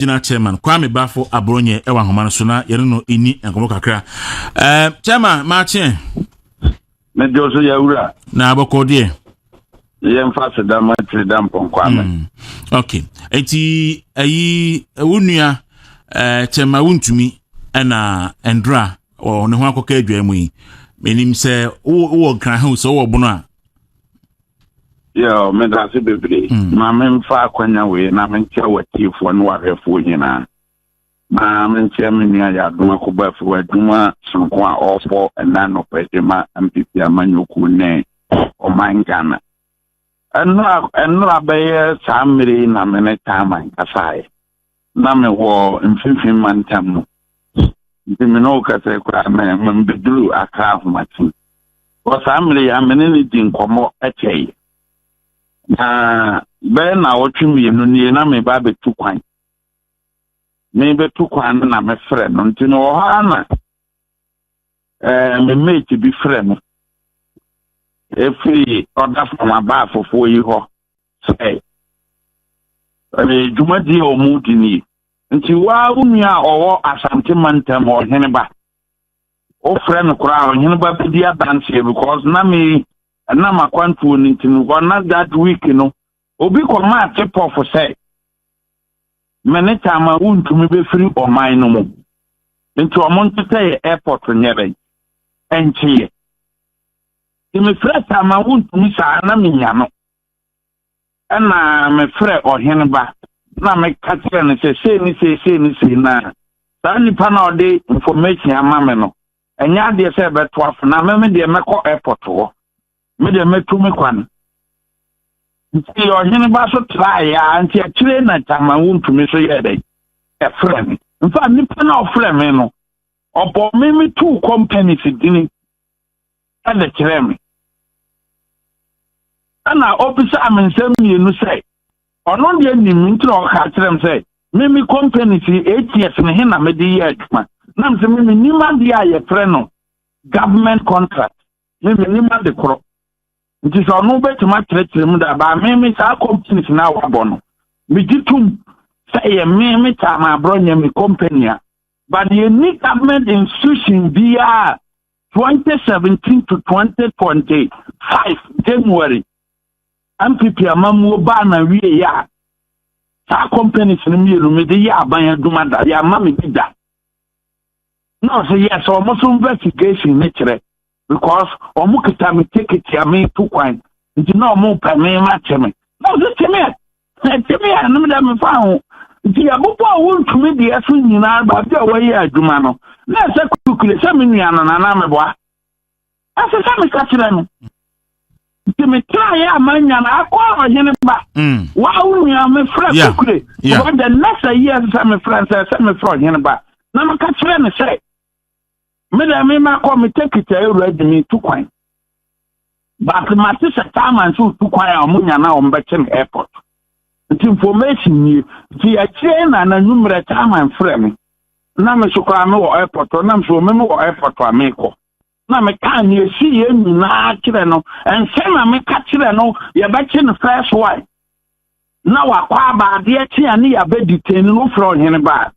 Chairman Kwame Bafo Abronye ewa nhoma so na yene no eni enkomo kakra Chairman Martin me dozo ya ura na abokode ye mfase da matri da Kwame okay enti ayi wonua Chairman Wontumi na Endra o ne ho akoka adwamu yi menim se wo kan ha so wo bono a yo me da se bebre ma me mfa akwanya we na me nche watifo no wahwefo nyina ma me nche me nia ya duma ko ba fo aduma sonko a ofo na no pedema MPP amanyoku ne o mangana enra be samri na me ne tama kasai na me wo mfimfim mantam no ndimi no kase kwa me mbeduru aka ahomati o samri ya me ne din komo echei na be na wotwimi no nie na me ba betu kwan me betu kwan na me frɛ no ntino wo ha na me mate bi frɛ no efi order from above fofo yi ho say jumadi o mudi ni nti wa unua owo asante mantem o hene ba o frɛ no kora o hene ba bi dance because na me na makwantu ni ntinu na that week no obi koma tip off say meneta ma Wontumi be free o man no mo nti o mo ntete airport nyebe enchie me frɛ ta ma Wontumi sa na menya no na me frɛ o hene ba na me katere ne se ni na sa nipa na o de information ama me no enya de se be to af na me de mekɔ airport ho me de metu me kwan nti o hene ba so try ya nti akire na tama Wontumi so ye dey e frɛ me mfa nipa na o frɛ me no obo me two companies dini ala kire me ana officer amensem yenu say ono de nim nti o ka kire me say me companies 8 years ne he na me de ye aduma na me me nima de aye frɛ no government contract me nima de kro nti so no betuma tretre mu da ba me sa companies na wabo no me ditum say ye me ta ma Abronye me company but the unique government institution via 2017 to 2025 January MPP amamu ba na wie ya sa companies ni mi ru me de ya ban aduma da ya ma me bida no so yes almost investigation nature because omu kita me ticket ya me to kwan nti na omu pa me ma cheme no so cheme na me da me fa ho nti ya bobo Wontumi de aso nyina ba bia wa yi adwuma no na se kukule se me nua no na me boa ase se me ka kire no nti me try amanya na akwa hene ba wa unua me fra kukule but the next year se me fra hene ba na me ka kire ne se me da me ma ko me take it ready me to kwan but my sister time and so to kwan amunya na o mbeke airport the information ni ti a train na number time and frame na me so kwa me wo airport na me so me wo airport wa me ko na me kan ye si ye na kire no en se na me ka kire no ye ba che no first one na wa kwa ba de ti ani ya be detain no fro hene ba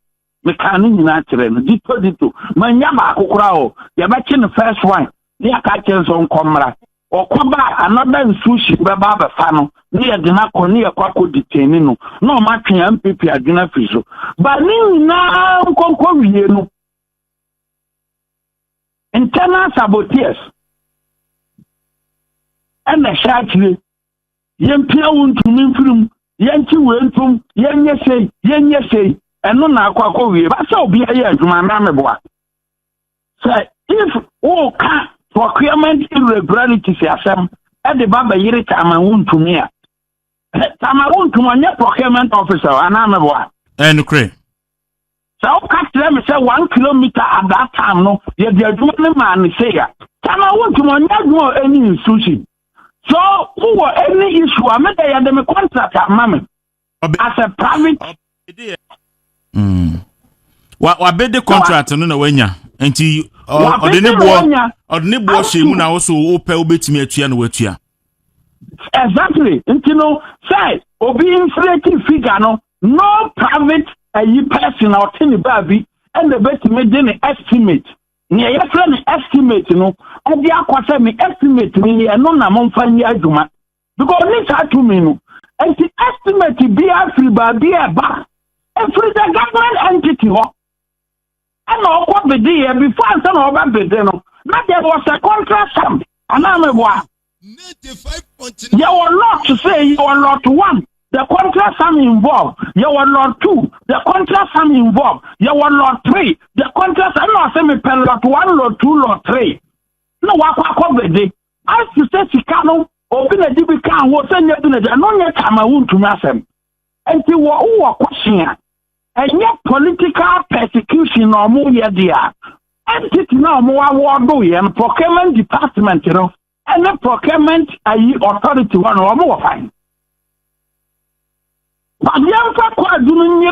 me kan nyina kire no dito manya ba akokora o ye ba che no first one ya ka kire so nkomra okoba another institution be ba fa no ni ye dina ko ni ye kwako detain no no ma twen MPP adwuna fiso ba ni na nkonko wie no internal saboteurs and the shakiri yempia Wontumi mfirim yenchi wentum yenye sei eno na akwakọ wie ba se obi aye adwuma na meboa say if o ka procurement irregularities asem e de baba yire Chairman Wontumi a Chairman Wontumi onye procurement officer ana meboa enukre so katre me say 1 kilometer at that time no ye de adwuma ne man say ya Chairman Wontumi onye adwuma any institution so who any issue ameda ya dem contract amame as a private wa bede contract no na wanya enti odene bo shemu na wo so ope obetimi atua na watua exactly enti no say obi inflating figure no private ayi person or tiny baby and the best made an estimate. Near your friend estimate, no, and the aqua me estimate me and no among finding argument. Because this had to me, no, and the estimate to be a free baby a bar. And free the government entity, and all what the day before I said over the dinner, that there was a contract sum, and I'm a one. You are not to say you are not one. The contract sum involved. You are not two. The contract sum involved. You are not three. The contract sum not say me pen lot one, lot two, lot three. No, what cover the day. As you say, Chicano, open a DB can, was send you to the non time I want to mass him. And you were all questioning. And yet political persecution or more dear. Entity now more award and procurement department, you know, and the procurement authority one or more fine. But young Papa doing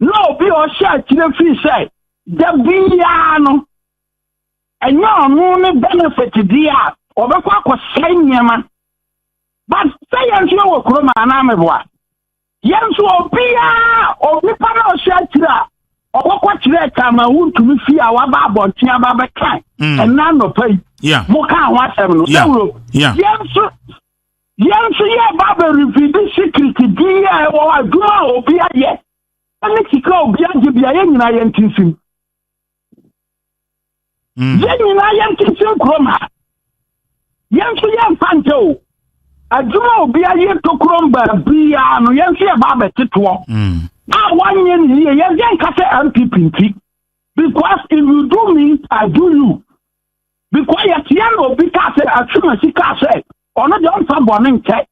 no be or share to the free say, the Biano and no moon benefit dear or the Papa saying man. But say and you will come an ameboa. Yes, will be or the panel share or what you come I want to me fear our Baba Tiaba kind and none of pay. Yeah, Moka was Yes, yeah, Baba reveal the secret to be or do or be a yes. And Mexico be a Gibian I am teaching. Then I am teaching Chroma. Yes, yeah, Panto. I do not be a year to Cromba, be a yes, Baba Titwa. Now 1 year here, yes, MPP. Because if you do me, I do you. Because Yano because as soon as he can say. Or not the someone check.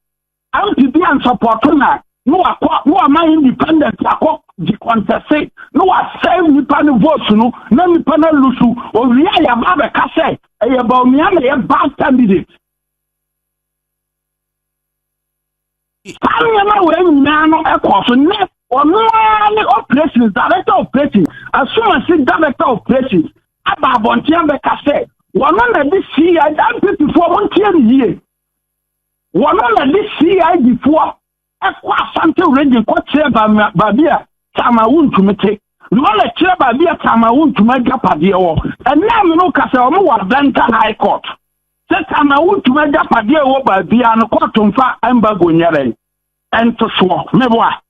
I want to be and supporting her. No, am I independent? I call the contest. No, I save me panel votes, no me panel lusu, or really about a cassette, about me, a bad candidate. I am away now, a person, or no operations, director of operations. As soon as the director of operations, about Bontiamba cassette, one on this year, I done 1 year. One of this CI before a something ready what chair Babia Tama Wontumi. No chair Babia Tama Wontumi Gapadio. And now you know Casamo was Dental High Court. Set Tama Wontumi Gapadio Babia and Otumfo and Bagunyere. And to swap, Meboa.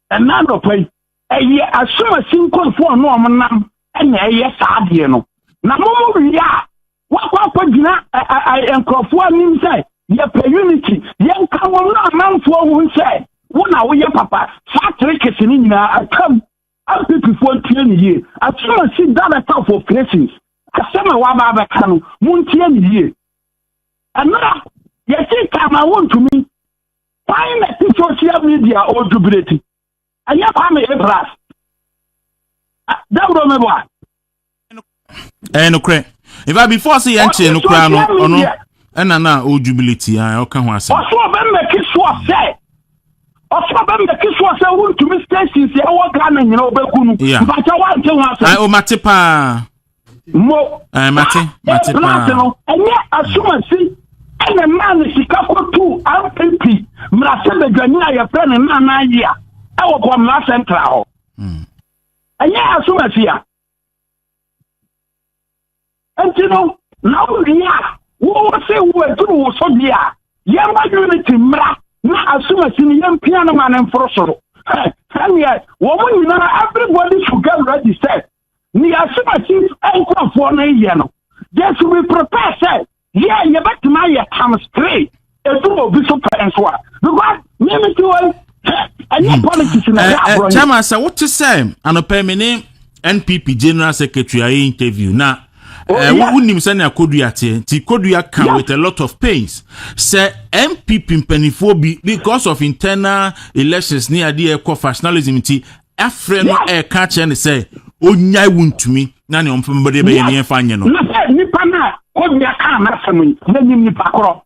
And now the pay a year as soon as simple for no man and a yes, Adiano. Namu ya. What Gina I am Crawford say, your unity, young come on, man for who say, one hour, your papa, fat trickers in I come out before 10 years. As soon as she done a top of places, a summer Wababa can, 1 year. And now, yes, time I want to me, find a social media or jubility. And your family, a brass. That would remember. And okay. If I before see no crown or no, and now jubility, I can was. Also, Ben Kiswa say, also, Ben Kiswa say, want to miss stations, I walk on and you know, Bekunu. Yeah, but I want to answer. I Matipa. Mo, Matipa. And yet, as soon as see, and the man is Chicago 2, MPP, Mrasel Ghanaian, friend, and Nana year. I will come last central. And yet, as soon as here. And you know, now we are. What say we are doing so dear? Young unity, mra. Now as soon as in young piano man and Frosoro. And yet, woman, you know, everybody should get ready. Said, me as soon as it's uncle for a year. Just we prepare. Said, yeah, you back to my time straight. It will be so painful. Because me too. And your politics in the Chairman, sir, what you say? And a permanent NPP General Secretary interview now. Wouldn't send a Koduate, Koduya can with a lot of pains. Say MPP Pennyphobe because of internal elections near the professionalism. Afre no catch and say, Onya Wontumi, Nani on from Body and Fanyano. Nipana, Koduya can answer me, Name Nipakro.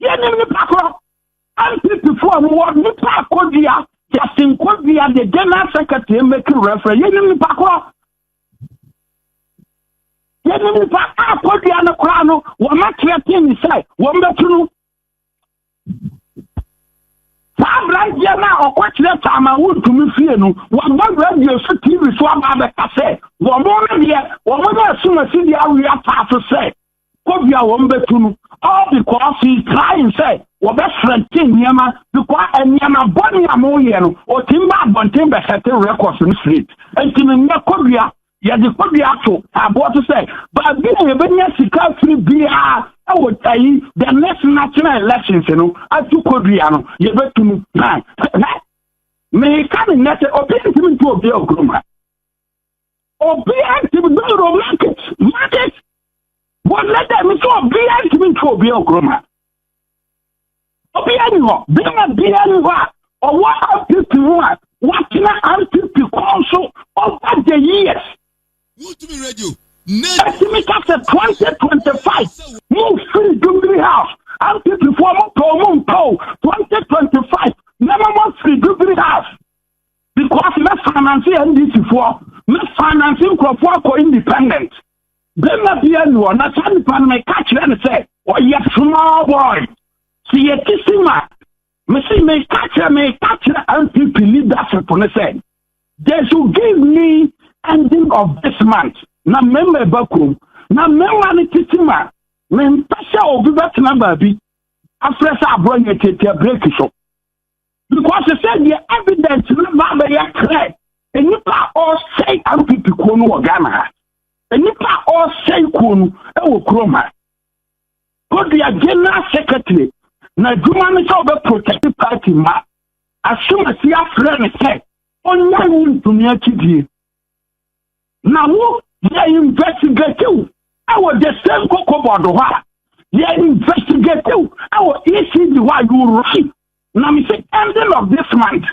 Yenim Nipakro. MPP for more Nipa Koduya, Justin Koduya, the General Secretary, making reference, Yenim Nipakro. Yenim pa akodi an kra no wo ma create ni sai wo mbetunu Sabran Jana or Kocaine Chairman Wontumi fie no. One radio so TV so about the cassette. One moment here, one moment soon as the area pass to say. Kobia Wombetunu. All because he's trying say, what best friend Tim Yama, because and Yama Bonnie Amoyano, or Timba Bontimba setting records in the street. And Timina Kobia, the Kobia to, I bought to say, but being a Sika free beer, I would tell you the next national elections, I took Kobiano, you bet to me. May come in that or be intimate to a bill groomer. Or be active in the market. What let them so be active to a bill groomer? Or be anyone, be anyone, or what are people want? What can I people also over the years? Wontumi radio. Estimate after 2025, move free Jubilee House. And people for more 2025, never more free Jubilee House. Because let's financing NDC for, let's financing for independent. Then not be anyone, that's how the catch and say, oh, yes, small boy. See a kissing man. Me catch and people leadership on the same. They should give me ending of this month. Na member bakum. Na member ni titima. Men pasha obi betina baby. After Abronye break show. Because they said the evidence na ba ya clear. And you all say MPP kono wa Ghana. And you all say kono e wo kroma. Go the general secretary. Na juma ni so be protective party ma. Assume see a friend say Onua Wontumi akidie. Now they investigate you. I was the same Coco Bordoa. They investigate you. I was ECD why you right. Now me say ending of this month.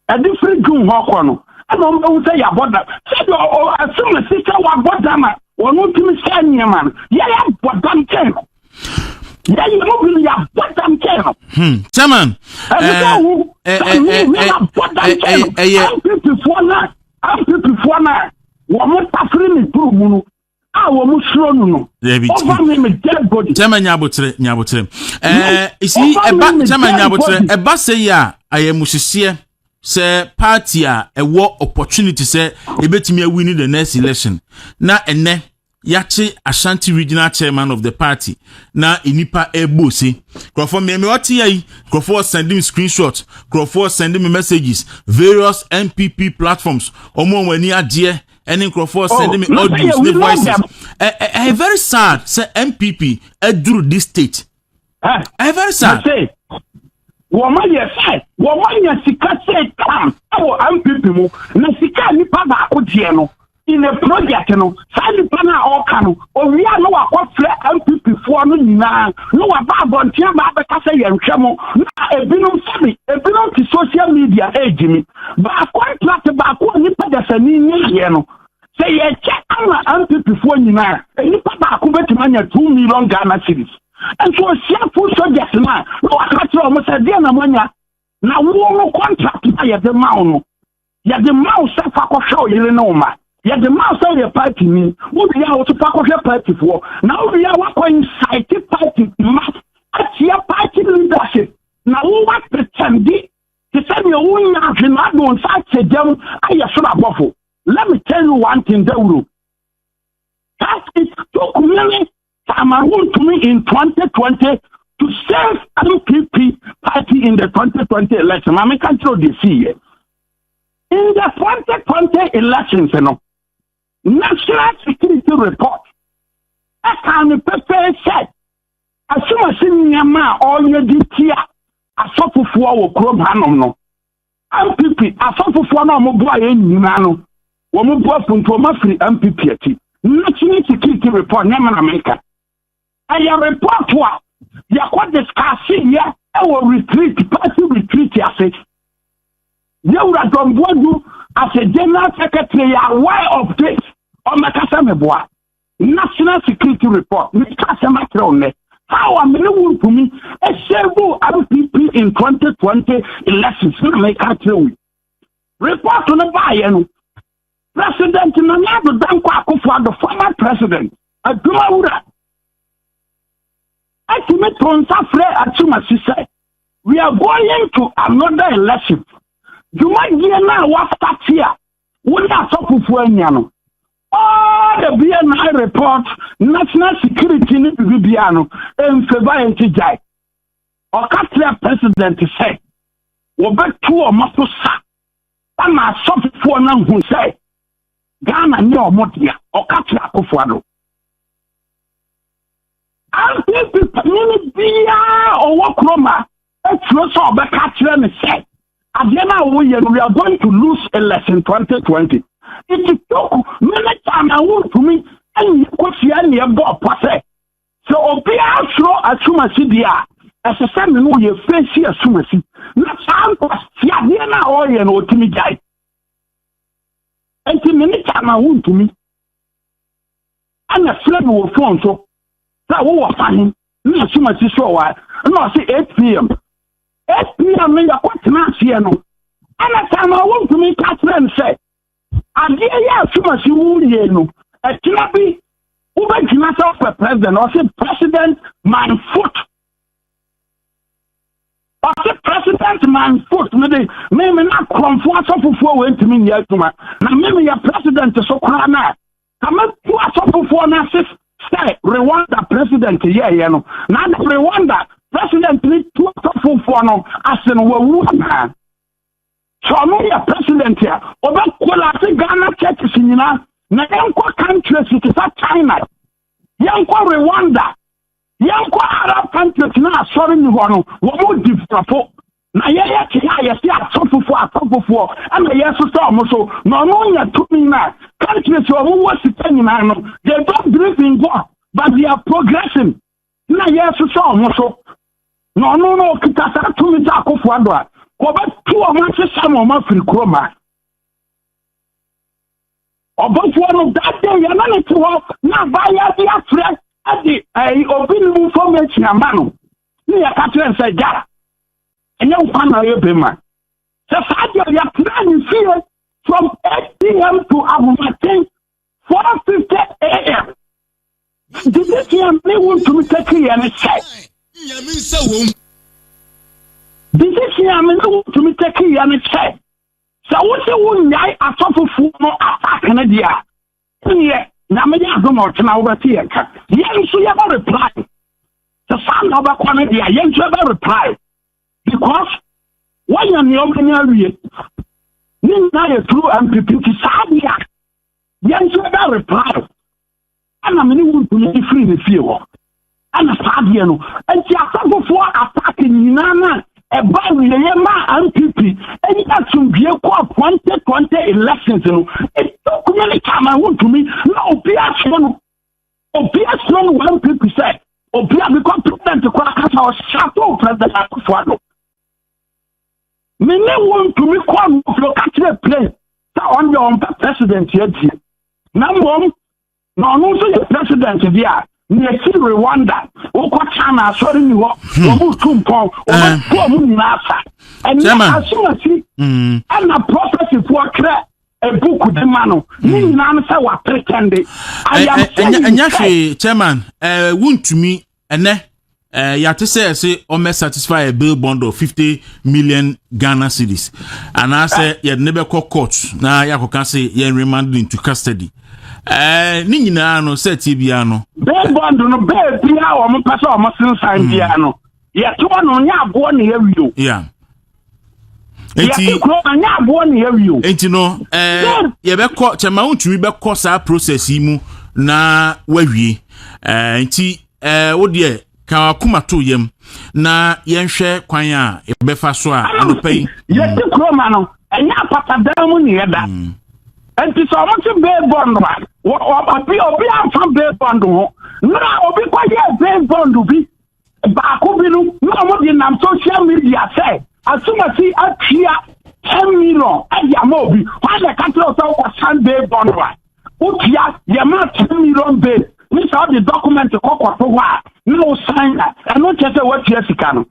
A different June Hokono. I don't know say about that. Say as soon as sister was bought them, or not to me say man. Yeah, but them can. Yeah, you know really but them can. Chairman. I'm people for now. Woman tafri prove no a wo mu suro no over me dead body Chairman Nyabotre isi eba Chairman Nyabotre eba say ya ayemuhyesie say party a ewo opportunity say ebetimi win the next election na ene yache Ashanti regional chairman of the party na inipa ebosi Crawford me oti yi Crawford send me screenshots Crawford send me messages various NPP platforms omo wani ade any Crawford sending me audios, the voices. I very sad. Say MPP drew this state. I very sad. Woman, yes, woman, yes, she can say, come. Our MPP mo. Na sika ni pa ba odieno. In a project, sali pana okano. O we are no akofre MPP for no nyina. No aba bontia ba be kase yenhwemo. Na ebinom sabi, ebinom ti social media ejimi. Ba contract ba ko ni pa dasani ni ye no. Say ye check ama MPP for nyina. Ni pa ba ko betima nya 2 million Ghana cedis. And so share full soldiers na. No akati o mo say dia na monya. Na wo contract na ye de ma no. Ye de ma o sa fa ko show yele no ma. Yeah, the mouse of the party mean, what we are to pack of your party for. Now we are going inside the party, at your party leadership. Now, what pretend to send your own nothing, I don't say them, I should have waffle. Let me tell you one thing, Deuru. That is to community, Chairman Wontumi in 2020 to save MPP party in the 2020 election. I can't throw this here. In the 2020 elections, National Security Report. I can prepare said, as soon as Yama all your DTIA, a sort of war Chrome Hanom. MPP, a sort of one of Moboy in Nano, or Moboy from Mafri MPP. National Security Report, Yaman America. I report what you are quite discussing here, our retreat, party retreat, I say. You are done what as a general secretary are aware of this. On my Casameboa National Security Report, Miss Casamatron. How am I going to me a several MPP in 2020 elections? Make a true report on the buy-in. President Nana Danko for the former president. A Dura. I commit on Safre at Sumasi said. we are going to another election. You might hear now what starts here. What are top of Fuaniano? All the BNI report, national security in Bibiano, and February Jai. Or Catholic president to say, we'll bet 2 or Matosa. And my soft for now who say, Ghana no Motia, or Catholic Kofuado. I'll take the community or what Roma, it's not so about Catholic and say. At the end of the year, we are going to lose election 2020. It took many times I want to me and you could see any about Pase. So, Obia throw a Sumasidia as a family who you face here, Sumasi. Not time for Siadina or an Otimi guy. And the minute time I want to me and a flame will phone so that was fine. No, Sumasi so I no, see 8 p.m. 8 p.m. in the Kocaine here no. And a time I want to me, Catherine say. And yeah, so much you know, a Kinabi, who went to myself for president, or say President Man Foot. Or say President Man Foot, maybe not comfort of 4 went to me yet to my. Now, maybe your president is so crana. Come up to us up for an assist, say, Rwanda president, yeah, you know. Now, Rwanda president need to for no, as in a so I'm a president here. Over quality Ghana churches in na yanko countries it is China. Yanko Rwanda. Yanko Arab countries na sorry ni hono. Wo develop. Na ya see a top for and yes so no ya to me na countries who was sitting na no. They don't believe in God, but they are progressing. Na yes so no kita to me ta kofuado. Over 2 months, some of my free chroma. About one of that day, you're not to walk now by your friend at the open information. A man, near Catherine said, yeah, and no one of your payment. The fact that you're planning here from 8 p.m. to about 4:50 a.m. Did this year me want to take here and say? This is here, I mean, to me take here and say. So, what's the one I thought of no attack Kennedy? Yeah, Namia don't know to over here. Yes, you have a reply. The son of a Kennedy, yes, you have a reply. Because why are you opening a true MPP to Sabia? Yes, you have a reply. And I'm going to be free the field. And a Sabiano. And she has before attacking Nana. A by the MPP, and you got to be a 2020 elections. It took many time I want to me. No, PS1 one people said, because president to crack our shadow president at Fuado. Many want to me come of your country play. On your own president yet. Now, no, so your president here. Near Rwanda, Kocaine, sorry, you are Otumfo, NASA, and as soon as he and a prophecy for a book with the man, meaning answer what pretending. I am saying, Chairman, Wontumi, and you have to say, almost satisfy a bill bond of 50 million Ghana cedis, and I say, you never call court. Now, you can say, you're remanded into custody. Nina no set Tibiano. Bed bond no bed, Pia or Mopasa or Muslim sign piano. Yet one on ya born here you. Yeah. Ain't born here you. Ain't you know, you be caught Chairman Wontumi be cause our process imu na wewe. Ain't oh dear, ka kuma to yem na yenhwe kwan a e be fa so a no pay. Yet the cromano, and ya papa down near that. And to so much bed bond, what be from bed bond. No, be quite a bed bond to be. Bakubinu, no more than social media say. As soon as he appear 10 million at Yamobi, why the country was Sunday bond. Utia, Yama 10 million bed. This how the document to Kokotowa. No sign and not just a what yes can.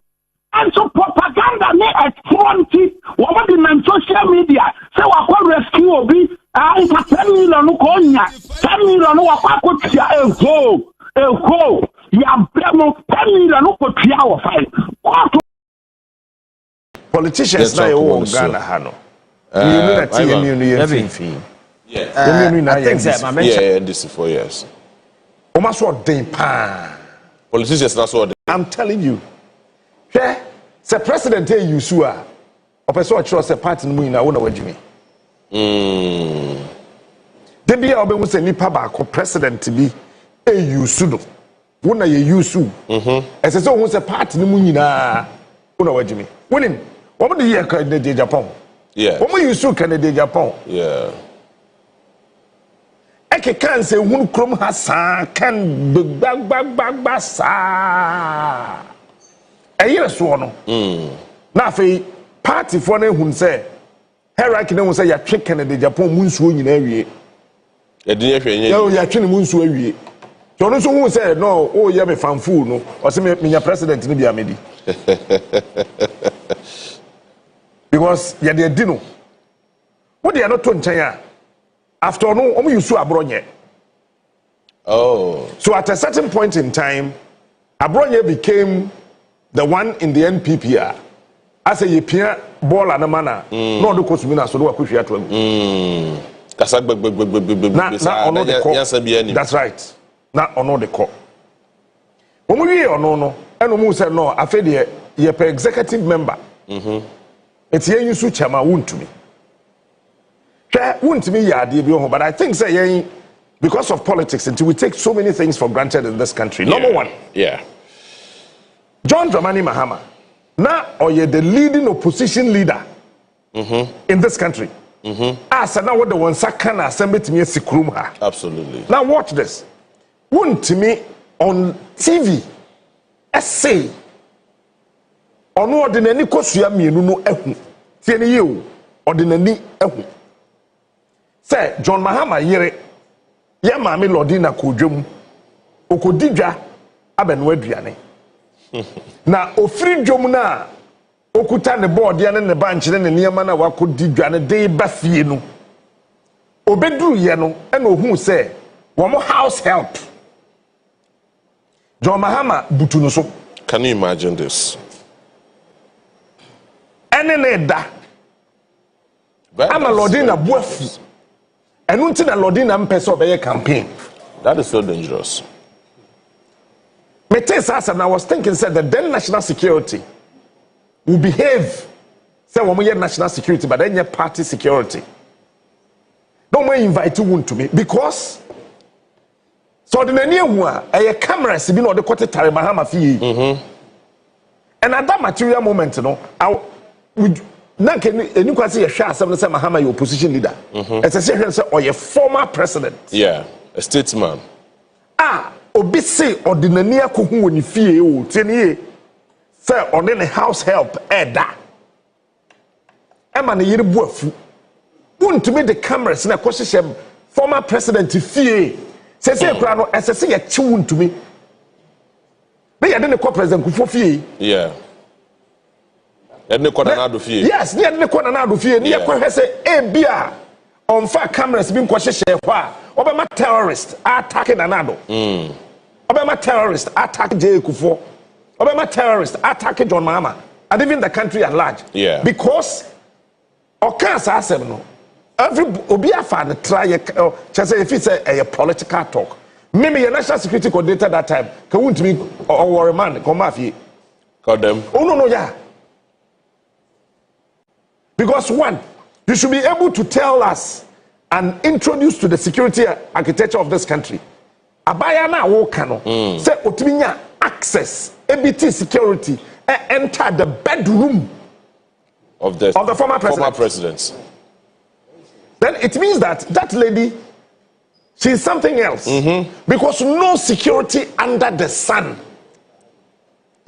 And so propaganda me at 20 what in social media. So I call rescue Obi. I 10 million no konya 10 million no wakotia go ya bremo 10 million no kotia wo fine politicians na yo Ghana ha no. You know that I think yeah, this is 4 years. Almost what day pa. Politicians that's what I'm telling you. Yeah, say president you sua. O person trust a party no na wona wadwumi. De bia obehu se nipa ba ko president bi you sudo. Wona ye yusu. Ese se ohun se party no mu nyina wona wadwumi. Wonim, wo de ye Kennedy Agyapong. Yeah. Wo you su Kennedy Agyapong. Yeah. Eke kan se hun krom ha sa kan bag sa. Eyire so no. Na afei party for na hun se hierarchy na hun se ya twe Kennedy Agyapong mu nsuo nyina awie. Ya di ehwe nye. Ya twe ne mu nsuo awie. So no so hun se no o ye me fanfu no o se me nya president ni bia medi. Because ya de di no. Wo de no to nchen a after no omu yusu Abronye. Oh. So at a certain point in time, Abronye became the one in the NPP. As a Yipia ball and a manner, no do Kosumina, so do a kushia to him. That's right. Not on all the court. When we or no, and Omu said no, I feel ye executive member. It's here you switch Chairman Wontumi. Wontumi ya but I think say because of politics until we take so many things for granted in this country. Number one. Yeah. John Dramani Mahama. Now or ye the leading opposition leader in this country. As now what the one second assembly to me sikrum ha. Absolutely. Now watch this. Wontumi on TV essay Onua de nani kosua mienu no ehu. Tie ne ye o de nani ehu. Say John Mahama yere ya maame Lordina kodwam okodidwa abenu aduane. Na ofiri dwom na okuta ne board ya ne banch ne niema na wakodidwa ne de ba fie no. Obeduru ye no e na ohun say wo house help. John Mahama butu no so. Can you imagine this? Ene da. Ama Lordina buafu. Enu nti na Lordina mpese obeye campaign. That is so dangerous. And I was thinking, said the then national security will behave. Say, when national security, but then your party security. Don't want to invite you to me because so the near one, a camera has been on the quarter Mahama fee. And at that material moment, you know, I would not can you can see a shot some say Mahama your opposition leader. As a secretary or your former president. Yeah, a statesman. Obi say ordinary akohu woni fie o tienie say on the house help eda ema ne yire buafu wontumi the cameras na kwhyehyem former president fie say kura no esese ye chi wontumi be ye de ne ko president kufo fie yeah ne ko na do fie yes ne ko na do fie ne ye ko hwese e bia on fa cameras bi nkwhyehyem hɔ a obema terrorist attacking anado obema terrorist attack J Kufo obema terrorist attack John Mahama and even the country at large because okansa asem no every obi afa the try say if it's a political talk me national security coordinator that time ka wuntumi or man come afie call them no yeah because one you should be able to tell us and introduce to the security architecture of this country. Abaya na wo kano say otiminya access ABT security enter the bedroom of the former president. Then it means that lady she's something else because no security under the sun,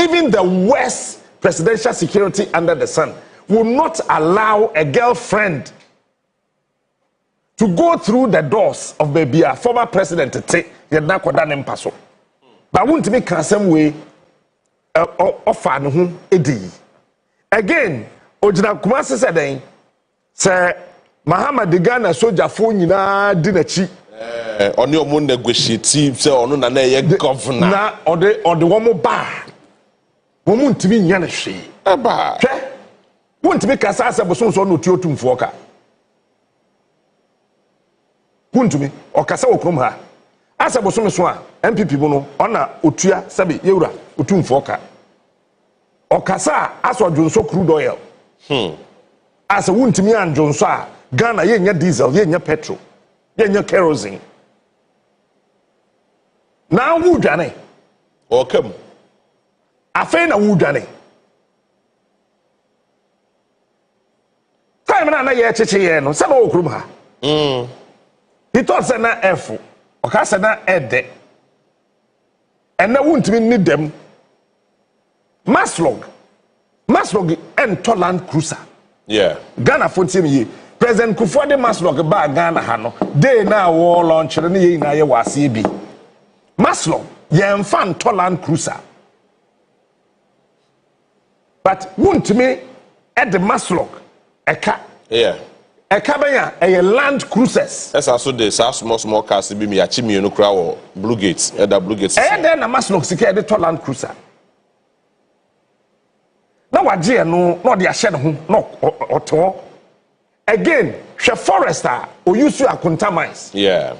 even the worst presidential security under the sun, will not allow a girlfriend to go through the doors of a former president to take the Nakodan Paso. But won't make some way offer no edi. Again, Ojina Kumasi said, Sir Mahama de Ghana soldier phone nyina di nachi. On your moon negotiate say on na ye governor. Na or the one more bar. Woman to me yana she. Aba. Won't be kasa asa boson so no ti Otumfo ka. Won't me o kasa wo krom ha. Asa boson so a MPP bu no ona otua sabe yewura Otumfo ka. O kasa aso dwonso crude oil. Asa won't me an dwonso a Ghana ye nya diesel ye nya petrol ye nya kerosene. Now who dwane? O kam. Afen na who dwane? Time na ye cheche ye no se no okrum ha. He thought say na F. O ka say na ede. And na wuntimi need them. Maslog and Land Cruiser. Yeah. Ghana fontim ye. President Kufuor Maslog ba Ghana ha no. Day na war launch ne ye na ye wase bi. Maslog ye fan Land Cruiser. But wuntimi at the Maslog eka. Yeah. Eka banya a Land Cruisers. That's also the small cars be me achi me no kra wo Blue Gates. The Blue Gates. Then na Maslog sika the Land Cruiser. Na waje no de ahye ne ho no oto. Again, she forester o use you contaminants. Yeah.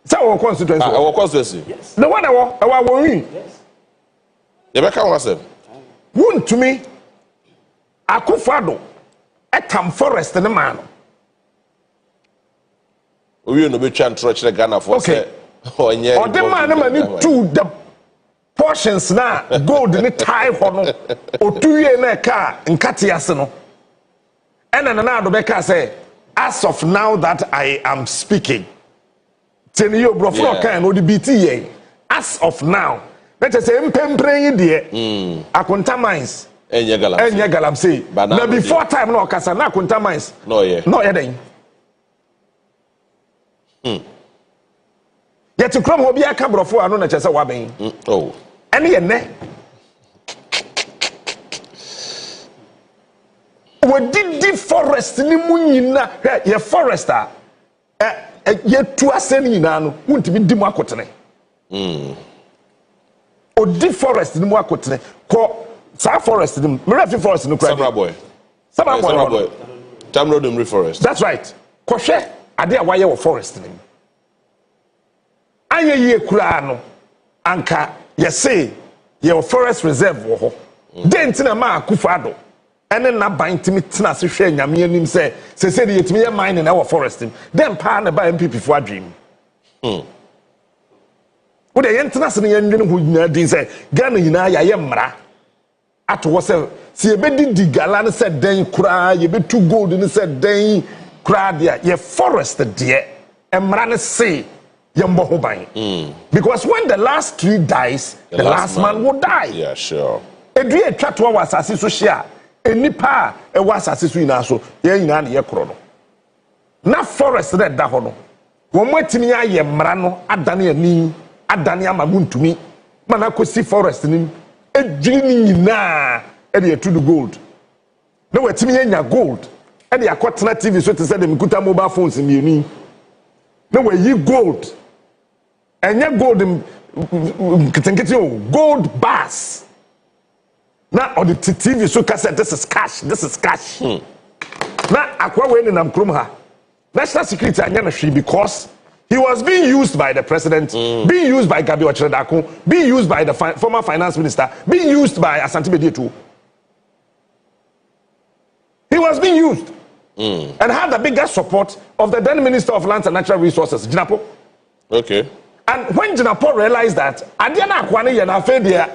So our constituency. Our constituency. Yes. The one our win. Yes. You be can say. Wontumi Akufado etam forest ne man. We no be try and trust the Ghana for say. Oh yeah. Or the man mani to the portions na gold ni tie ho no. Otuye na ka Nketia se no. And na do be ka say as of now that I am speaking. Tell you bro for kan no the BT as of now. Let us say mpempren de akonta mines. Enya galam say. Na before time no kasa na akonta mines. No yeah. No yeah den. Yet to krom obi aka brofo anu na chese wa ben. Oh. Ene ye ne. Wodi forest ni mu nyina ye forester. Ye tu aseni nyina no wuntimi di mu akotene. Odi forest ni mu akotene ko sa forest ni me refi forest no kra. Sabra boy. Tamro dem forest. That's right. Ko hwe ade a waye wo forest ni. Anye ye kura no anka ye say ye forest reserve wo ho. Dent na ma Akufado ene na ban timi tena se hwe nyame anim se se de yetimi ye mine na wo forest ni. Dem pa na ba MPP fo adwem. Wo de yentena se ne yendwene ho nyina din se Ghana nyina ya ye mra ato wo se ye bedi digala ne se den kura ye betu gold ne se den kura de ye forest de emra ne se yembo ho ban. Because when the last tree dies the last man will die. Yeah, sure. Edu etwa to wa asase so hia enipa e wa asase so ina so ye nyina ne ye kro no na forest de da ho no wo matimi aye mra no adane ani adane amaguntumi mana kosi forest ni edwiri ni nyina e de etu the gold na watimi nya gold e de akotena TV so te say dem kuta mobile phones mieni na wayi gold enye gold kitenkete gold bars na on the TV so cassette this is cash na akwa we ni nam krom ha national security anya na hwe because he was being used by the president, being used by Gabi Ochredako, being used by the former finance minister, being used by Asante Bedietu. He was being used and had the biggest support of the then Minister of Lands and Natural Resources, Jinapo. Okay. And when Jinapo realized that, Adiana Akwane Yena Fedia,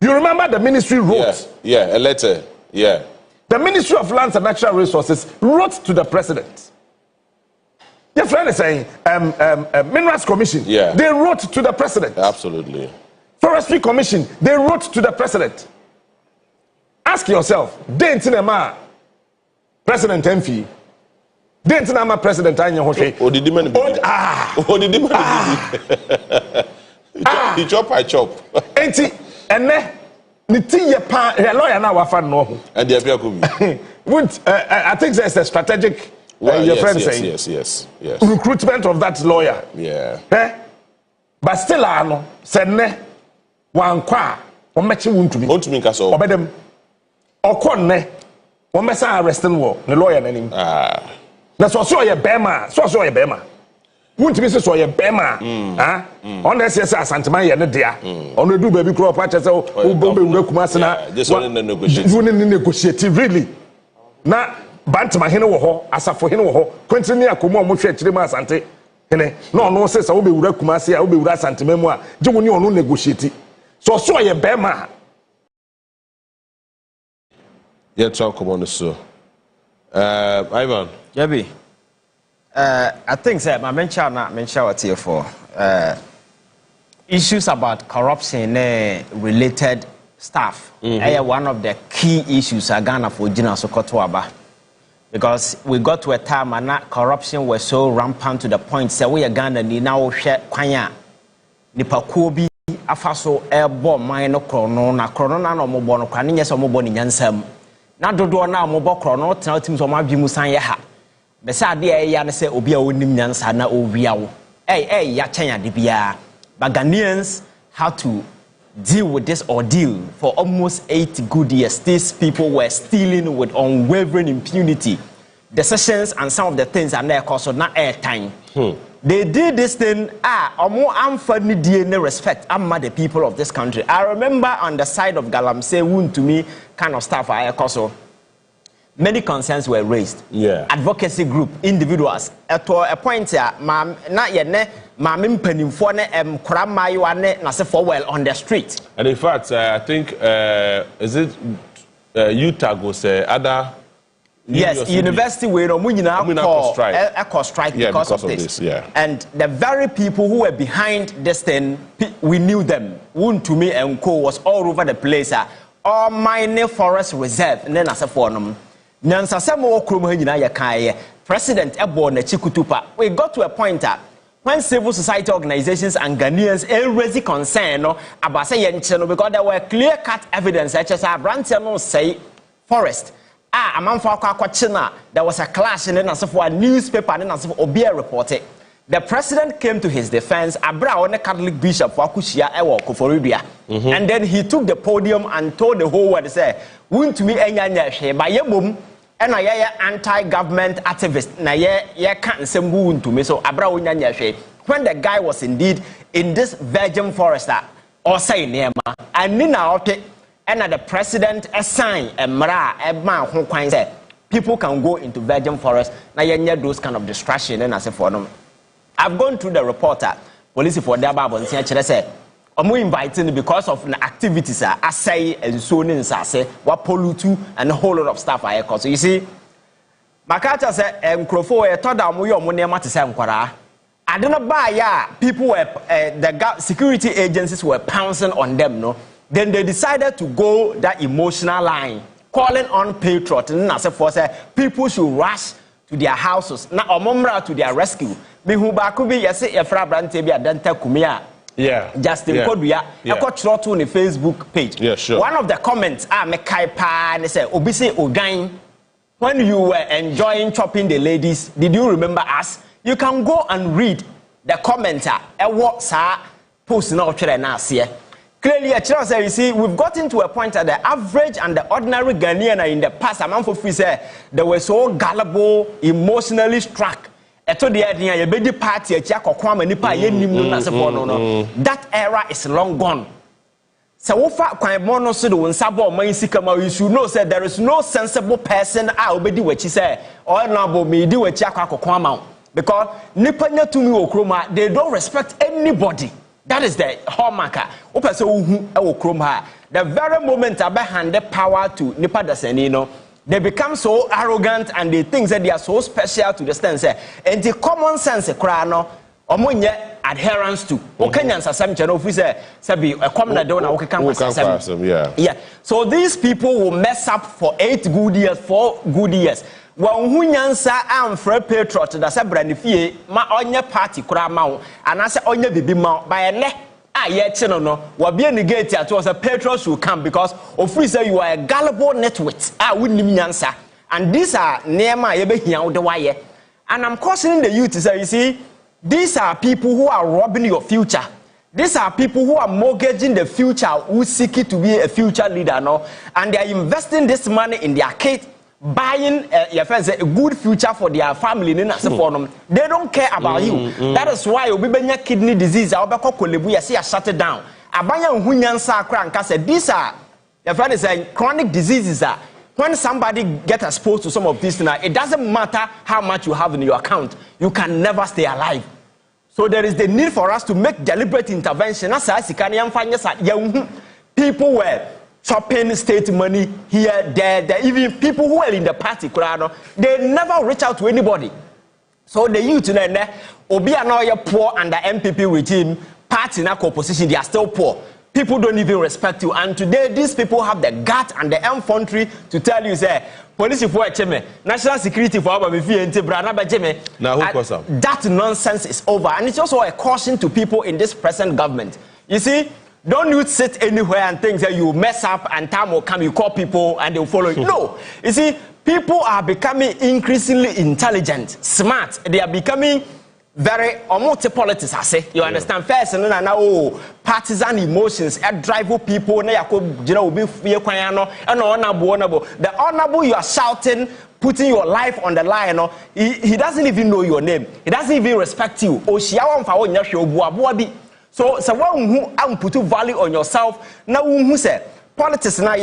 you remember the ministry wrote? Yeah, a letter. Yeah. The Ministry of Lands and Natural Resources wrote to the president. Your friend is saying, Minerals Commission, they wrote to the president. Absolutely. Forestry Commission, they wrote to the president. Ask yourself, Dentinema, President MP, Dentinama President Anya Hoshe. He chop, I chop. Enti, ene, niti ye pa, lawyer na wafan no. And the appear could be. I think there's a strategic. Your friend saying yes. Recruitment of that lawyer. Yeah. But still, I know. Sene wankwa Omechi Wontumi. Wontumi nkaso. Obedem. Okonne. Omesa arresting wo. Ne lawyer nanim. Na so ye bema. So ye bema. Wontumi se so ye bema. Ah. On the say Asanteman ye ne dia. On do baby crop patch say wo bombe wura Kumasi na. Just on negotiate. You negotiate really. Na Bantama hene wo ho, asafo hene wo ho. Continue akomo mo hwe akire ma Asante. Hene. No no say wo be wura Kumasi a wo be wura Asanteman mu a. Je woni ono negotiate. So ye bema. Yeah, talk on the show. Ivan. Yabi. I think that my mention what here for issues about corruption related stuff. One of the key issues are Ghana for Gina Sokotoaba. Because we got to a time and that corruption was so rampant to the point that we are Ghana now share kwanya nipa kobi afaso airborne mine chrono na no mo no kwani nyese mo boni nyansam na dodo na mo bo chrono tena tim so ma bimu san ye ha be sa de ya ne se obi a wonim nyansa na owia wo ya chenya de bia but Ghanaians had to deal with this ordeal for almost 8 good years. These people were stealing with unwavering impunity. Decisions and some of the things are there because of not airtime. They did this thing, no respect among the people of this country. I remember on the side of Galamsey, Wontumi kind of stuff, many concerns were raised. Yeah. Advocacy group, individuals. At a point here, not yet, Mamim Penimfone, Kramayu, Nasefowell on the street. And in fact, I think, is it Utah goes other. Yes, university were echo strike because of this. Yeah. And the very people who were behind this thing, we knew them. Wontumi and Co was all over the place. All minor forest reserve. And then as a forum, President Abronye Chikutupa. We got to a point when civil society organizations and Ghanaians raised concern about saying because there were clear-cut evidence such as Brantiano say forest. A man for Kocaine, there was a clash in a newspaper and Obia reported. The president came to his defense, a Catholic bishop for Kushia Ewo Koforibia. And then he took the podium and told the whole world, say, Wontumi enya by your mum, and I anti-government activist, na ye can't sembu Wontumi, so Abra when the guy was indeed in this virgin forest, or say Nema, and Nina and the president assigned a mara man who said people can go into virgin forest now you those kind of distraction and as a for them. I've gone through the reporter police for their Bible and said I'm inviting because of the activities I say and so on say what pollute and a whole lot of stuff I cause. So you see Makata said Crofo thought that we are money to say I don't know buy people were the security agencies were pouncing on them no. Then they decided to go that emotional line, calling on patriots. And as for say, people should rush to their houses, now or to their rescue. Me who bakubi yase efra brante bi adanta kumia. Yeah. Justin Kodua. I got trot on the Facebook page. Yeah, sure. One of the comments me kai pa and say obisi ogan. When you were enjoying chopping the ladies, did you remember us? You can go and read the commenter. What sa post now try na see. Clearly, you see, we've gotten to a point that the average and the ordinary Ghanaian in the past, a month of free say they were so gullible, emotionally struck. That era is long gone. So, you should know that there is no sensible person out what she said, or no, me do a because they don't respect anybody. That is the hallmark. The very moment I hand the power to Nipa Dasenino, they become so arrogant and they think that they are so special to the sense. And the common sense, omunye adherence to. Kenyans are some channel. We say, "Sabi a common donor." Yeah. So these people will mess up for 8 good years, 4 good years. When hunyansa am for patriot da se brandifie ma onye party kura ma and I say onye bibi ma by ne ye chino no wa be negate at was a patriot will come because of free say you are a gullible netwit wunnim nyansa and these are neema ye be hia wo de waye and I'm cautioning the youth to say you see these are people who are robbing your future. These are people who are mortgaging the future, who seek it to be a future leader, no? And they are investing this money in their kids, buying a good future for their family. They don't care about you. That is why you be kidney disease. I shut it down. These are chronic diseases. When somebody gets exposed to some of these things, it doesn't matter how much you have in your account. You can never stay alive. So there is the need for us to make deliberate intervention. People were chopping state money here, there. Even people who are in the party, they never reach out to anybody. So the youth, Obi are now poor under MPP regime, party in opposition, they are still poor. People don't even respect you. And today, these people have the gut and the infantry to tell you, say, police for national security for that nonsense is over. And it's also a caution to people in this present government. You see, don't you sit anywhere and think that you mess up and time will come, you call people and they'll follow you. No. You see, people are becoming increasingly intelligent, smart. They are becoming very multi-politics, I say. You understand? First, and now partisan emotions drive people. The honorable you are shouting, putting your life on the line. He doesn't even know your name. He doesn't even respect you. So someone who put value on yourself. Now who say politics now?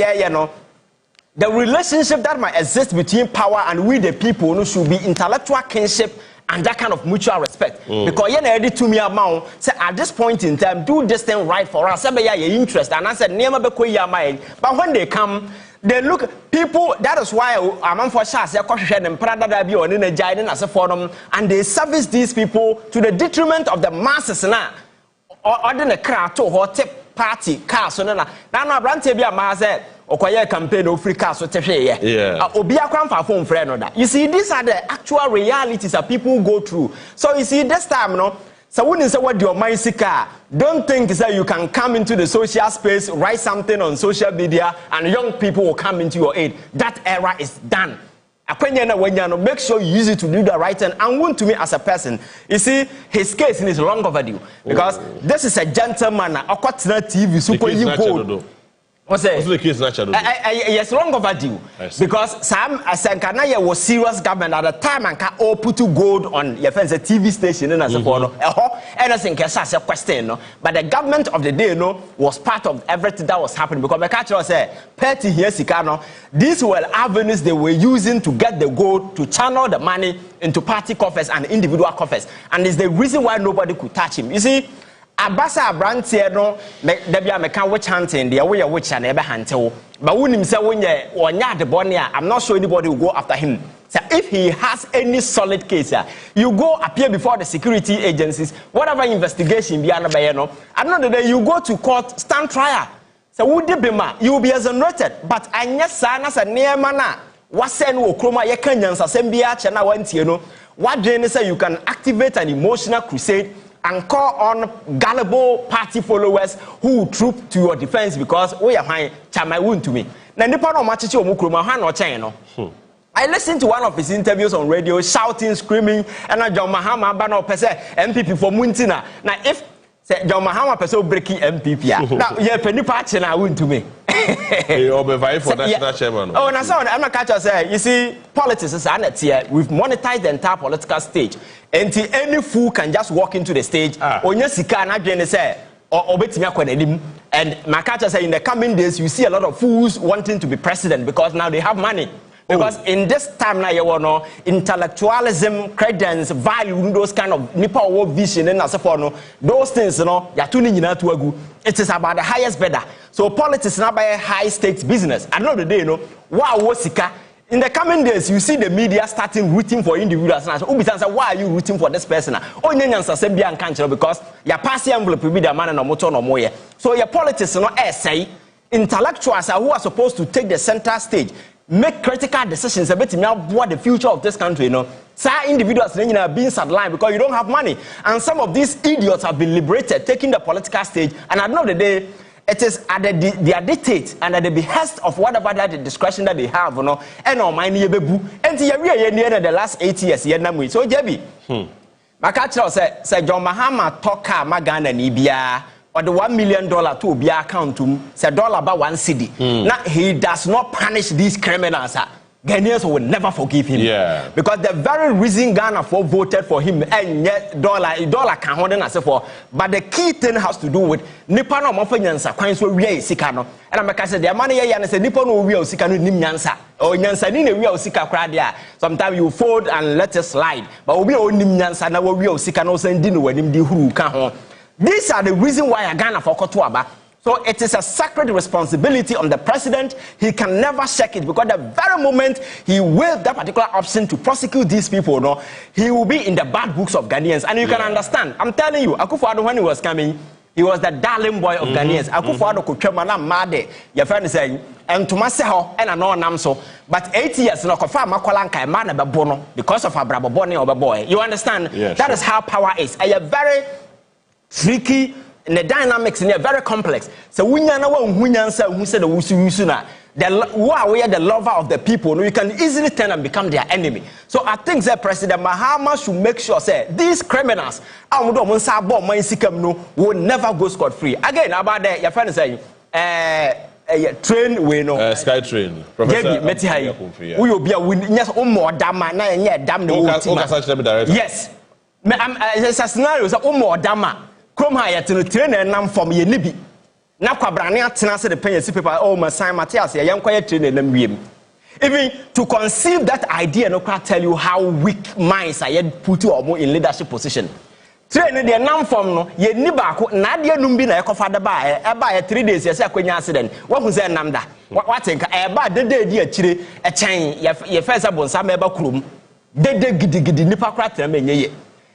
The relationship that might exist between power and we the people should be intellectual kinship and that kind of mutual respect. Because you're ready to me amount say at this point in time, do this thing right for us. Say your interest. And I said, but when they come, they look people. That is why I'm for shots. And they service these people to the detriment of the masses now. Or then a crowd to hot party car. So now Brante be a master. Campaign of free cars. You see, these are the actual realities that people go through. So you see, this time, so when you say what your mind car, don't think that you can come into the social space, write something on social media, and young people will come into your aid. That era is done. Make sure you use it to do the right thing. And Wontumi as a person, you see, his case is long overdue because this is a gentleman. TV super you what's the case natural? Yes, long overdue. Because Sam Asankanaya was serious government at the time and can all put gold on your friends a TV station and as a follow. Anything can ask a question, but the government of the day was part of everything that was happening because the catcher said, Petty here, Sikano, these were avenues they were using to get the gold to channel the money into party coffers and individual coffers. And it's the reason why nobody could touch him. You see, Abasa Abrantie no debia meka witch hunting the way witch and ebe hunting but when him say when you the bonny I'm not sure anybody will go after him. So if he has any solid case you go appear before the security agencies whatever investigation be another another day you go to court stand trial. So would you will be exonerated but anya sana sa near mana wasen wo kroma ye kanyansa sembia chena wantie what do say you can activate an emotional crusade and call on gullible party followers who troop to your defense because we are fine. Chairman Wontumi. Now, I listened to one of his interviews on radio, shouting, screaming, and John Mahama Bano Pese MPP for Muntina. Now, if John Mahama Pese breaking MPP, now you're penny patch and I Wontumi. You'll be vying for national chairman. Oh, and so I'm not catcher say, you see, politics is an here. We've monetized the entire political stage. Until any fool can just walk into the stage. And my catcher say in the coming days, you see a lot of fools wanting to be president because now they have money. Because in this time now, you know, intellectualism, credence, value, those kind of nipa work vision and so forth, those things, you know, you're tuning in to a good. It is about the highest bidder. So politics is not by a high stakes business. At the end of the day, you know, wow, in the coming days, you see the media starting rooting for individuals. Why are you rooting for this person? Because your passing envelope will be the man and no more. So your politics, you know, say intellectuals who are supposed to take the center stage, make critical decisions about the future of this country, you know. Some individuals are being sidelined because you don't have money. And some of these idiots have been liberated, taking the political stage. And at the end of the day, it is at their dictate and at the behest of whatever that the discretion that they have, you know. And on my near bebu. And the last 8 years, so JB. My catcher said John Mahama talk Magana Nibia. or the $1 million to be account to say dollar about 1 cedi. Now he does not punish these criminals. Ghanaians will never forgive him. Yeah. Because the very reason Ghana voted for him and yet dollar can hold on as for. But the key thing has to do with Nippon or Mofanyansa, Quines will be Sikano. And I'm say the money and say Nippon will be Sikano Nimyansa or Yansa Nina will Sika Cradia. Sometimes you fold and let it slide. But we will Nimyansa now will be Sikano send dinner when him who can. These are the reason why I Ghana for Kotuaba. So it is a sacred responsibility on the president. He can never shake it because the very moment he waived that particular option to prosecute these people, no, he will be in the bad books of Ghanaians. And you can understand. I'm telling you, Akufo-Addo, when he was coming, he was the darling boy of Ghanaians. Akufo-Addo could come and mad. Your friend is saying, and to myself, and I know Namso. But 8 years, no, Makolanka, man, a bono because of a brababone or a boy. You understand? Yeah, that is how power is. A very tricky. And the dynamics in there very complex. So we know who said the lover of the people, you can easily turn and become their enemy. So I think that President Mahama should make sure say these criminals will never go scot-free. Again, about that, your friend is saying train we know Sky Train. Professor we will be a win. Yes, more damn yes. There's a scenario more damn. Come here to train and nam from ye nibi. Na kwabrane atena se the pen people oh my sign Matthias ya quiet train and wiem. Even to conceive that idea no can tell you how weak minds are yet put you in leadership position. Train the nam from no ye ni baako na de num bi na e kofa da ba e ba 3 days ye say akwanya accident. What who say nam da? What think e ba de di akire e chen ye first abonsa me ba kurom. De gidi nipa kra tena menye ye.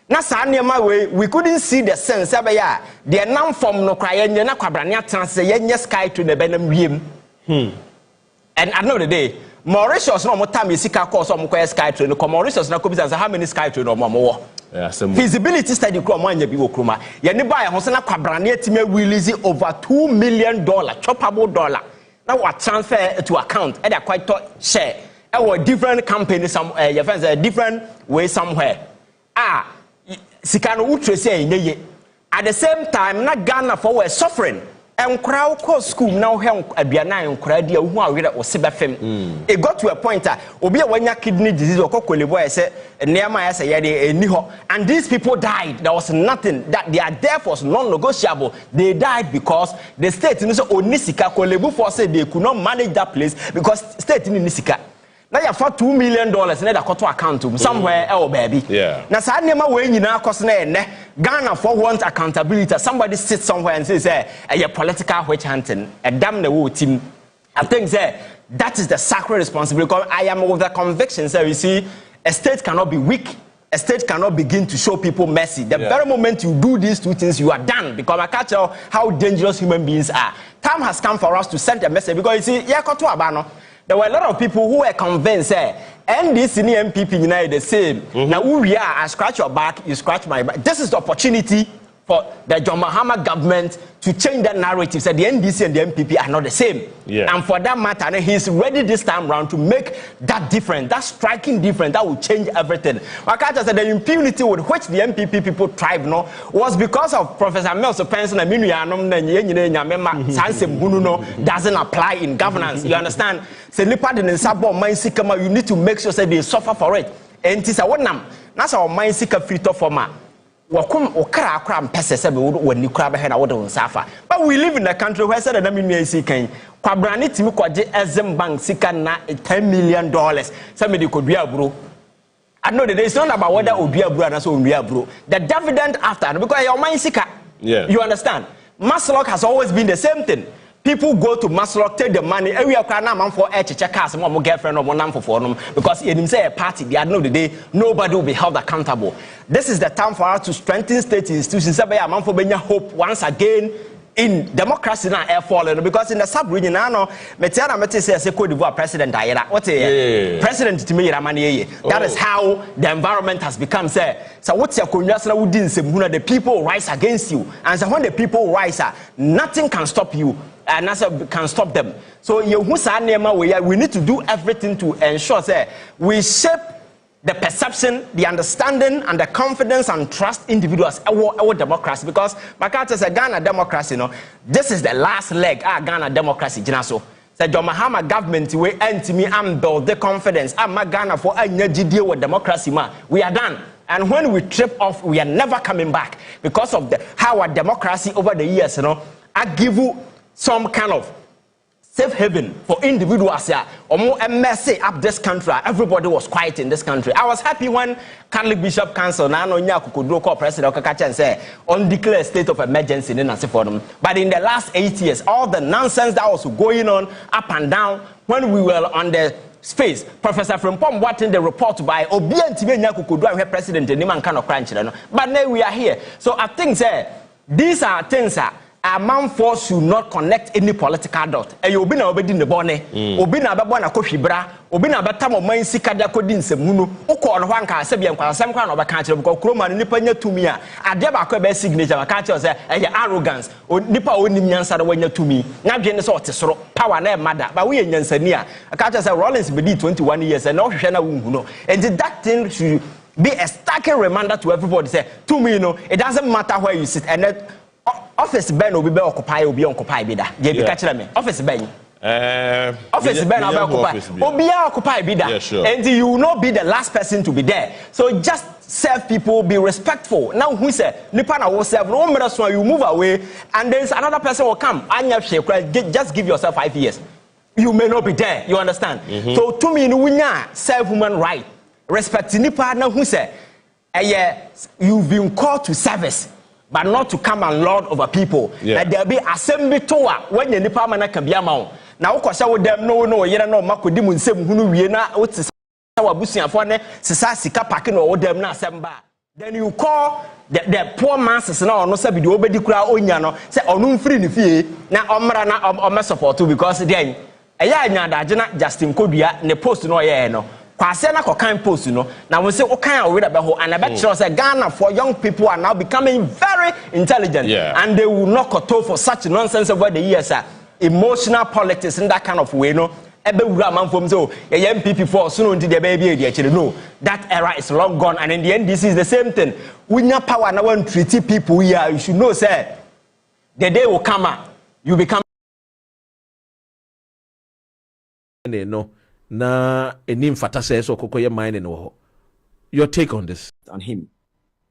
Na saa nneema we couldn't see the sense ebe ya the nam from no kra ye na kwabrane atena se ye nye sky to na be nam wiem. And at the end of the day, Mauritius no more time sika course or more sky train. No Mauritius na kobi how many sky train or more. Feasibility study kro mo anya bi wo kroma. Ye ne ba ya ho se na kwabrane atime release over $2 million choppable dollar. Now what transfer to account and they quite share. Our different companies some your friends a different way somewhere. Sikano utrese nye. At the same time, na Ghana for were suffering. And crowd call school now helm aduana en crowd dia hu awere o se befem. It got to a point that obi a wanya kidney disease or kokolebo say nearma ya say dey eni ho. And these people died. There was nothing that their death was non-negotiable. They died because the state no say onisika kolebu for say they could not manage that place because state ni nisika. Now you have $2 million in the account somewhere else, baby. Yeah. Now, so I never win you now because Ghana for want accountability. Somebody sits somewhere and says, a political witch hunting, a damn the whole team. I think that is the sacred responsibility. Because I am of the conviction, you see, a state cannot be weak. A state cannot begin to show people mercy. The very moment you do these two things, you are done. Because I can't tell how dangerous human beings are. Time has come for us to send a message. Because you see, there were a lot of people who were convinced, NDC and MPP United the same. Now who we are, I scratch your back, you scratch my back. This is the opportunity for the John Mahama government to change that narrative. So the NDC and the MPP are not the same. Yeah. And for that matter, he's ready this time around to make that difference, that striking difference, that will change everything. Wakata said the impunity with which the MPP people thrive was because of Professor Mel's pension and doesn't apply in governance. You understand? So you need to make sure that they suffer for it. And it's a one that's our mind seeker free to format. But we live in a country where said that Kwabrani Timi Kwaje Ezem Bank sika na $10 million. Somebody could be a bro. I know that it's not about whether it would be a bro and so be a bro. The dividend after because your mind sika. Yeah. You understand? Maslok has always been the same thing. People go to Maslok, take the money. Every man for check cars, my girlfriend or my for them because in say a party. They at the end of the day, nobody will be held accountable. This is the time for us to strengthen state institutions. Man for being hope once again in democracy now air falling because in the sub-region now, Metiana say Cote d'Ivoire president. President to me, that is how the environment has become. So what's your the people rise against you, and so when the people rise, nothing can stop you. And nothing can stop them. So we need to do everything to ensure that we shape the perception, the understanding, and the confidence and trust individuals our democracy. Because Makata said Ghana democracy, this is the last leg of Ghana democracy. So John Mahama government we Ntim and build the confidence. Ghana for a deal with democracy. We are done. And when we trip off, we are never coming back because of how our democracy over the years, I give you some kind of safe haven for individuals here. Or more MSA up this country. Everybody was quiet in this country. I was happy when Catholic Bishop Council now Nyakukudo President Kocaine say undeclared state of emergency in them. But in the last 8 years, all the nonsense that was going on up and down when we were on the space, Professor Frimpong watching the report by Obiantibe Nyakukudo President Niman kind of crunch. But now we are here. So I think these are things that a man force should not connect any political dot. Obi na obedi ne bone. Obi na bebo na kohwibra. Obi na beta mo man sika da kodi nsemu. Ukọ no hwanka se bia nkwasam kwa na obeka kire because kroma no nipa nya tumi a ade ba kwa be signature maka kire say arrogance. Nipa onim nyansa da wanya tumi. Na dwe ne so otesoro power na e mada. Ba we nyansani a aka kire say Rollins be 21 years and no hwehwe na wunhu no. And that thing should be a stark reminder to everybody say to me it doesn't matter where you sit and office ben obi be occupy bi da je bi ka kire me office ben office ben obi occupy bi da and you will not be the last person to be there, so just serve people, be respectful. Now who say nipa na wo serve no matter so you move away and then another person will come anya hwe just give yourself 5 years, you may not be there, you understand. So to me no wunya serve human right, respect nipa na who say you've been called to service but not to come and lord over people. Like there be assembly to when you nipa man can be amount. Now ukosha with them no yere no makodi mu nsem hunu wie na otisa wabusuafo ne sisa sika pake no them na assemba. Then you call the poor masses na ono sabi de obedi kura onya no say onu mfiri ne fie na omra na ome support because then eya anya da agena Justin Kodua ne post no ye no kwase na Kocaine post no na we say Kocaine already be ho and I bet say Ghana for young people are now becoming very intelligent and they will not cut for such nonsense over the years. Emotional politics in that kind of way no ebe wura man from so MPP for so no the baby no, that era is long gone. And in the end this is the same thing. When your power now when treat people here, you should know say the day will come you become no na enim fata says so kokoye mine no. Your take on this? On him.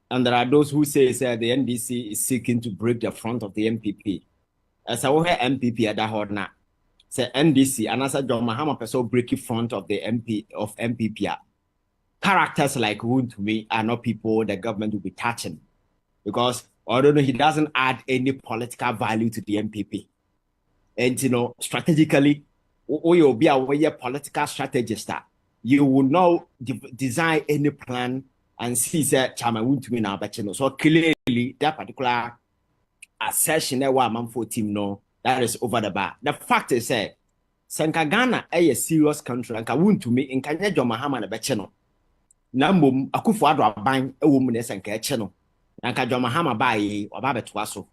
And there are those who say the NDC is seeking to break the front of the MPP. As I hear MPP at that hodna, say NDC and as a John Mahama person breaking front of the MPP. Characters like Wontumi are not people the government will be touching because although he doesn't add any political value to the MPP, and strategically, you'll be a political strategist. You will not design any plan and see that Chairman Wontumi now, but so clearly that particular assertion that one man for team that is over the bar. The fact is Sanka Ghana a serious country and Wontumi in Kenya John Mahama na becheno. Nambum Akufo-Addo aban e wo mu ne Sanka echeno. Nanka John Mahama ba yi oba betwa so.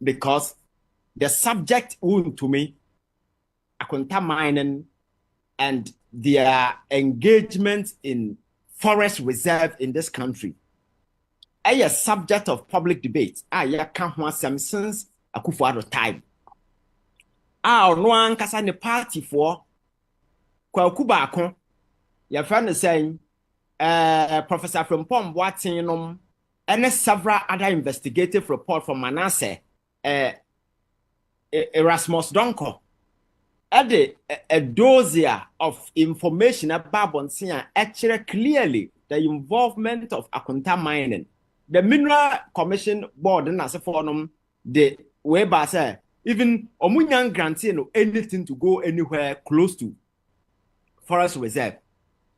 Because the subject Wontumi akonta mining and their engagement in forest reserve in this country a subject of public debate. Ya can ho asem since Akufo-Addo time. Onua nkasa ne party for kwaku baako ya fa ne saying Professor Frimpong Boateng nom and several other investigative report from Manasseh Erasmus Donko a dossier of information about Bonsia actually clearly the involvement of Akonta mining. The Mineral Commission Board and as a forum, the whereby say even Omunyan granting anything to go anywhere close to forest reserve.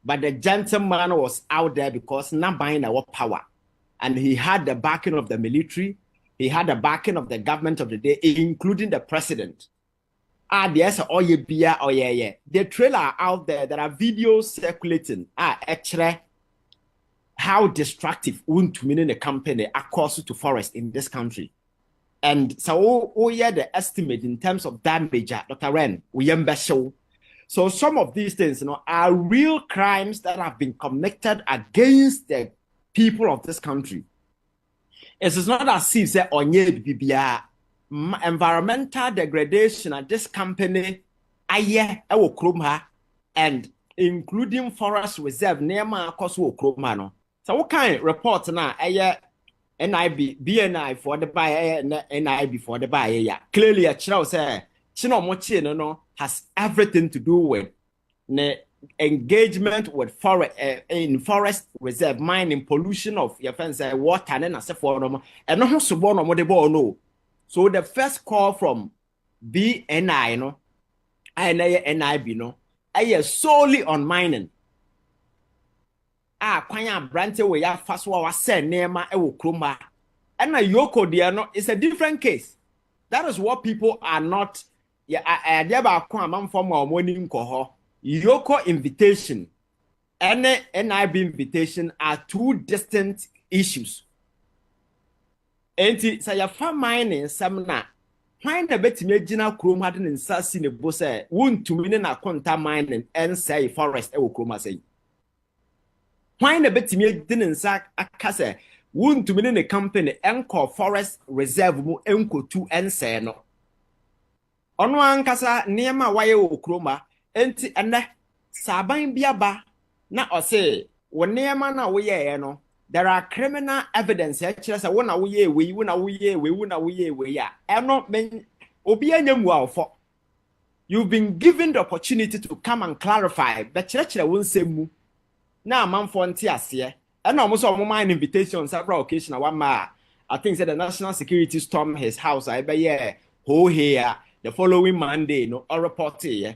But the gentleman was out there because not buying our power. And he had the backing of the military, he had the backing of the government of the day, including the president. There's the trailer out there, there are videos circulating. Actually, how destructive Wontumi in the company are caused to forest in this country. And so the estimate in terms of damage, Dr. Ren, we show So some of these things, are real crimes that have been committed against the people of this country. It is not as if say onye bibia environmental degradation at this company aye ewo krom ha, and including forest reserve near ma akos wo krom ha no. So what kind report na aye NIB BNI for the buy NIB for the buy ya clearly a chiro say chino mochi no has everything to do with engagement with forest in forest reserve, mining, pollution of your fence water and as for them, and no so born on what they no. So the first call from BNI and NIB solely on mining. Kwanya brante we ya fast wa say nema e wo kroma. And na yoko dia no, it's a different case. That is what people are not there ba ko amamfo ma omoni nkoho. Yoko invitation and NIB invitation are two distinct issues. Enti say ya fa mining some na when the betime gina krom hadin insasi ne bo say wontumi na konta mining and say forest e wo kroma say. When the betime din insa aka say wontumi ne company enko forest reserve mu enko tu ense no. Ono ankasa niema waye wo kroma enti ene saban biaba na ose wonema na woye no there are criminal evidence actually say wona woye we ya eno men obi anyam awfo. You've been given the opportunity to come and clarify but chire wonsemu na amanfo nte ase eno omo so omo invitation on several occasions one ma I think said the national security stormed his house I be here the following Monday or report here.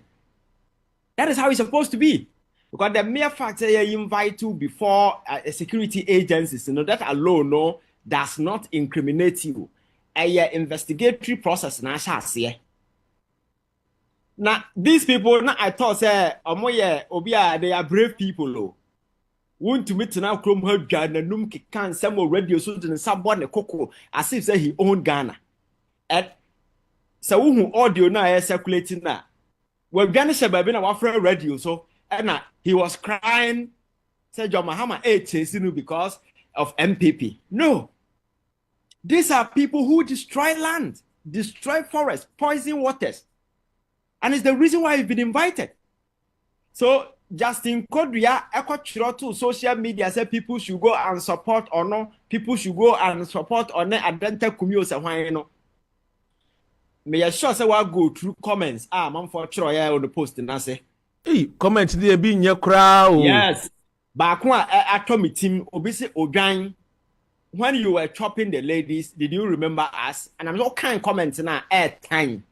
That is how it's supposed to be. Because the mere fact that you invite you before a security agencies, that alone does not incriminate you. A investigatory process na now these people, I thought say, they are brave people. Want to meet now Chrome her Ghana, num can some more radio so than someone a cocoa as if say he owned Ghana. And so who audio now circulating now. Well, Ghana Shababi na wafre radio so and he was crying said John Mahama chasing because of MPP. No. These are people who destroy land, destroy forests, poison waters. And it's the reason why you've been invited. So Justin Kodria echo to social media say people should go and support or no, people should go and support or no adente kumio sa why no. May I sure say what go through comments. Man for Troy on the post and say, hey, comment there be in your crowd. Yes. Back when I told me team obviously Ogan, when you were chopping the ladies, did you remember us? And I'm not kind comments now at time.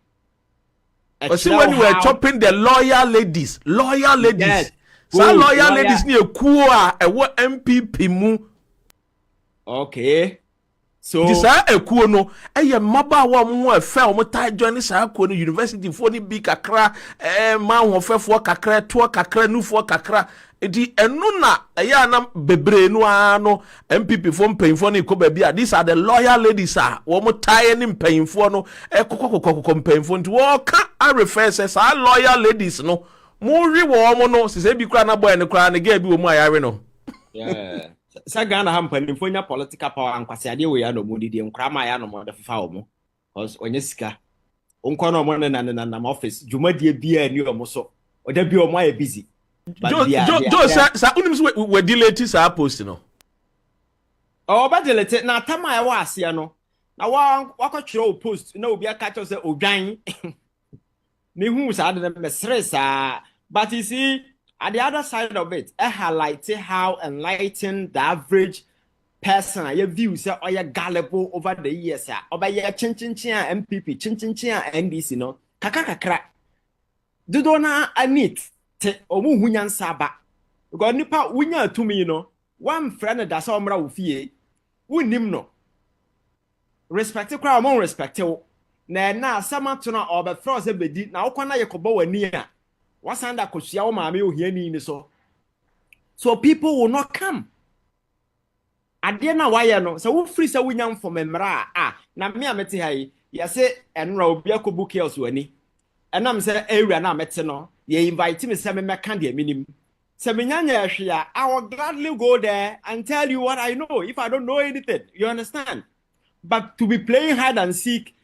See when you were chopping the loyal ladies. Yes. So loyal ladies near Kua and what MPP mu. Okay. So this ekuo no eye maba wa mo efe o mo tai join sa ekuo no university fo ni bi kakra ma ho fefo kakra to kakra nufo kakra edi enu na eye anam bebre no ano MPP fo mpanyimfo no ikoba bia these are the loyal ladies wo mo tai ni mpanyimfo no kokokokoko mpanyimfo nti wo ka a refer say sa loyal ladies no mo wi wo mo no se bi kra na boy ne kra ne ga bi wo mu ayare no yeah. Sagana hampani fonya political power and kwasiade we ya no mudidi nkrama ya no de fefa wo mo cause onye sika onko no mo na office dwumadie bia ni o so oda bia o mo ya busy jo sa unim so we delete sa post no o ba delete na tama ya wa ase no na wakotwere o post na obi aka cho say odwan ni hu sa de me stress but you see at the other side of it, I highlighted how enlightened the average person your views are gullible over the years. Over your chin MPP, chin NDC, no, kakakakra. Do dona anit te omu hunyan saba. Because nipa winya to me, one friend that's all mra ufie, unim no. Respect the crowd, more respect. Na sama tuna or but froze bedi, na okwana yakobo wania. What's under Koshia Mami Hiani so people will not come. At the end of why no, so we free so we young from Memra. Na me ameti hai, ya say and Robia Kobuki elsewhere. and I'm saying area na meteno ye invite me say me meka de minim say me nyanya hwe I will gladly go there and tell you what I know if I don't know anything, you understand? But to be playing hide and seek,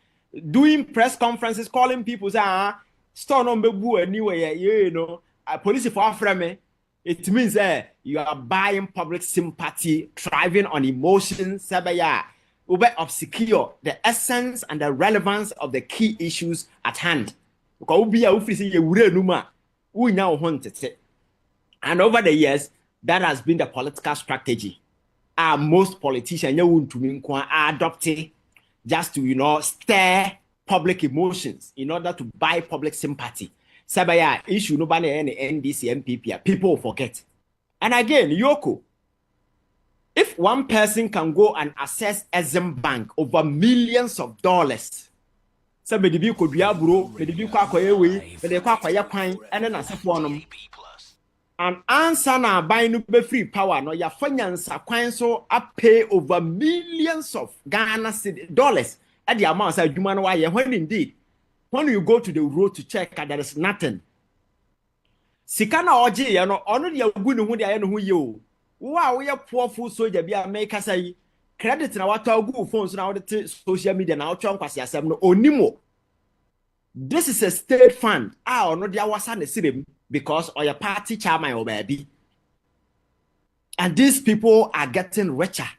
doing press conferences, calling people say store no bebu anyway, you know, police for aframe, it means you are buying public sympathy, thriving on emotions, sabaya ube obscure the essence and the relevance of the key issues at hand. And over the years, that has been the political strategy. Most politicians are adopting just to, you know, stir public emotions in order to buy public sympathy. Sabaya issue no ban any NDC MPP, people forget. And again, Yoko, if one person can go and access Exim Bank over millions of dollars, somebody be could be a bro, maybe be quite away, but they quite a pine and then a one. And answer now buy no be free power, no your finance so up pay over millions of Ghana dollars at the amount of human wire when indeed. When you go to the road to check and there is nothing. Sikana oji, you know, only your good who they are who you. Wow, we are poor food soldier be a make us say credit na what good phones now the social media now chunk as no onimo. This is a state fund. Or no there was an city because or your party chairman or baby. And these people are getting richer.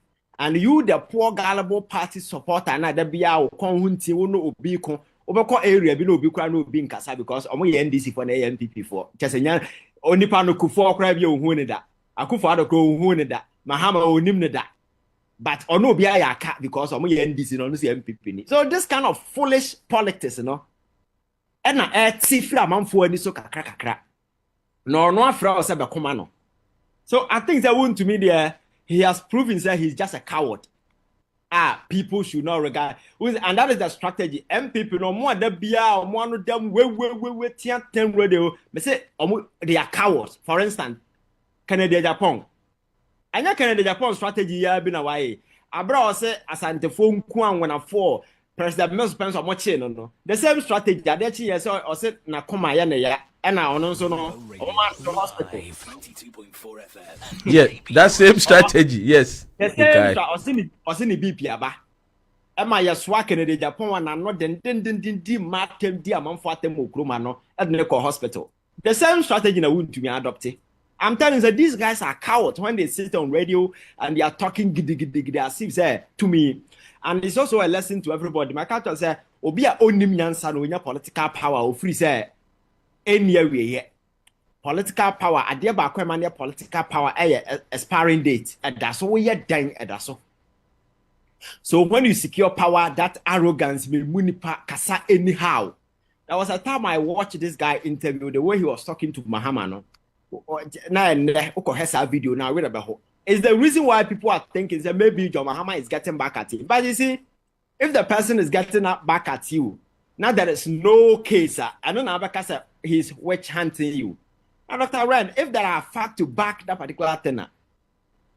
And you, the poor gullible party supporter, and that be our conhunti no obiko. Obeko area bi no obi kra no obi nkasa because omo ye NDC for na NPP for chesenya onipa no kufo kra bi ohun ne da akufo adoko ohun ne da mahama onim ne da but ono obi ayaka because omo ye NDC no no se MPP ni. So this kind of foolish politics, you know, and na tifra amanfo ani so kakra no afra o se be koma no. So I think that Wontumi there, he has proven that he's just a coward. People should not regard, and that is the strategy. MPP no more the bia or one of them we 10 radio. Me say they are cowards. For instance, Kennedy Agyapong. Anya Kennedy Agyapong strategy ya been away. Abra say asante phone kwan when for President Mel Spence or much no. The same strategy that they yes or say na koma ya na ya. And I also know hospital. Yeah, that same strategy, yes. The same strategy. BP aba. Emma ya swak Kennedy Agyapong and not den market di amount for them okroma no at the hospital. The same strategy na Wontumi adopted. I'm telling you that these guys are cowards when they sit on radio and they are talking giddy as if say to me. And it's also a lesson to everybody. My culture say obi a onim nyansa no nya political power o free say anywhere political power adia ba kwa man political power expiring date and that's what we are dying at that. So when you secure power, that arrogance will munipa kasa anyhow. There was a time I watched this guy interview the way he was talking to Mahama now video now read about is the reason why people are thinking that maybe John Mahama is getting back at him. But you see, if the person is getting back at you, now there is no case, I don't know because he's witch hunting you. And Dr. Ren, if there are facts to back that particular thing,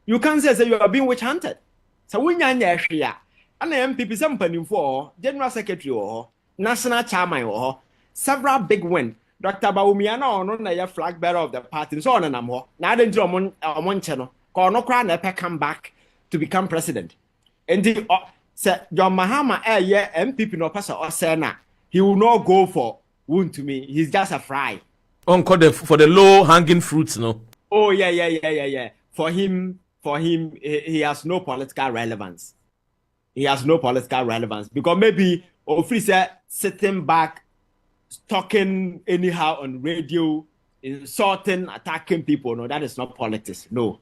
you can't say you are being witch hunted. So when you're here, and the MPP something for General Secretary or National Chairman or several big wins. Dr. Bawumiana or no flag bearer of the party, so on and more. Now then, on channel, no crown come back to become president. And the John Mahama MPP no pass or Sena. He will not go for Wontumi. He's just a fry. For the low hanging fruits, no. Oh yeah. For him, he has no political relevance. He has no political relevance because maybe Officer sitting back, talking anyhow on radio, insulting, attacking people. No, that is not politics. No.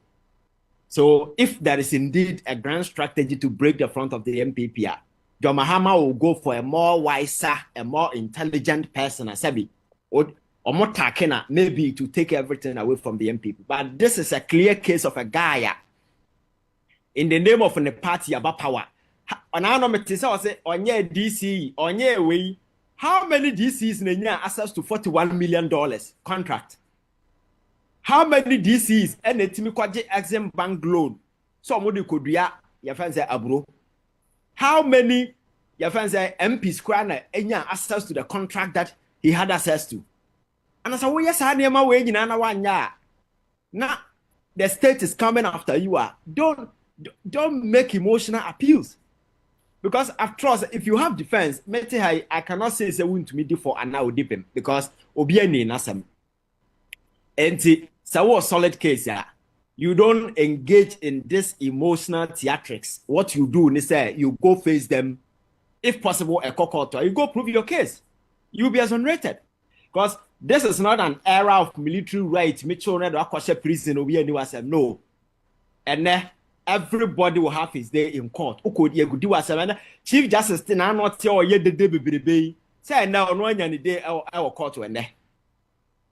So if there is indeed a grand strategy to break the front of the MPP, John Mahama will go for a more wiser, a more intelligent person, or more takena, maybe to take everything away from the MPP. But this is a clear case of a guy in the name of the party about power. On our say on your DC, on your way, how many DCs in access to $41 million contract? How many DCs and the Timikwaji Exim Bank loan? Somebody could be your friends say abro. How many your friends say MPs any access to the contract that he had access to. And I said, well, yes, I need my way in one year. Now, the state is coming after you. Don't make emotional appeals. Because after all, if you have defense, I cannot say it's a win to me for and now dip him because Obiani Nasam. And it's a solid case, yeah. You don't engage in this emotional theatrics. What you do is you go face them, if possible, a court, you go prove your case. You'll be exonerated. Because this is not an era of military rights. Mitchell prison no. And everybody will have his day in court. Chief Justice not tell you the day say now no any day our court when there.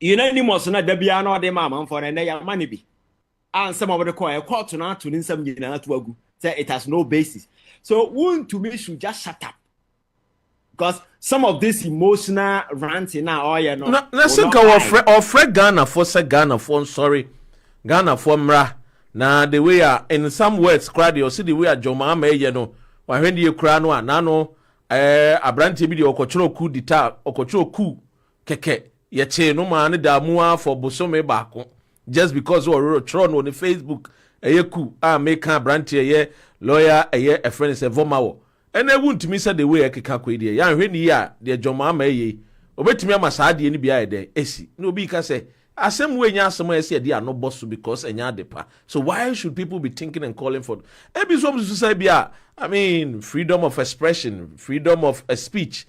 You know any more so not be an order mamma for an money be. And some of the court to not to some say it has no basis. So Wontumi should just shut up. Because some of this emotional ranting now, no. Let's think of Fred Ghana for Ghana for sorry, Ghana for Mra. Now the way in some words, crowd you see the way Joma may when you cry no nano Abranti video okochro coup d'etat okochro coup keke yeche no man da mua for bosome bako just because we tron on the Facebook coup make Abranti lawyer a friend is a vomawo. And I won't me say the way I can calculate it. Yan when ya the Joma may obey me masadi any be there. Esi no be can say same way ya somewhere say they are no boss because enya depa. So why should people be thinking and calling for? Maybe some to say I mean freedom of expression, freedom of speech,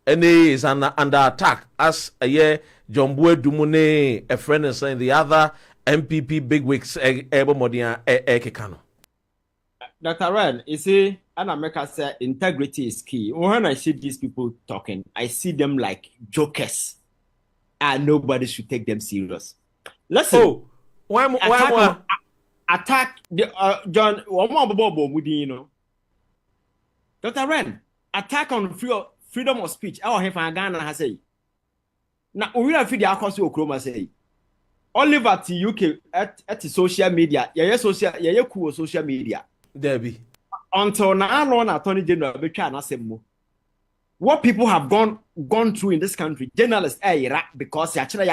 and is under attack as a year John Boy Dumune a friend and saying the other MPP bigwigs able modia ekekano. Dr. Ren, you see, and America said integrity is key. When I see these people talking, I see them like jokers, and nobody should take them serious. Listen, why attack the John? One more you know. Dr. Ren, attack on freedom of speech. Our have Ghana has say. Now we have the across your chroma say. Oliver to UK at the social media. Cool social media. Debbie. Until now, Attorney General what people have gone through in this country, journalists, because actually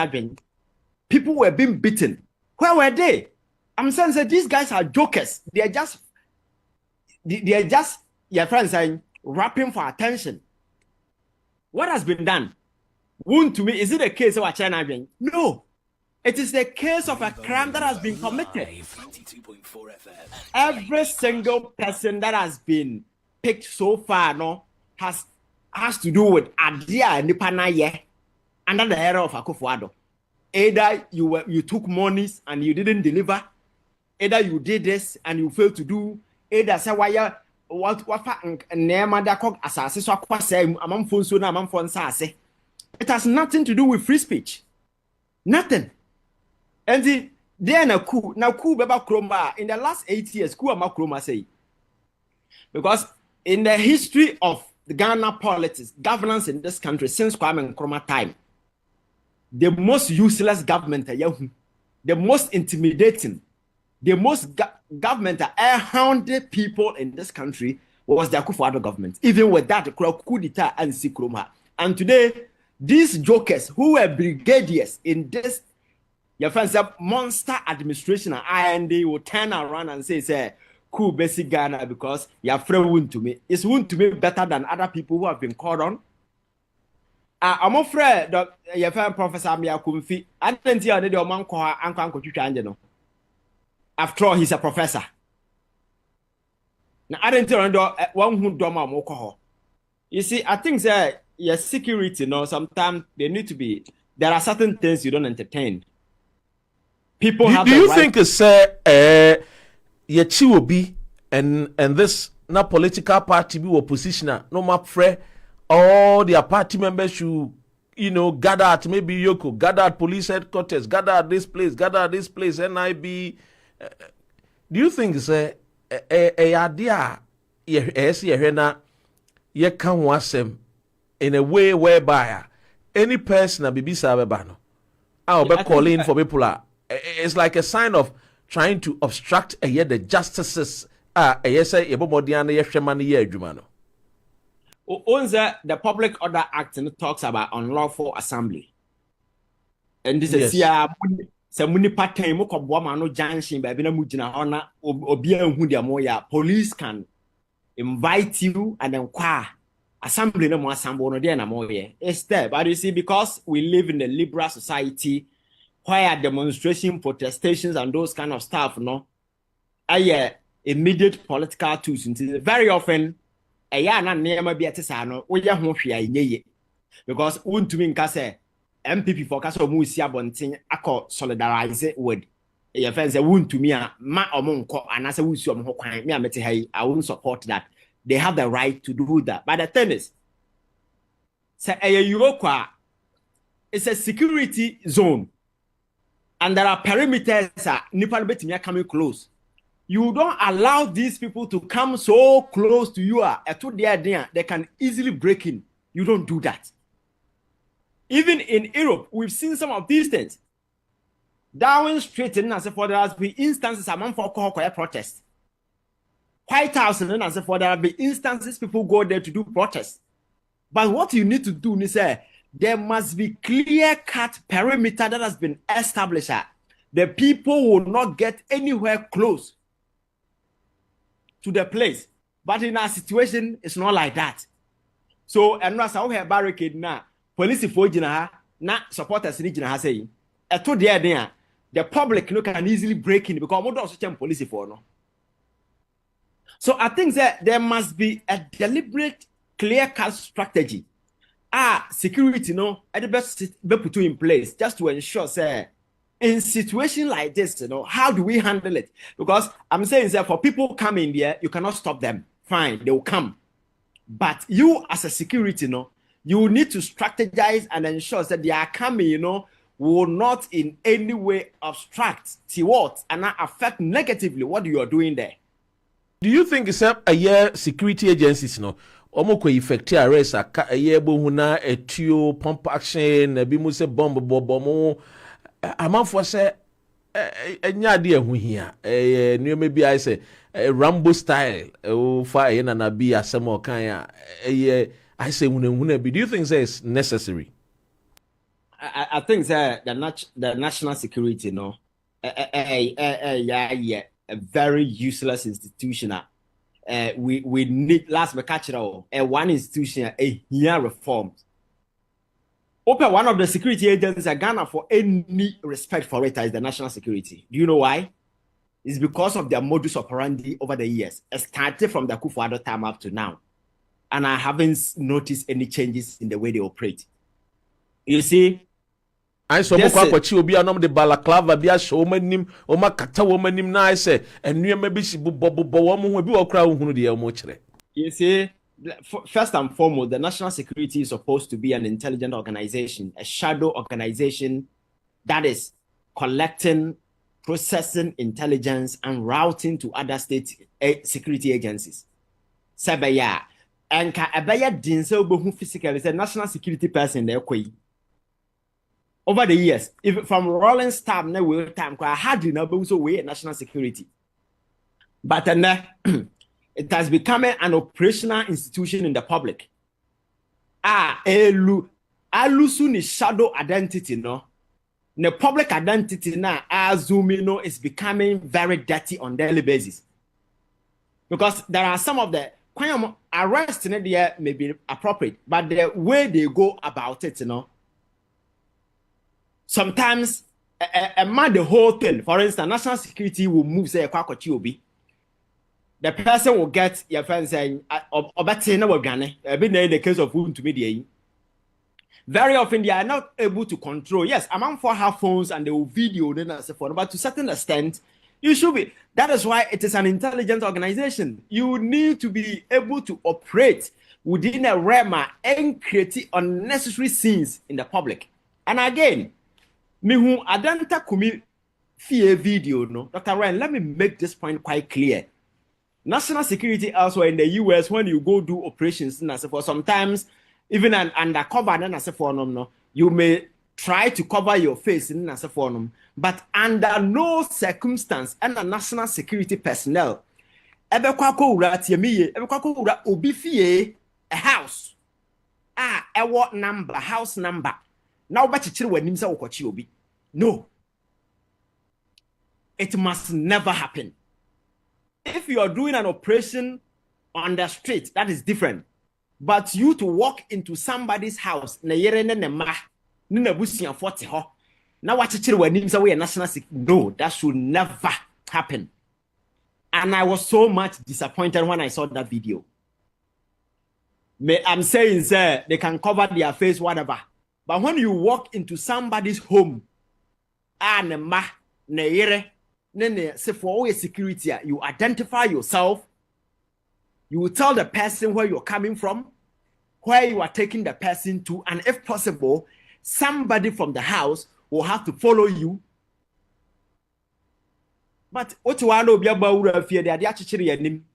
people were being beaten. Where were they? I'm saying that these guys are jokers. They are just your friends saying rapping for attention. What has been done? Wontumi, is it a case of China? No. It is the case of a crime that has been committed. Every single person that has been picked so far has to do with Adia Nipanaye under the era of Akufo-Addo. Either you took monies and you didn't deliver, either you did this and you failed to do, either say why what name that called assassin so among phone na among phone sase. It has nothing to do with free speech. Nothing. And then a coup now coup beba kroma in the last 8 years coup ama kroma say because in the history of the Ghana politics governance in this country since Kwame Nkrumah time the most useless government the most intimidating the most government hounded people in this country was the Akufo-Addo government. Even with that coup d'etat and Nkrumah, and today these jokers who were brigadiers in this your friends have monster administration and they will turn around and say cool basic Ghana because your friend Wontumi is Wontumi better than other people who have been called on. I'm afraid that your friend Professor Miakumfi I didn't hear the man call Uncle. After all, he's a professor. Now I didn't tell one who doma moko. You see, I think that your security, sometimes they need to be there are certain things you don't entertain. People have do you right think it's Yechiwobi and this not political party be opposition no more free all their party members should gather at maybe Yoko, gather at police headquarters, gather at this place, NIB. Do you think it's a idea ye can wasem in a way whereby any person a bibi sabebano I'll be calling for people it's like a sign of trying to obstruct the justices say the Public Order Act talks about unlawful assembly. And this is some pattern mo koboa no junction baby na mugina ona obi anhu de mo ya police can invite you and then kwa assembly no mo assemble no there na mo ye. It's there, but you see, because we live in a liberal society where demonstration, protestations and those kind of stuff are immediate political tools. Very often na never be at no we ya ho hwea nyeye, because Wontumi nka say MPP for kaso mu si abonten akọ solidarize with your friends say Wontumi a ma omonko anase wusi omho kwan me amete hai. I won't support that. They have the right to do that. But the thing is, say Eurokwa is a security zone, and there are perimeters nipa betimi coming close. You don't allow these people to come so close to you. They can easily break in. You don't do that. Even in Europe, we've seen some of these things. Darwin Street, and as for there has been instances among for protest. White House, and as for there have been instances people go there to do protests. But what you need to do is there must be clear-cut perimeter that has been established. The people will not get anywhere close to the place. But in our situation, it's not like that. So, and as I have barricade now, police for jina na supporters ni jina saying, the public can easily break in because more than police for no. So I think that there must be a deliberate, clear-cut strategy. Security at the best be put in place just to ensure say in situation like this, how do we handle it? Because I'm saying that for people coming there, you cannot stop them. Fine, they will come. But you as a security, you need to strategize and ensure that they are coming, will not in any way obstruct towards and not affect negatively what you are doing there. Do you think it's a year security agencies omo ko effect arrest a year bohuna etio pump action bi mu se bomb bobo amanfo say enya de ehu hia nneoma bi I say Rambo style fa na na bi asem okan I say hunahuna bi. Do you think it's necessary? I think that the national security a very useless institution. We need last one institution here reforms. Open one of the security agencies in Ghana for any respect for it is the national security. Do you know why? It's because of their modus operandi over the years. It started from the Kufuor time up to now. And I haven't noticed any changes in the way they operate. You see, I saw Mokwachi obi anom de balaclava bia show manim o makata wo manim na I say enu maybe she bobo wo mo bi okra hunu de mo kire. You see, first and foremost, the national security is supposed to be an intelligent organization, a shadow organization that is collecting, processing intelligence and routing to other state security agencies. Sabaya and ka abaya dinse obo physically is a national security person there kwai. Over the years, if from rolling stab na we time I hardly know so we national security. But it has become an operational institution in the public. Alusu ni shadow identity The public identity now Azumi is becoming very dirty on daily basis. Because there are some of the arrests in there may be appropriate, but the way they go about it, sometimes the whole thing. For instance, national security will move say the person will get your friend saying in the case of Wontumi. Very often they are not able to control. Yes, among for have phones and they will video then as a phone, but to a certain extent, you should be. That is why it is an intelligent organization. You need to be able to operate within a realm and create unnecessary scenes in the public. And again, Mihu Adanta Kumi Fie video, Dr. Ryan, let me make this point quite clear. National security elsewhere in the US, when you go do operations, sometimes even an undercover, you may try to cover your face in but under no circumstance, and a national security personnel, a house. A what number, house number. Now, but you when him say obi. No. It must never happen. If you are doing an operation on the street, that is different. But you to walk into somebody's house, na yere ne ma, ni na busian 40 ho. Now what you when him say we national security. No, that should never happen. And I was so much disappointed when I saw that video. I'm saying, sir, they can cover their face, whatever. But when you walk into somebody's home, ne ma, ne yere, ne say for all your security, you identify yourself. You will tell the person where you're coming from, where you are taking the person to, and if possible, somebody from the house will have to follow you. But what you know, be about fear that they actually nim.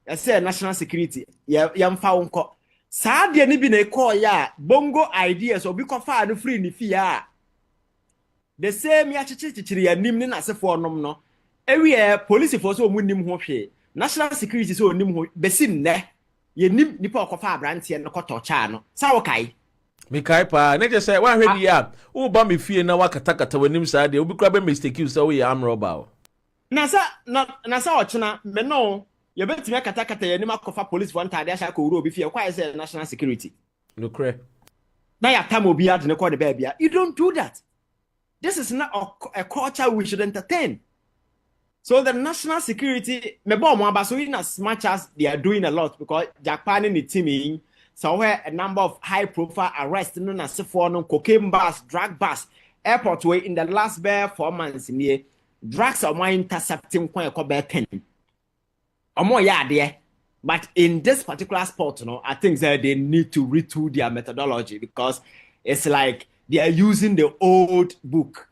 I say national security. Yam found unko. Sadia ni bi na call ya bongo ideas or be confa no free ni fear. The same ya chichiri nim ni na se for nom no. Every police force o mu nim ho hwe. National security so nim ho besin ne. Ye nim nipa okofa abrantie no kotocha no. Sa wo kai. Me kai pa na je say wan hwe di ya. Wo ba me fie na wakatakata wanim sa de obi kra be mistake you say we am robber. Nasa ochina me no you betimi akatakata ya nima kofa police one tade asha ko wuro obi fie kwa say national security. No cre. Na ya tam obi ad ne ko de ba bia. You don't do that. This is not a culture we should entertain. So the national security me bo mo aba so in as much as they are doing a lot because Japan in the teaming somewhere a number of high profile arrests no na se for no cocaine bus, drug bus, airport way in the last bare 4 months in here. Drugs are more intercepting quite a 10. Or more there. But in this particular sport, you know, I think that they need to retool their methodology because it's like they are using the old book.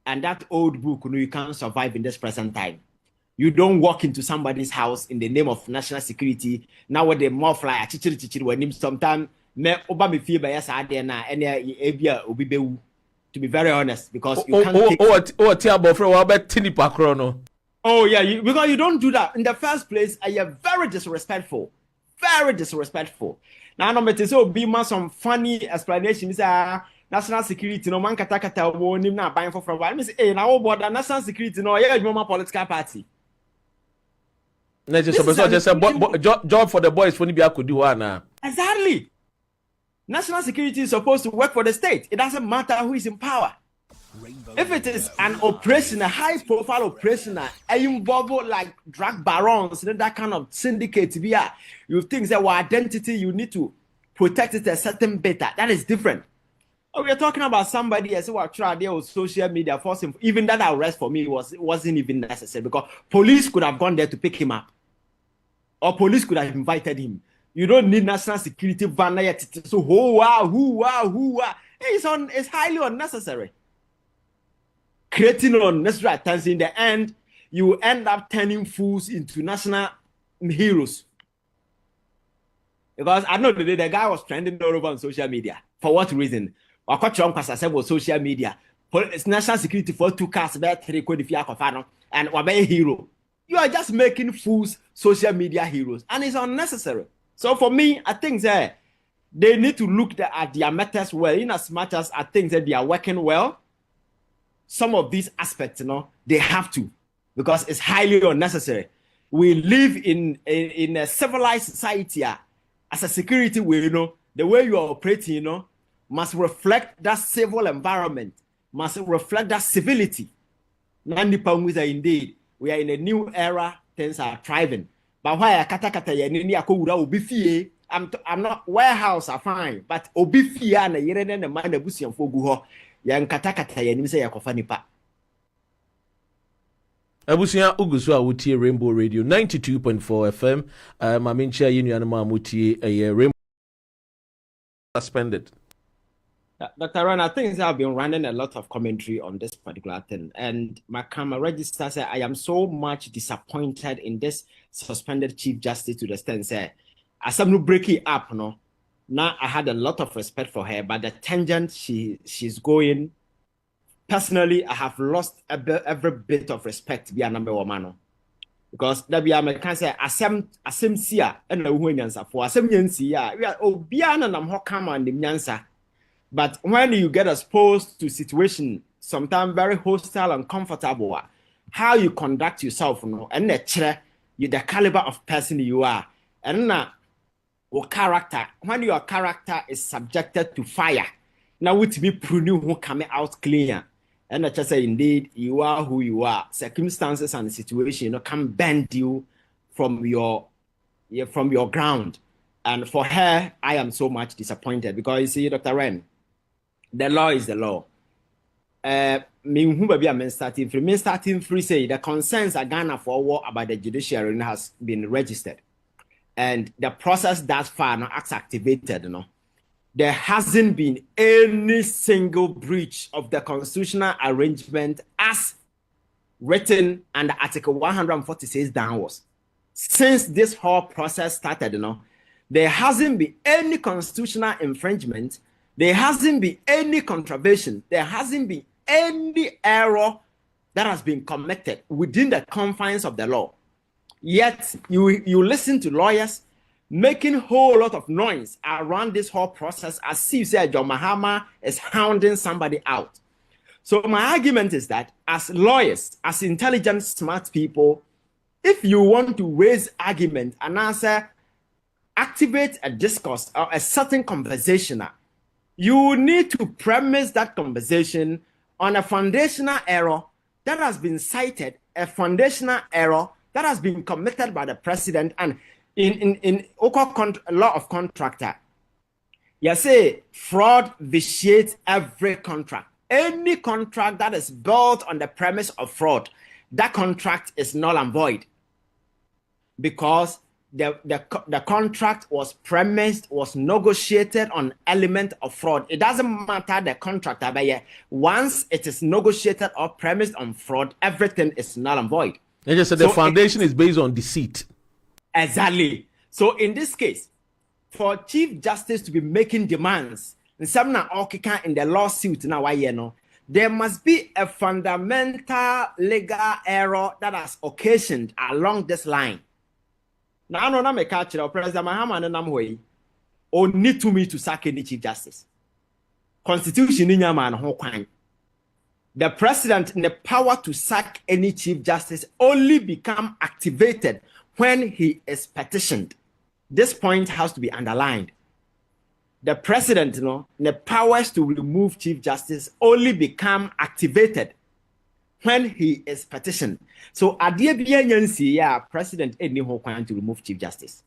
And that old book, you know, you can't survive in this present time. You don't walk into somebody's house in the name of national security. Now what they more fly when sometimes me obama feel by yes there na any to be very honest, because you can't Oh yeah, because you don't do that. In the first place, I am very disrespectful. Very disrespectful. Now I'm going to say be some funny explanations. National security, no man kata warning na buying for from. I mean, hey, now about the national security, no, yeah, you political party. Just a job for the boys for Nibia could do one. Exactly. National security is supposed to work for the state. It doesn't matter who is in power. If it is an operation, a high-profile operation, involve like drug barons, that kind of syndicate, you think that our identity, you need to protect it a certain better. That is different. We are talking about somebody as well tried there with social media forcing. Even that arrest for me wasn't even necessary because police could have gone there to pick him up, or police could have invited him. You don't need national security van yet. So who it's highly unnecessary. Creating unnecessary attention. In the end, you end up turning fools into national heroes. Because I know the guy was trending all over on social media. For what reason? Or cut your social media. It's national security for 2 cars, and or a hero. You are just making fools social media heroes, and it's unnecessary. So for me, I think that they need to look at their methods well, in as much as I think that they are working well. Some of these aspects, they have to, because it's highly unnecessary. We live in a civilized society. As a security, the way you are operating, must reflect that civil environment, must reflect that civility. Indeed, we are in a new era, things are thriving. But why I'm not warehouse are fine, but obifia na yere na man na busian fogu ho yan katakata yanim say yakofani pa. Abusia ugusu a wotie Rainbow Radio 92.4 FM. Mamincha yinu anama mutie Rainbow suspended. Dr. Ron, I think I've been running a lot of commentary on this particular thing, and my camera register said I am so much disappointed in this suspended Chief Justice to the extent say as I'm breaking up, now I had a lot of respect for her, but the tangent she's going, personally, I have lost every bit of respect via number one. because there be a can say asem sia and na hu nyansa for asem nyansi ya we are obia na nam ho come and nyansa. But when you get exposed to situation sometimes very hostile and uncomfortable, how you conduct yourself, and the caliber of person you are, and your character. When your character is subjected to fire, now with me prune who come out clear, and I just say indeed you are who you are. Circumstances and situation can bend you from your ground. And for her, I am so much disappointed because you see, Dr. Ren, the law is the law. Starting free say the concerns are Ghana for war about the judiciary has been registered, and the process thus far now activated. There hasn't been any single breach of the constitutional arrangement as written under Article 146 downwards. Since this whole process started, there hasn't been any constitutional infringement. There hasn't been any contravention. There hasn't been any error that has been committed within the confines of the law. Yet you listen to lawyers making a whole lot of noise around this whole process as if say John Mahama is hounding somebody out. So my argument is that as lawyers, as intelligent, smart people, if you want to raise argument and answer, activate a discourse or a certain conversation, you need to premise that conversation on a foundational error that has been cited, a foundational error that has been committed by the president. And in law of contractor, you say fraud vitiates every contract. Any contract that is built on the premise of fraud, that contract is null and void because the contract was premised, was negotiated on element of fraud. It doesn't matter the contractor, but once it is negotiated or premised on fraud, everything is null and void. They just said the foundation is based on deceit. Exactly. So in this case, for Chief Justice to be making demands, in the lawsuit now, there must be a fundamental legal error that has occasioned along this line. Now, I don't know, President Mahama and Namway, or need to me to sack any Chief Justice. Constitution in your man, the president in the power to sack any Chief Justice only become activated when he is petitioned. This point has to be underlined. The president, the powers to remove Chief Justice only become activated when he is petitioned. So, president any whole to remove Chief Justice.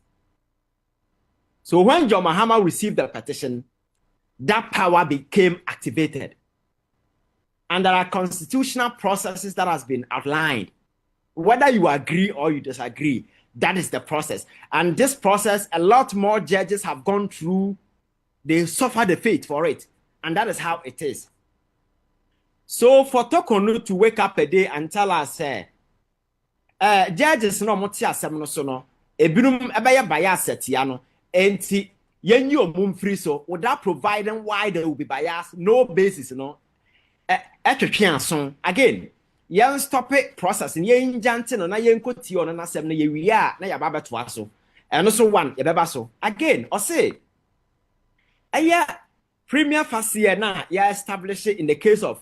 So, when John Mahama received the petition, that power became activated. And there are constitutional processes that has been outlined. Whether you agree or you disagree, that is the process. And this process, a lot more judges have gone through. They suffer the fate for it. And that is how it is. So for Tokonu to wake up a day and tell us, judges no moti asem no so no, ebinum ebeye bias etiano, enti yenyi omum free so without providing why there will be bias, no basis again. Yen stop it processing yen jante no na yen koti ono na asem na ye wi a na ya baba to aso. Eno so one ye beba so. Again, or say premier facie na ya establish it in the case of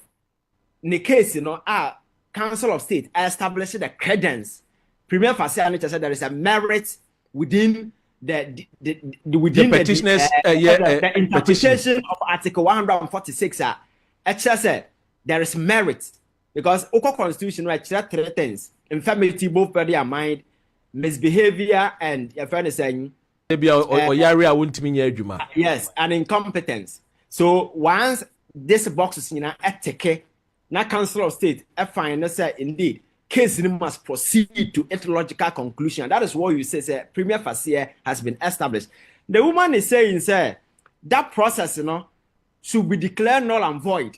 Council of State established the credence. Premier facie said there is a merit within the petitioners the interpretation of Article 146. It says there is merit because Oko Constitution right three things: infirmity, both body and mind, misbehavior, and your friend is saying yes, and incompetence. So once this box is now Council of State find say indeed case must proceed to its logical conclusion. That is what you say premier facie has been established. The woman is saying that process should be declared null and void.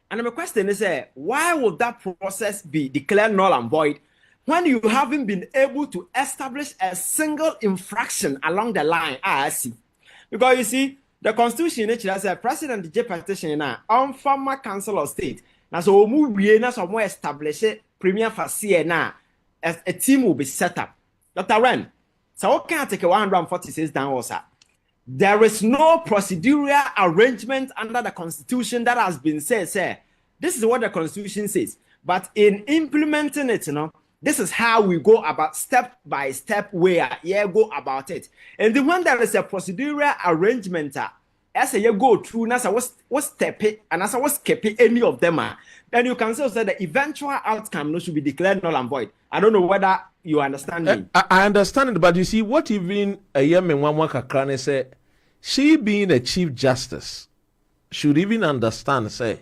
And my question is why would that process be declared null and void when you haven't been able to establish a single infraction along the line? I see. Because you see, the Constitution has a President J petition on former Council of State. Now, so we na so more establish premier facie na a team will be set up. Dr. Ren, so what can take 146 down also? There is no procedural arrangement under the Constitution that has been said, sir. This is what the Constitution says. But in implementing it, this is how we go about step by step where you go about it. And the one that is a procedural arrangement, as you go through, as I was step it, and as I was keep any of them, then you can say the eventual outcome should be declared null and void. I don't know whether you understand me. I understand it, but you see, what even a Yemen Kakran said, she being a Chief Justice should even understand, say,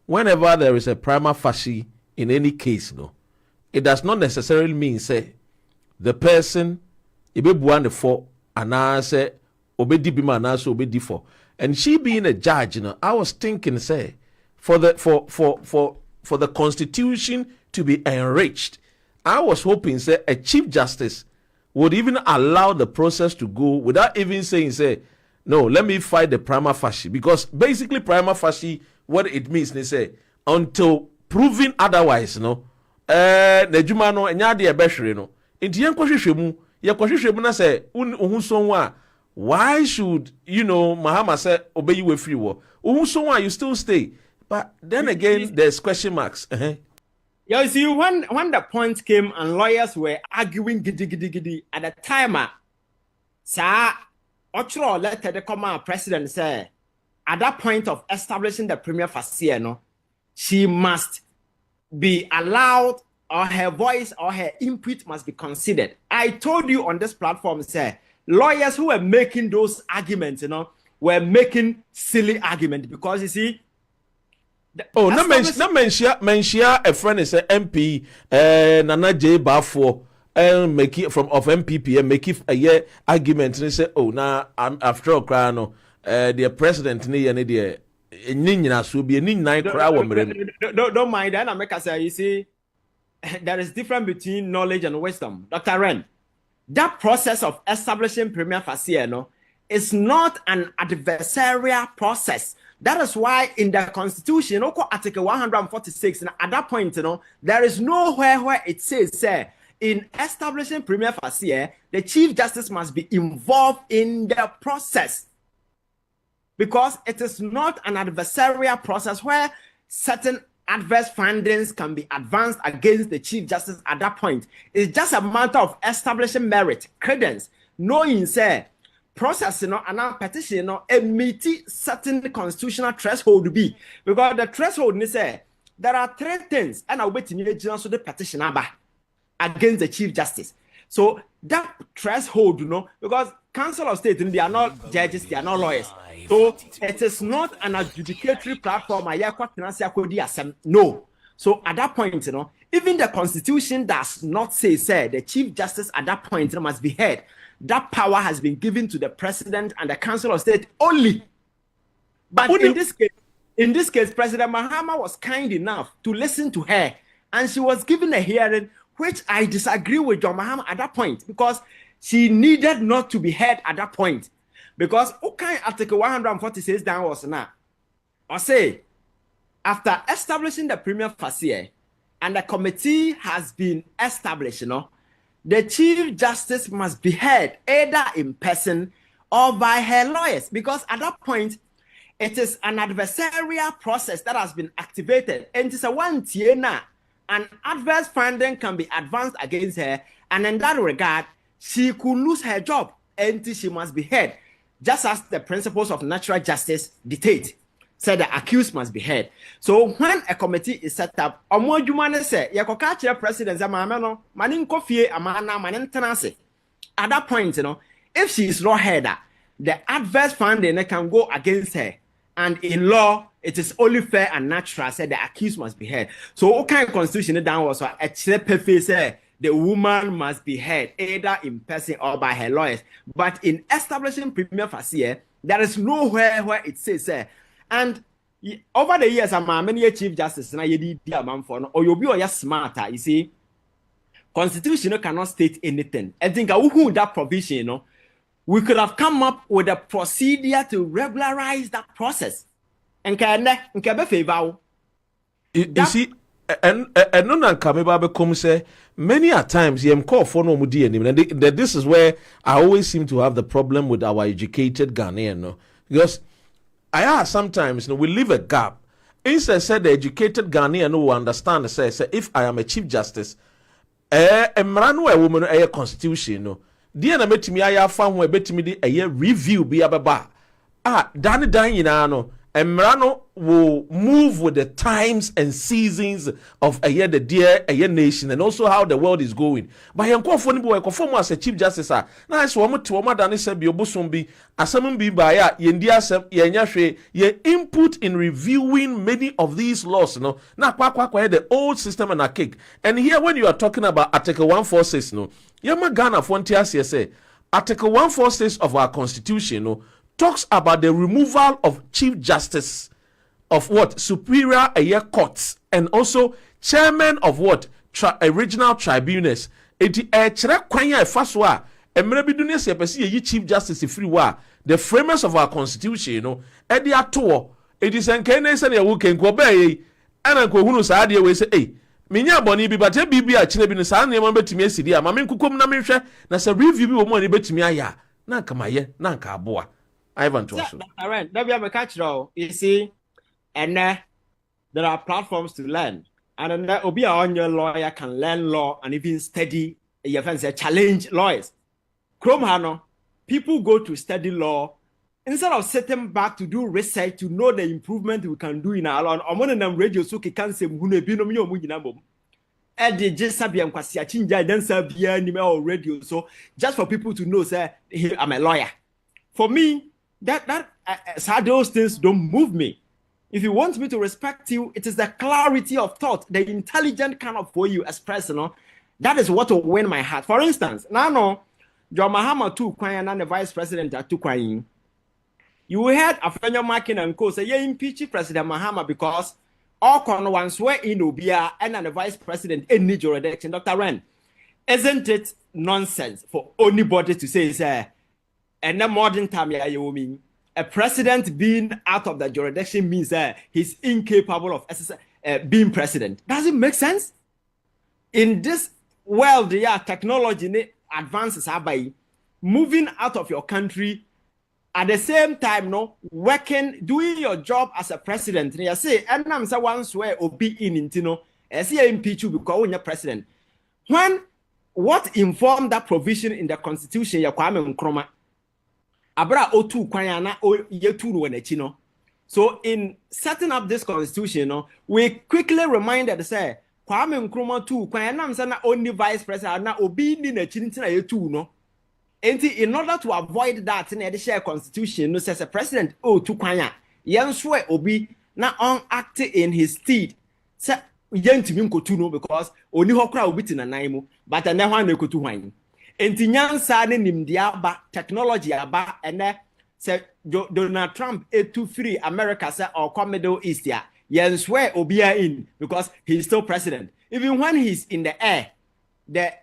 whenever there is a prima facie in any case, it does not necessarily mean, say, the person, ibe buane for, and I say, obedi bima and also obedi for. And she being a judge, I was thinking, say, for the Constitution to be enriched, I was hoping, say, a Chief Justice would even allow the process to go without even saying, say, no, let me fight the prima facie. Because basically, prima facie, what it means, they say, until proven otherwise, Nejuma no, enyadi ebeshre no. Inti yen kwahwehwemu na say, uhusonwa, why should, Mahama say, obey you free war? Uhusonwa, you still stay. But then again, there's question marks. Yeah, you see, when the point came and lawyers were arguing giddy at the time, sir, Ochro letter the command president say, at that point of establishing the premier facie, she must be allowed, or her voice or her input must be considered. I told you on this platform, sir, lawyers who were making those arguments, were making silly arguments because you see. Menshia a friend is a MP, Nana J. Bafo, and make it from of MPP and make it a year argument and say, oh, now I'm after all, the president near the Nina should be a nine crowd. Don't mind that. I make us say, you see, there is difference between knowledge and wisdom. Dr. Ren, that process of establishing premier facie is not an adversarial process. That is why in the Constitution, Article 146, at that point, there is nowhere where it says, say, in establishing premier facie, the Chief Justice must be involved in the process. Because it is not an adversarial process where certain adverse findings can be advanced against the Chief Justice at that point. It's just a matter of establishing merit, credence, knowing, say, process, and a petition, meet certain constitutional threshold to be. Because the threshold, say, there are three things, and I'll wait in the the petition against the Chief Justice. So that threshold, because Council of State, they are not judges, they are not lawyers. So it is not an adjudicatory platform. No. So at that point, even the Constitution does not say, the Chief Justice at that point must be heard. That power has been given to the President and the Council of State only. But in this case, President Mahama was kind enough to listen to her, and she was given a hearing, which I disagree with John Mahama at that point, because she needed not to be heard at that point. Because okay, Article 146 down was now. I say, after establishing the premier facie and the committee has been established, the Chief Justice must be heard either in person or by her lawyers. Because at that point, it is an adversarial process that has been activated. And it is a one tiena. An adverse finding can be advanced against her. And in that regard, she could lose her job until she must be heard. Just as the principles of natural justice dictate, said the accused must be heard. So when a committee is set up, say, president, at that point, if she is not heard, the adverse finding can go against her. And in law, it is only fair and natural, said the accused must be heard. So what kind of constitution down was say the woman must be heard either in person or by her lawyers. But in establishing premier facie, there is nowhere where it says, and over the years, I'm many Chief Justice, and I did or you'll be smarter. You see, Constitution cannot state anything. I think that provision, we could have come up with a procedure to regularize that process. And can be favor. You see, no nan kameba be come say many a times yem call for no mudi anim, and this is where I always seem to have the problem with our educated Ghanaian, no, because I ask sometimes, we leave a gap. Instead, said the educated Ghanaian will understand. Say if I am a chief justice, a man or a woman a constitution, no. Dear na metimi aya fan we betimi di a review be ababa. Dan no. Emrano will move with the times and seasons of a year, the dear a year nation, and also how the world is going. But I am conform as a chief justice. Nice woman to Oma Dani said, Biobusumbi, Asamun be by Yendia Yanyashe, ye input in reviewing many of these laws. No, now the old system and a cake. And here, when you are talking about Article 146, no, Yama Ghana Fontias say Article 146 of our constitution, no. Talks about the removal of chief justice of what superior courts and also chairman of what regional tribunals. Eti chere kwanya efaswa emre bidunia se pese ye chief justice free wa the framers of our constitution, you know, e de ato eti senkene se na wo kenko ba yi ana ko hunu sa de we se menya boni bi bate bibi a kire bi no sa na ma betimi asidi a ma men kokom na menhwe na se review bi wo mo ne betimi aya na kamaye na nka aboa. Ivan Kyei. You see, and there are platforms to learn. And then Obi on your lawyer can learn law and even study, you can say challenge lawyers. Chrome Hano, people go to study law instead of sitting back to do research to know the improvement we can do in our law. I'm one of them radio so can say radio. So just for people to know, say I'm a lawyer. For me, those things don't move me. If you want me to respect you, it is the clarity of thought, the intelligent kind of way you express, you know, that is what will win my heart. For instance, now, John Mahama too, and the vice president at Kocaine. You heard a friend of Markin and Co. say, impeach President Mahama because all corner ones were in Obia and the vice president in the jurisdiction. Dr. Ren, isn't it nonsense for anybody to say, and the modern time, mean a president being out of the jurisdiction means he's incapable of being president. Does it make sense? In this world, technology advances are by moving out of your country at the same time, doing your job as a president. You say, and I'm someone swear or be in intino, I see impeach you because you're president. What informed that provision in the constitution, Kwame Nkrumah? Abra otu kwanyana o yeturu wenechino. So in setting up this constitution, we quickly reminded say Kwame Nkrumah tu kwanyana msana only vice president na obi ni na chintina yetu no. Enti in order to avoid that in the share constitution no says a president tu kwanya yenswe obi na on act in his stead. Say yentimi nkotu no because oni hokra obi tina nan mu but na hwan na ekotu hwan. Enti nyansa ne nimdia ba technology aba ene se Donald Trump to free America say or come Middle East ya yen swear obia in because he's still president. Even when he's in the air, the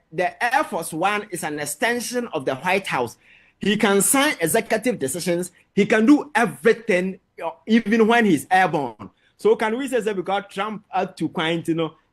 Air Force One is an extension of the White House. He can sign executive decisions. He can do everything even when he's airborne. So can we say because Trump had to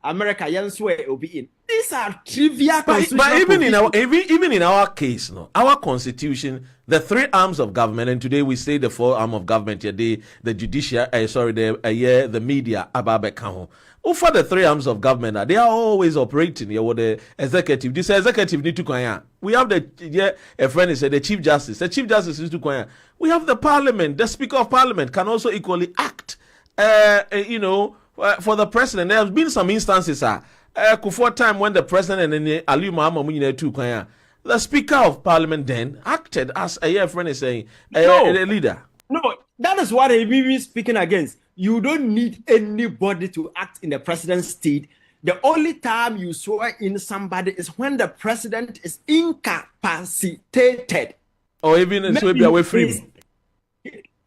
America yen swear obi in. These are trivial. But even in our case, our constitution, the three arms of government, and today we say the four arm of government, the judicial, the media, for the three arms of government, they are always operating. The executive, this executive need to go. We have a friend said the chief justice. The chief justice is to go. We have the parliament. The speaker of parliament can also equally act. For the president, there have been some instances. Before time when the president and Ali Muhammad too, the speaker of parliament then acted as a friend is saying a leader. No, that is what I'm even speaking against. You don't need anybody to act in the president's stead. The only time you swear in somebody is when the president is incapacitated. Or even so be away free.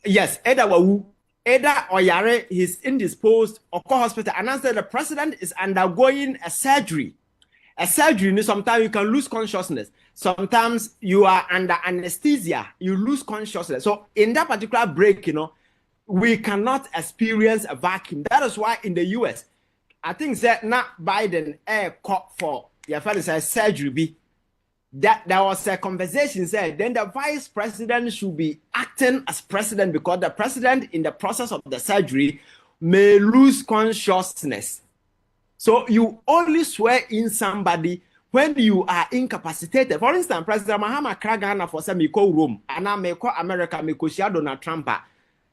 Yes, either Oyare he's indisposed or call hospital and answer the president is undergoing a surgery. A surgery, sometimes you can lose consciousness. Sometimes you are under anesthesia, you lose consciousness. So in that particular break, we cannot experience a vacuum. That is why in the US, I think that not Biden caught for your fellow says surgery be that there was a conversation said then the vice president should be acting as president because the president in the process of the surgery may lose consciousness. So you only swear in somebody when you are incapacitated. For instance, President Mahama Kragana for some Rome and I may call America Donald Trump.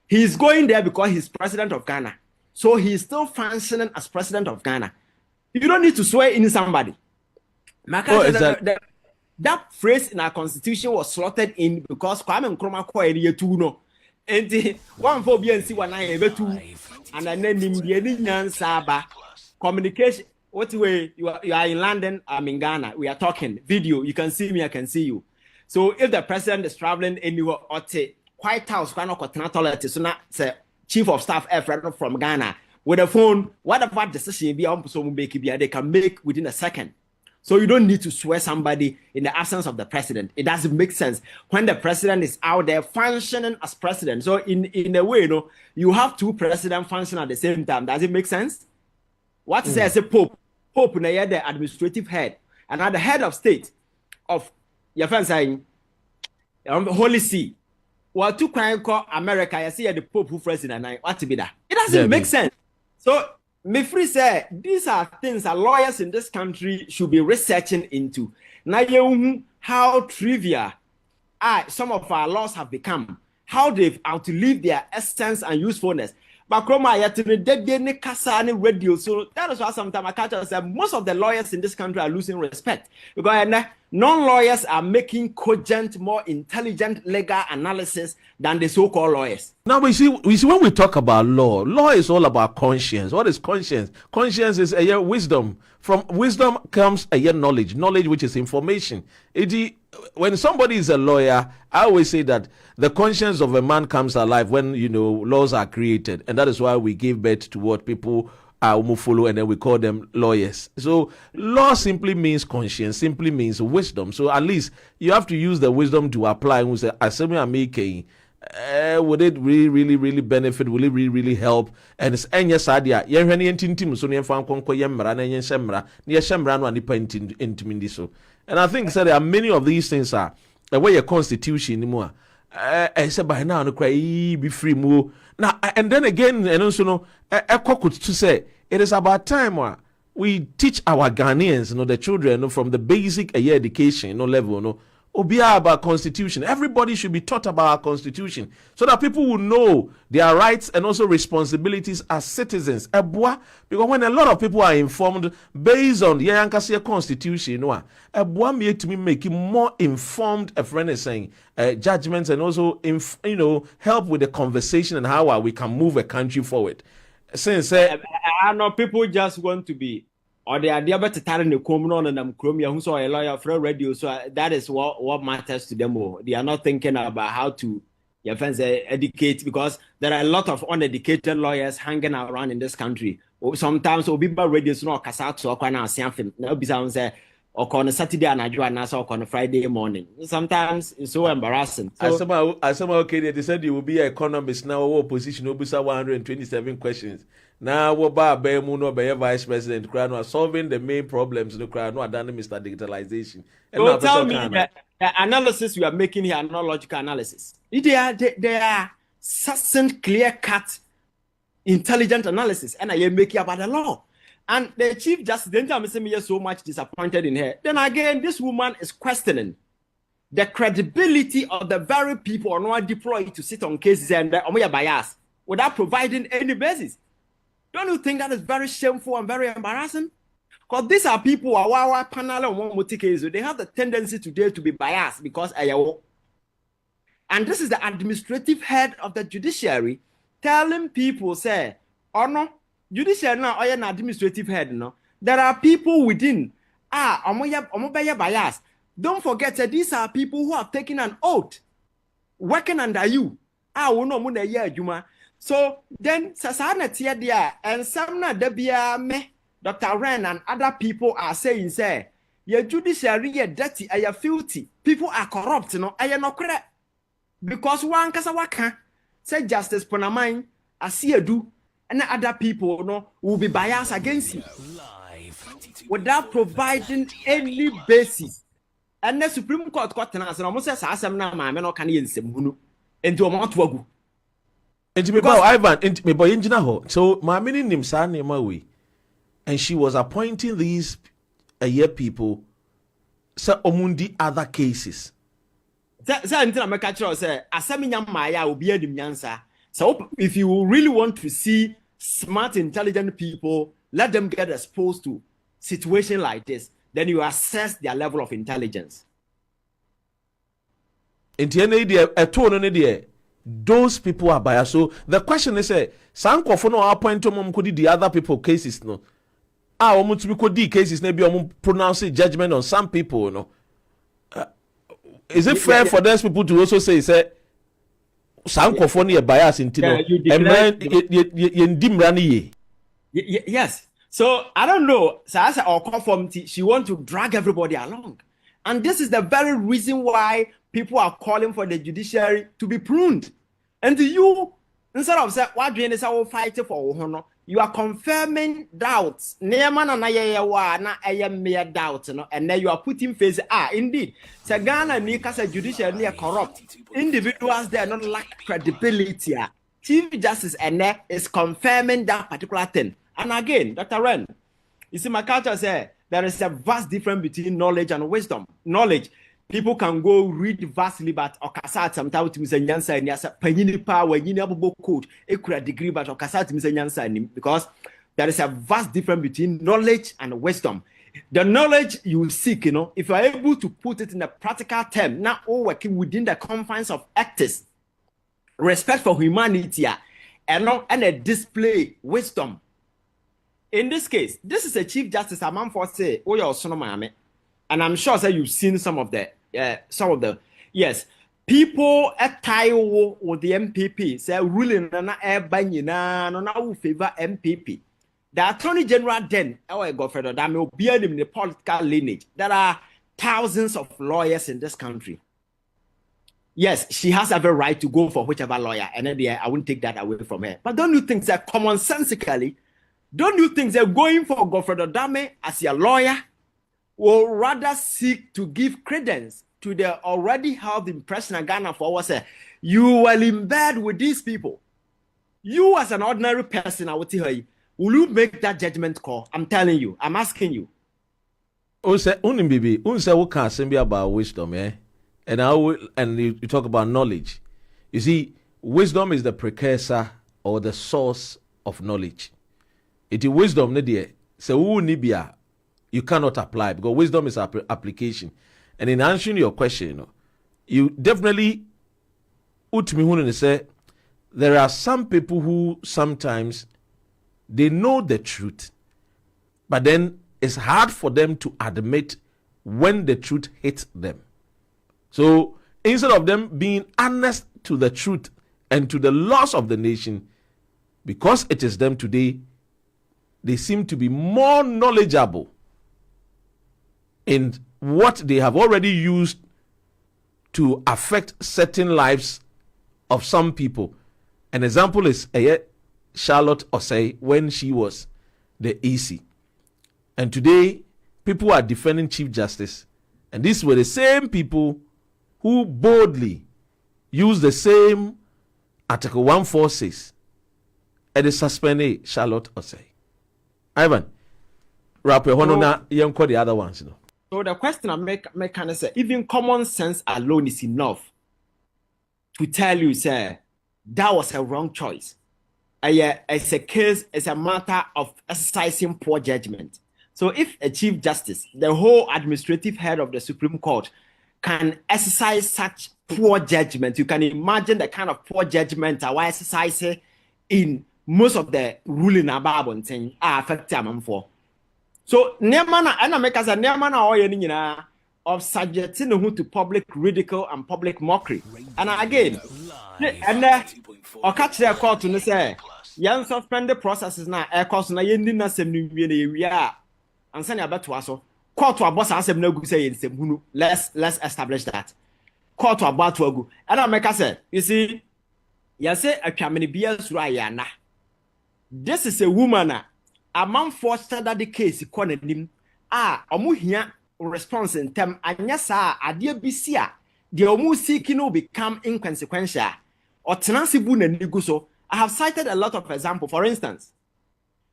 He's going there because he's president of Ghana. So he's still functioning as president of Ghana. You don't need to swear in somebody. That phrase in our constitution was slotted in because Kwame Nkrumah called it too no. And one for BNC 192 and then the Saba communication. What way you are in London, I'm in Ghana. We are talking video. You can see me, I can see you. So if the president is traveling anywhere or to White House, so not say chief of staff from Ghana with a phone, whatever decision they can make within a second. So you don't need to swear somebody in the absence of the president. It doesn't make sense when the president is out there functioning as president. So in a way, you have two presidents functioning at the same time. Does it make sense? What says a pope? Pope the administrative head and at the head of state of your friend saying Holy See. Well, two crime call America, I see the Pope who president and what to be that. It doesn't make sense. So me free say these are things that lawyers in this country should be researching into. Now how trivial some of our laws have become, how they've outlived their essence and usefulness. But radio. So that is why sometimes I catch us that most of the lawyers in this country are losing respect because non-lawyers are making cogent, more intelligent legal analysis than the so-called lawyers. Now we see when we talk about law is all about conscience. What is conscience? Conscience is a wisdom. From wisdom comes a knowledge which is information. When somebody is a lawyer, I always say that the conscience of a man comes alive when laws are created, and that is why we give birth to what people follow, and then we call them lawyers. So law simply means conscience, simply means wisdom. So at least you have to use the wisdom to apply. And we say, would it really benefit? Will it really help? And it's sadia. And I think there are many of these things are the way your constitution anymore. I said by now, be free more. Now, and then again, and also, to say it is about time we teach our Ghanaians, the children, from the basic education, level, about constitution. Everybody should be taught about our constitution so that people will know their rights and also responsibilities as citizens. Because when a lot of people are informed based on the constitution, making more informed, a friend is saying, judgments and also help with the conversation and how we can move a country forward. Since I know people just want to be. Or they are there to tell the common and them chromia who saw a lawyer for radio. So that is what matters to them more. They are not thinking about how to educate because there are a lot of uneducated lawyers hanging around in this country. Sometimes people radio so no kasat so kwa na asiafim. Na obi say or on a Saturday and on a Friday morning. Sometimes it's so embarrassing. So, as somehow okay, they said you will be an economist now. What position? Obisa 127 questions. Now, what about Bemuno, by vice president, solving the main problems in the crowd? No, done Mr. Digitalization. So tell me that the analysis we are making here are not logical analysis. They are succinct, clear-cut, intelligent analysis, and I am making about the law. And the Chief Justice, then tell me you're so much disappointed in her. Then again, this woman is questioning the credibility of the very people Onua deployed to sit on cases and are biased without providing any basis. Don't you think that is very shameful and very embarrassing? Because these are people who are panel and they have the tendency today to be biased because and this is the administrative head of the judiciary telling people, say, oh no, judiciary now an administrative head, no. There are people within bias. Don't forget that these are people who have taken an oath working under you. So then Sasana Tia dia and Samna Debia me Dr. Ren and other people are saying, say, your judiciary are dirty, are filthy, people are corrupt, I am not correct. Because one kasawaka say Justice Ponamine, Asiedu and other people will be biased against you without providing any basis. And the Supreme Court got an answer. Almost says, "I'm not my man or can you into a month ago." Ivan, me boy engineer ho. So my meaning him sa name away, and she was appointing these people. So omundi other cases. So if you really want to see smart, intelligent people, let them get exposed to situation like this. Then you assess their level of intelligence. Those people are biased. So the question is, Sanko no appoint to the other people cases no. To be cases maybe pronounce judgment on some people no. Is it fair for those people to also say Sanko for a bias in Tino? Yes. So I don't know. So as our conformity, she wants to drag everybody along. And this is the very reason why people are calling for the judiciary to be pruned. And you, instead of saying, what doing is our fighting for honor, you are confirming doubts. Mere doubt, and then you are putting face. Indeed. So Ghana Nika judiciary are corrupt. Individuals they are not lack credibility. Chief Justice Ene is confirming that particular thing. And again, Dr. Ren, you see, my culture says there is a vast difference between knowledge and wisdom. Knowledge, people can go read vastly, but okasa sometimes to say nyansa and yasa panini power you never code a degree, but okasa to say nyansa because there is a vast difference between knowledge and wisdom. The knowledge you seek, if you are able to put it in a practical term, not all working within the confines of ethics, respect for humanity, and a display wisdom. In this case, this is a Chief Justice Amam for say, "Oh, your son, and I'm sure that you've seen some of the yes, people at Taiwo with the MPP say ruling na banyina no na favor MPP. The Attorney General then, our governor, that may be in the political lineage. There are thousands of lawyers in this country. Yes, she has every right to go for whichever lawyer, and then I won't take that away from her. But don't you think that commonsensically? Don't you think that going for Godfrey Dame as your lawyer will rather seek to give credence to the already held impression of Ghana for what say you will in bed with these people? You as an ordinary person, I will tell you, will you make that judgment call? I'm telling you, I'm asking you. What can say about wisdom, eh? And you talk about knowledge. You see, wisdom is the precursor or the source of knowledge. It is wisdom, so you cannot apply because wisdom is application. And in answering your question, you definitely say there are some people who sometimes they know the truth, but then it's hard for them to admit when the truth hits them. So instead of them being honest to the truth and to the loss of the nation, because it is them today, they seem to be more knowledgeable in what they have already used to affect certain lives of some people. An example is Charlotte Osei when she was the EC. And today, people are defending Chief Justice. And these were the same people who boldly used the same Article 146 and they suspended Charlotte Osei. Ivan, wrap your hand on that. You call the other ones, So the question I make kind of say, even common sense alone is enough to tell you, sir, that was a wrong choice. It's a case, it's a matter of exercising poor judgment. So if a Chief Justice, the whole administrative head of the Supreme Court, can exercise such poor judgment, you can imagine the kind of poor judgment I exercise in most of the ruling about on thing affect them for. So Nemana and America said Nemana or of subjecting who to public ridicule and public mockery. And again, and or catch their court to say, young suspend the processes now, air cost na yendi na sem we are and send about to us. Court to a boss and no good say let's establish that. Court to about to go. And America said, you see, you say a Chairman BS Rayana. this is a woman a man forced that the case nim omu hia response in term anya sa ade bisia the omu seeking will become inconsequential or tenancy na nigu so. I have cited a lot of examples. For instance,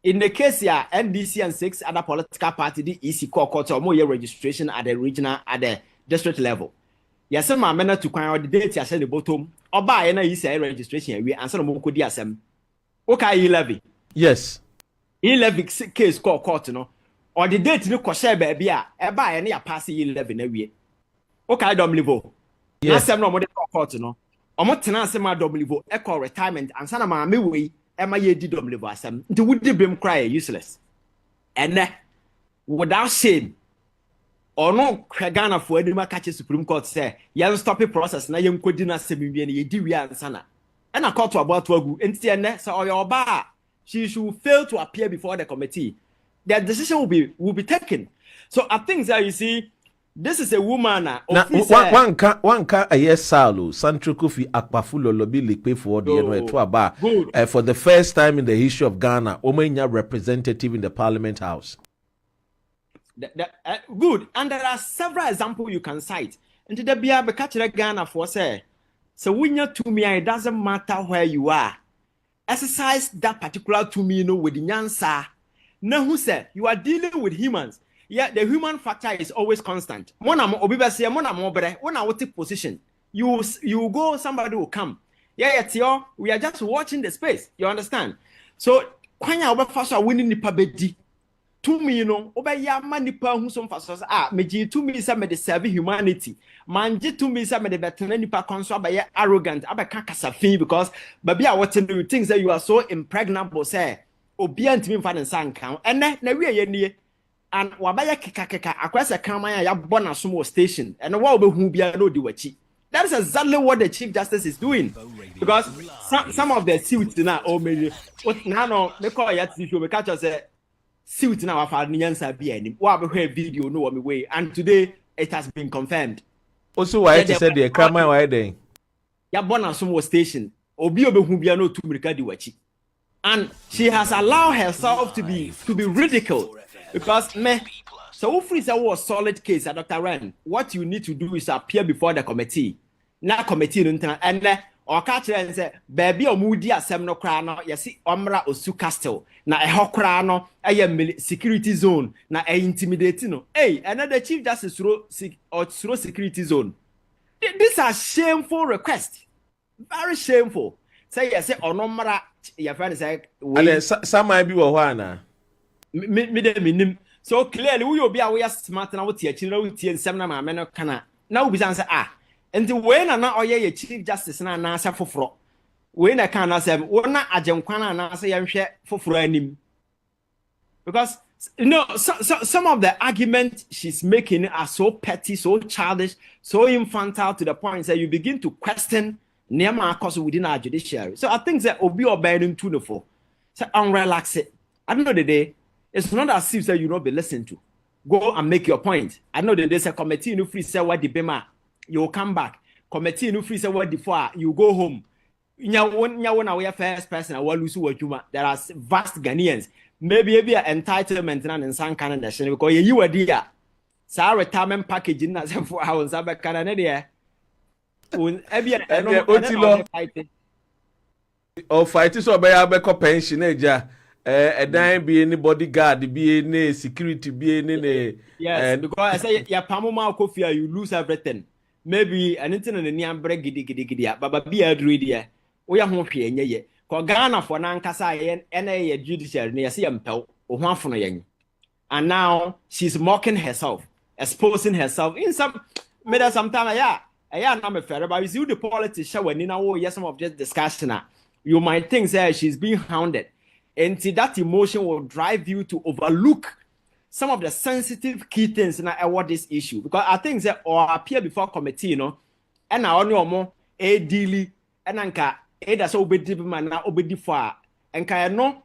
in the case here, NDC and 6 other political parties, the EC court or more registration at the regional, at the district level. Yes, my manner to quite the date I said the bottom or buy any EC registration we answer more could asem. Okay, levy. Yes. Levy case court, no, or the date no share baby, a buy any a passing 11 every. Okay, don't live. Yes, I'm not more court, no. Omo tenancy ma double echo retirement and sana ma me we e ma ye di double asem nti wudi bem cry useless and without shame ono Ghana for edima catch Supreme Court say yen stop the process na yen kodi na asem wie na ye di wi ansana and a court about wagu nti ene say oyo ba she should fail to appear before the committee. Their decision will be taken. So I think that you see this is a woman. One can a yes salo Santro Kofi Akpafulo lobby likpe for the for the first time in the history of Ghana, Omenya representative in the Parliament House. Good, and there are several examples you can cite. And the Bia Bekachira Ghana for say, so when you're to me, it doesn't matter where you are. Exercise that particular to me, with the Nyansa. Now who said you are dealing with humans? Yeah, the human factor is always constant. When I'm take position, you go, somebody will come. Yeah, we are just watching the space. You understand? So, when you are first winning the pabedi, to me, obey manipa who some fast meji to me some the serve humanity. Manji to me some the better nipa console by arrogant, abakakasafi because baby are watching the things that you are so impregnable, say, obedient me fan and sang count, and then we are near. And wabaya kika across a camera ya bona sumo station and what who be no diwachi. That is exactly what the Chief Justice is doing. Because some of the suits now or maybe what now they call it if you catch us a suit now for Nyansa be any what video no me way and today it has been confirmed. Also why you said the camera why then ya bona sumo station obi who be no tumrika diwachi. And she has allowed herself to be ridiculed. Because so if it's a solid case, Dr. Ren, what you need to do is appear before the committee. Now committee and or catch and say, baby or moody asem no crano, yasi omra osu castle, na a hokrano, a security zone, na a intimidating. Hey, another Chief Justice through security zone. These are shameful requests. Very shameful. Say yes, or no mara your friend say some might be one. So clearly we will be aware smart now with your children with your seminar man kana now be answer and the way na oye Chief Justice na answer for when I can say one ajenkwana na say yanhwe foforo anim because some of the arguments she's making are so petty, so childish, so infantile to the point that you begin to question Nema cause within our judiciary. So I think that obi obeying to the for so unrelax it. I don't know the day. It's not as if that you not be listened to. Go and make your point. I know that there's a committee no free say what the bema. You will come back. Committee no free say what the for. You go home. When we are first person, I will lose what you. There are vast Ghanaians. Maybe an entitlement and some kind of nation because you were there. So retirement package in that 4 hours. I be Canada. Oh, fight so be a pension eja. A dime be any bodyguard, be any security, be any. Yes, because I say, ya Pamoma coffee, you lose everything. Maybe anything in the near break, giddy, but be a dreadia. We are home here, ye. Ghana for Nankasa and a judiciary near CMPL or one for a and now she's mocking herself, exposing herself in some made us some time. Yeah, I'm a fair, but you see the politician when you know, yes, some of this discussion. You might think that she's being hounded. And see, that emotion will drive you to overlook some of the sensitive key things in what this issue. Because I think that or appear before committee, and I only more a daily and anka that's obedi man now obedi for and I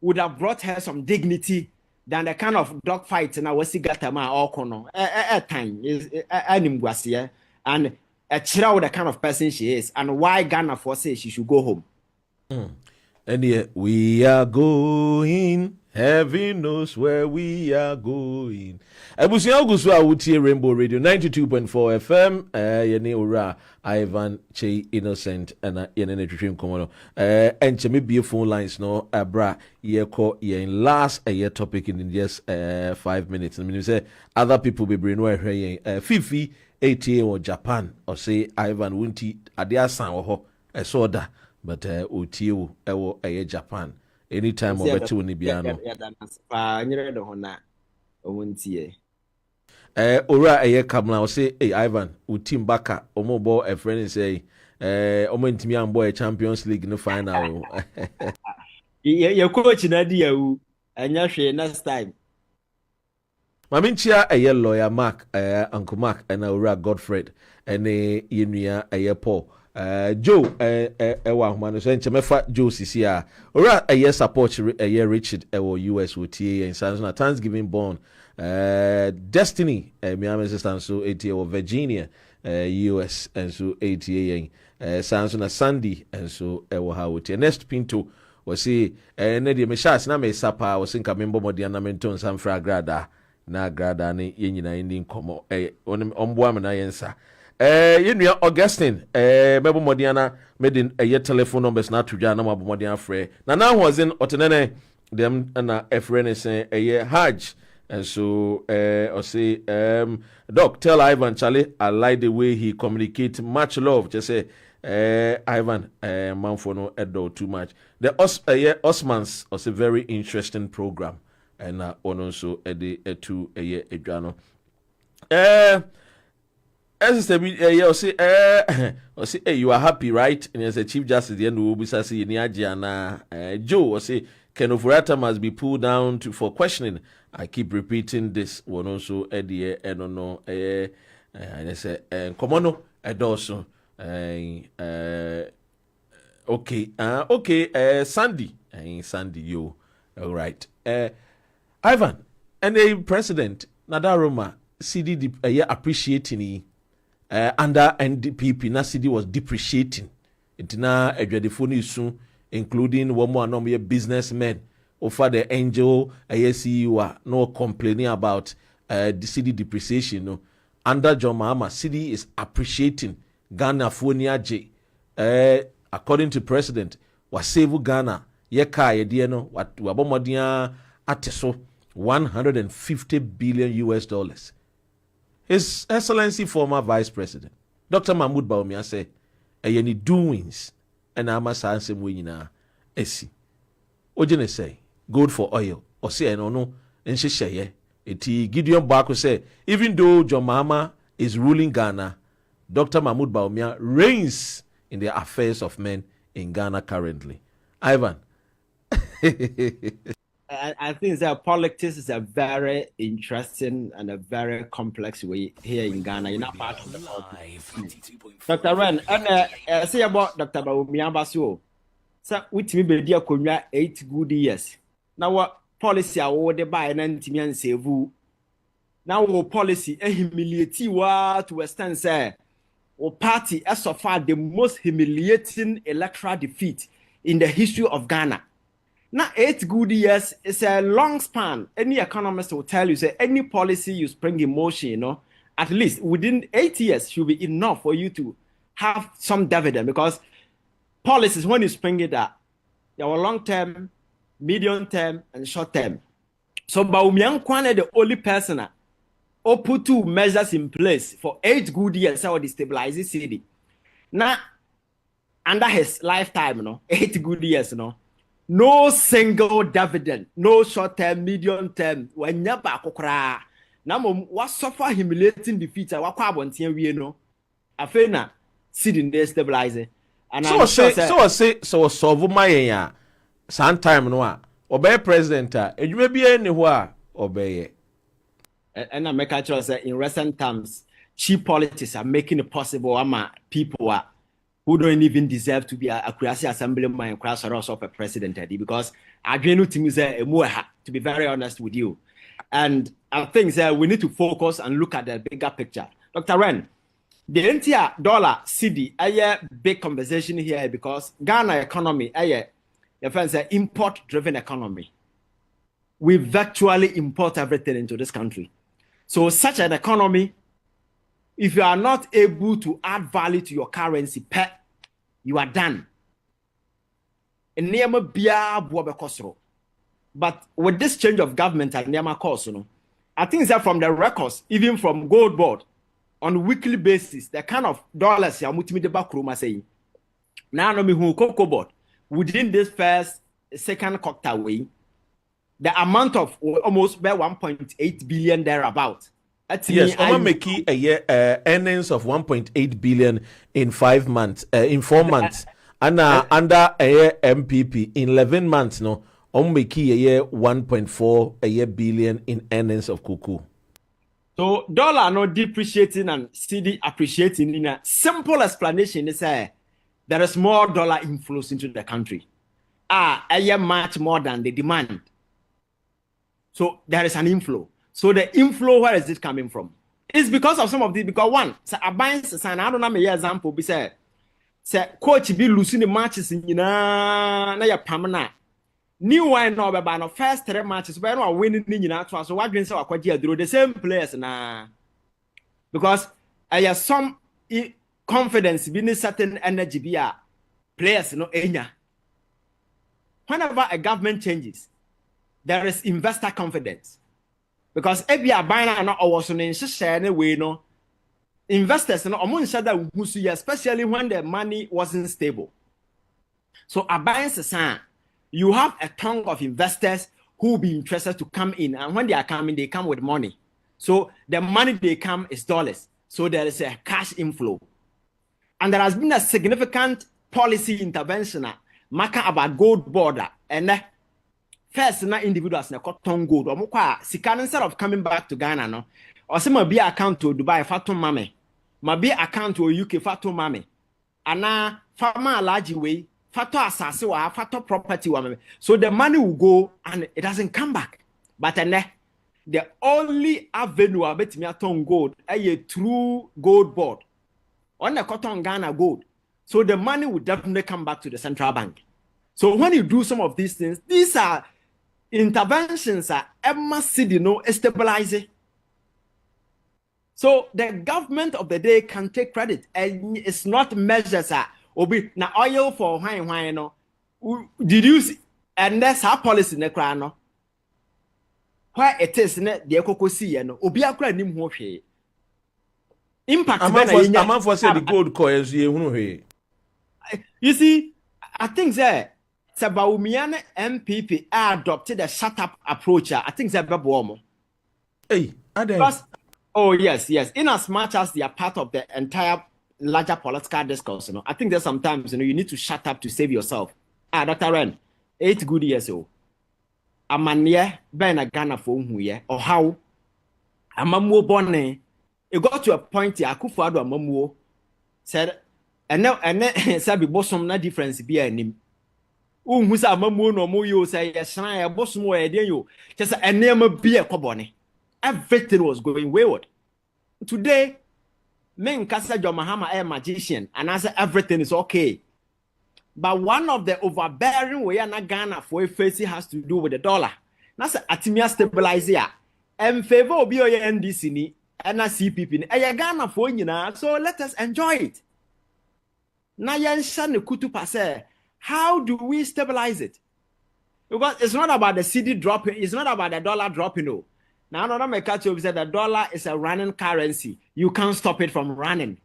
would have brought her some dignity than the kind of dogfight and I was gatama or kono at time is animguasia and a child the kind of person she is and why Ghana for say she should go home. And yeah, we are going. Heaven knows where we are going. Ebusia Ogusu awutie Rainbow Radio 92.4 FM. Yene ora Ivan Kyei Innocent and yene netwetwe komono. Enche me be phone lines no abra ye ko ye last year topic in just 5 minutes. I mean say other people be bring no ehwe Fifi ATA or Japan or say Ivan Wunti ade asan wo ho esoda but otie wo ewo Japan. Anytime over to Nibiano. Ora a year come now say, hey Ivan, Utim Baka, Omobo, a friend say, Ntimi boy Champions League in the final. Your coach in idea, and you're next time. Maminchia a year lawyer Mark, Uncle Mark, and Ora Godfred, and a Inuia a year Paul. Joe man so enchemefa Joe sisia ora support Richard US OTA and Samson Thanksgiving born Destiny Miami sister so ATA Virginia US and so ATA Samson Sandy and so OTA next pinto we see na de me chance na me sapa we think member modiana menton sam fra grada na grada ne yenyina ndi nkomo omboa me na yensa Yenua Augustine, Mebo Modiana made in a telephone numbers not to Jana Mabo Modiana Frey. Now was in Otenene, them and a friend is a year Hajj. And so, or say, Doc, tell Ivan Charlie, I like the way he communicates much love. Just say, Ivan, man for no edo too much. The Osmans was a very interesting program. And also a day to a year a journal. As say, hey, you are happy, right? And as a Chief Justice, the end will be saying, Joe, say, Ken Ofurata must be pulled down for questioning. I keep repeating this one also, Eddie, I don't know, and I say, Komono, also, okay, Sandy, you, all right. Ivan, and a president, Nadaroma, CD, appreciating under NPP, na CD was depreciating. It now a phone soon, including one more number businessmen over the angel CEO no complaining about the CD depreciation. No, under John Mahama, CD is appreciating Ghana Fonia J. According to President, was save Ghana yeka yedieno what wabomodia ateso $150 billion. His Excellency former Vice President, Dr. Mahmoud Bawumia say, any doings, and I must answer winina, esi. Ojene say, good for oil, or say, no, and she say, eti Gideon Barco say, even though John Mahama is ruling Ghana, Dr. Mahmoud Bawumia reigns in the affairs of men in Ghana currently. Ivan. I think that politics is a very interesting and a very complex way here in Ghana. You're not part of the politics. Dr. Ren, and say about Dr. Bawumia Basu. So, with me, be dear, 8 good years. Now, what policy I would buy an Ntim Fordjour. Now, what policy a humiliate what to Western say, or party as so far the most humiliating electoral defeat in the history of Ghana. Now, 8 good years is a long span. Any economist will tell you, say, any policy you spring in motion, at least within 8 years should be enough for you to have some dividend. Because policies, when you spring it up, there are long term, medium term, and short term. So, Bawumia Nkwane, the only person who put 2 measures in place for 8 good years, so to stabilize the city. Now, under his lifetime, 8 good years, no single dividend, no short term, medium term. When you back okra, now what suffer humiliating defeat? What carbon we Afena sitting there stabilizing. And so solve my sometime no obey president. You may be anywhere obey. And I make a choice in recent times, cheap politics are making it possible. People who don't even deserve to be a Kurasi assemblyman and class or also a president, because Adriano Timize Emuha, to be very honest with you. And I think that we need to focus and look at the bigger picture. Dr. Ren, the entire dollar CD, a big conversation here because Ghana economy, your friends say import-driven economy. We virtually import everything into this country. So such an economy, if you are not able to add value to your currency, you are done. But with this change of government at Nema course, I think that from the records, even from Gold Board, on a weekly basis, the kind of dollars you are saying. Now, Cocoa Board, within this second cocktail way, the amount of almost 1.8 billion thereabout. Yes, I'm making a year earnings of 1.8 billion in 5 months, in 4 months, and under a year MPP in 11 months, no, I'm making a year 1.4 a year billion in earnings of cocoa. So dollar no depreciating and CD appreciating. In a simple explanation is there is more dollar inflows into the country. A year much more than the demand. So there is an inflow. So the inflow, where is it coming from? It's because of some of these. Because one, so I buy and I don't know my example. Be say coach be losing the matches in na ya pamana. New one no be no first 3 matches. We no winning in so what green say akwaji adro the same players na. Because I have some confidence be certain energy be players no enya. Whenever a government changes, there is investor confidence. Because if you are buying an also way, no investors no especially when the money wasn't stable. So a buying you have a tongue of investors who will be interested to come in, and when they are coming, they come with money. So the money they come is dollars. So there is a cash inflow. And there has been a significant policy intervention about gold border and first na individuals na cotton gold or sikan instead of coming back to Ghana no or say be account to Dubai fatum mame ma be account to UK fatum mame ana farmer large way fato asase wa fato property wa mame, so the money will go and it doesn't come back. But the only avenue betimi aton gold a true gold board on the cotton Ghana gold, so the money will definitely come back to the central bank. So when you do some of these things, these are interventions are stabilizing. So the government of the day can take credit, and it's not measures obi na oil for wine no deduce, and that's our policy ne kra no where it is ne de ekokosi no obi akra nim ho hwe impact I'm for say the gold coins you see. I think that Sabaumian MPP adopted a shut up approach. I think that Babuomo. Hey, oh yes. In as much as they are part of the entire larger political discourse, I think that sometimes you need to shut up to save yourself. Dr. Ren, 8 good years old. A man ben a Ghana for who or how a mamu bonne. It got to a point here. Akufo-Addo a mamu said, and now sabi bosom na difference be a name. Who say mamu no mo you say yes na bosom mo e den you just a name be a kobone. Everything was going wayward. Today men kasa John Mahama a magician and I say everything is okay. But one of the overbearing way na Ghana for face has to do with the dollar. Na say atimia stabilizer and favor obi o NDC ni and na CPP ni e Ghana for nyina, so let us enjoy it. Na yansha ne kutupa say, how do we stabilize it? Because it's not about the CD dropping, it's not about the dollar dropping. No. Now another make catch you said the dollar is a running currency. You can't stop it from running.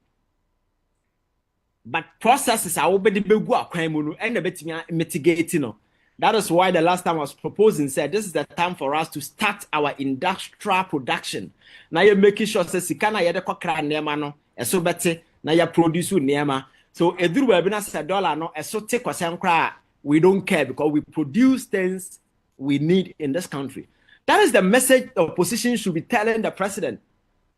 But processes are already and the bit mitigating. That is why the last time I was proposing said this is the time for us to start our industrial production. Now you're making sure that sikana yede kokra nema no eso bete na ya produce nema. So eduru webina say dollar no eso take kwasem kra, we don't care because we produce things we need in this country. That is the message the opposition should be telling the president.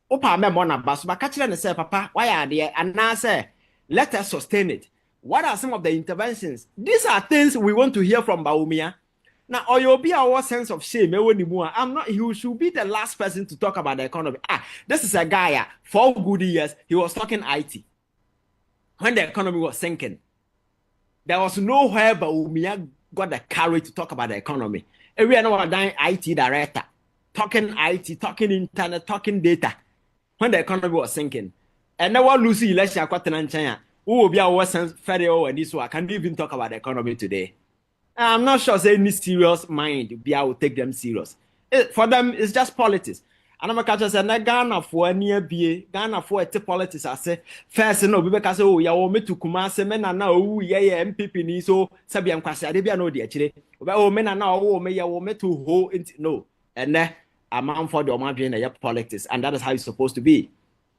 Opa me mo na baso ba ka kire say papa why are there and now say let us sustain it. What are some of the interventions? These are things we want to hear from Bawumia. Now, or you'll be our sense of shame. I'm not, he should be the last person to talk about the economy. This is a guy, 4 good years, he was talking IT. When the economy was sinking, there was nowhere Bawumia got the courage to talk about the economy. Every another IT director, talking IT, talking internet, talking data, when the economy was sinking. And now Lucy election in China, who will be our federal and this one, can you even talk about the economy today? I'm not sure say any serious mind be able to take them serious. For them, it's just politics. And I'm catch say na Ghana for near be Ghana for politics. I say first no because say oh ya wo metu Kumase me na oh yeah MPP ni so sabi am kwase ade bia no de akire. Oh me na oh me ya wo metu ho no. And then a man for the omadwe na politics, and that is how it's supposed to be.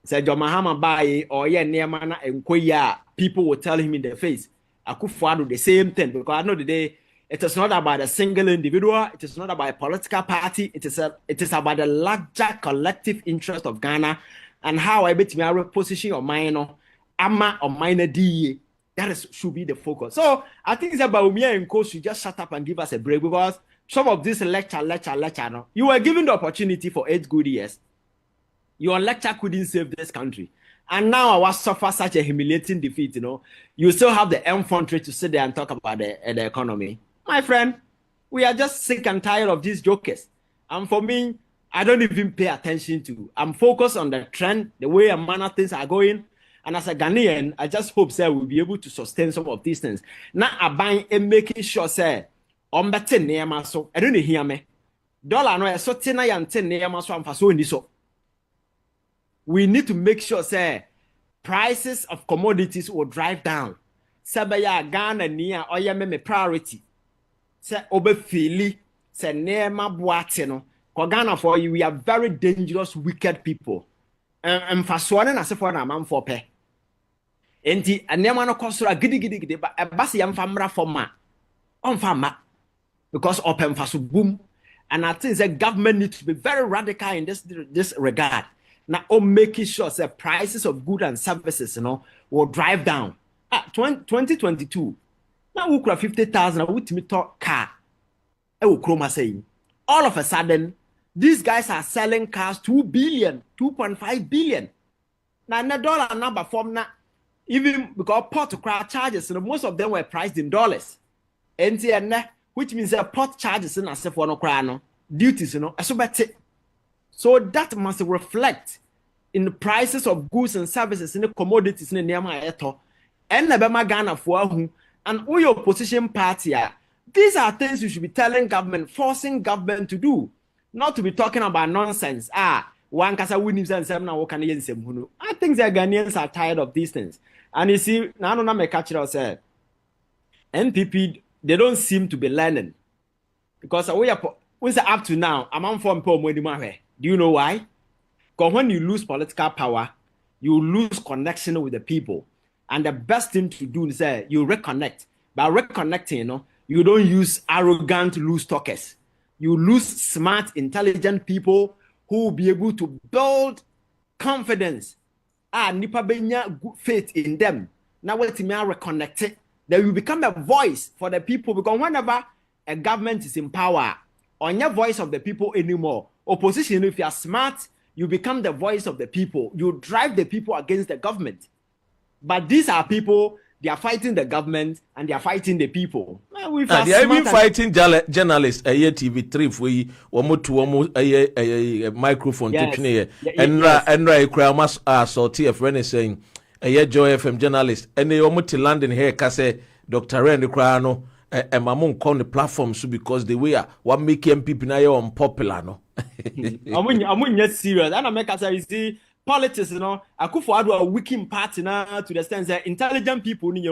Say John Mahama buy or yeah near man enkoya, people will tell him in the face. Akufo-Addo the same thing, because I know the day it is not about a single individual. It is not about a political party. It is about the larger collective interest of Ghana and how I bet me I position your minor, ama or minor DA. That should be the focus. So I think it's about me and Co should just shut up and give us a break, because some of this lecture. No, you were given the opportunity for 8 good years. Your lecture couldn't save this country. And now I was suffer such a humiliating defeat, You still have the infantry to sit there and talk about the economy. My friend, we are just sick and tired of these jokers. And for me, I don't even pay attention to. I'm focused on the trend, the way and manner things are going. And as a Ghanaian, I just hope, sir, we'll be able to sustain some of these things. Now, I'm buying and making sure, sir, I'm better near my so. I don't hear me. Dollar no, so 10 and 10 near my so. I'm for so in this so. We need to make sure, sir, prices of commodities will drive down. Sabaya Ghana near or me priority. Say obefili say nema boate no ko Ghana for you, we are very dangerous wicked people. Mfasoane na sefo na manfo pe enti nema no kosora gidi ba base yam famra forma on fama because open faso boom. And I think the government needs to be very radical in this regard. Now making sure that prices of goods and services will drive down. 2022 now we could 50,000 with me talk car. Saying all of a sudden these guys are selling cars 2 billion, 2.5 billion. Now the dollar number form now even because port to crowd charges, most of them were priced in dollars. And which means that port charges in as for no crown duties, so that must reflect in the prices of goods and services in the commodities in the Niama and the Ghana for and all your opposition party. These are things you should be telling government, forcing government to do, not to be talking about nonsense. One kasa winim and now can I think the Ghanaians are tired of these things. And you see, now no me catch it say NPP, they don't seem to be learning. Because we are up to now, I'm on form. Do you know why? Because when you lose political power, you lose connection with the people. And the best thing to do is you reconnect. By reconnecting, you don't use arrogant loose talkers. You lose smart, intelligent people who will be able to build confidence. Nipa benya faith in them. Now what you reconnect it, then you become a voice for the people. Because whenever a government is in power, on your voice of the people anymore. Opposition, if you are smart, you become the voice of the people. You drive the people against the government. But these are people, they are fighting the government and they are fighting the people. They are even fighting journalists. TV3 for you, a microphone. And I cry sortie a friend is saying, a Joy FM journalist. And they almost to London here, Kase, Dr. Randy Crano, and Mamon call the platforms because they were what make MPP now unpopular. No, I'm not serious. And I make us see. Politics, Akufo-Addo a weakening party now to the extent that intelligent people need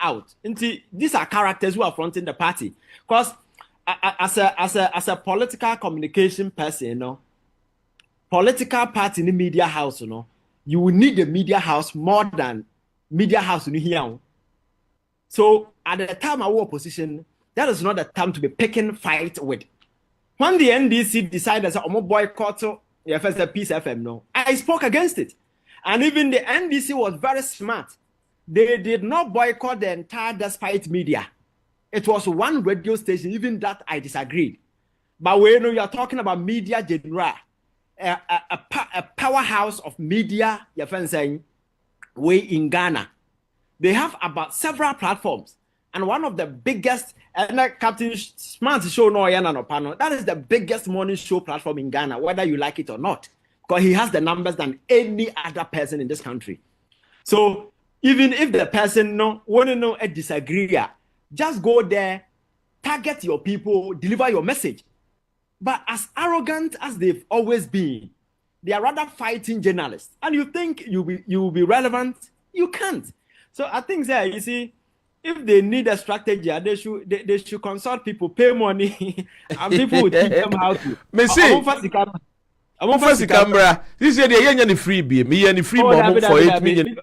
out. These are characters who are fronting the party. Because as a political communication person, political party in the media house, you will need the media house more than media house in here. So at the time of opposition, that is not the time to be picking fight with. When the NDC decided that I'm boycott the first Peace FM, I spoke against it. And even the NDC was very smart. They did not boycott the entire despite media. It was one radio station, even that I disagreed. But when you are talking about media general, a powerhouse of media, you're saying, way in Ghana, they have about several platforms. And one of the biggest, and CaptainSmart show no panel, that is the biggest morning show platform in Ghana, whether you like it or not, because he has the numbers than any other person in this country. So even if the person want to know a disagree, just go there, target your people, deliver your message. But as arrogant as they've always been, they are rather fighting journalists. And you think you will be relevant? You can't. So I think that, you see, if they need a strategy, they should consult people, pay money, and people will teach them how to. I want first camera. This year they ain't free be. Me any free bomb for 8 million.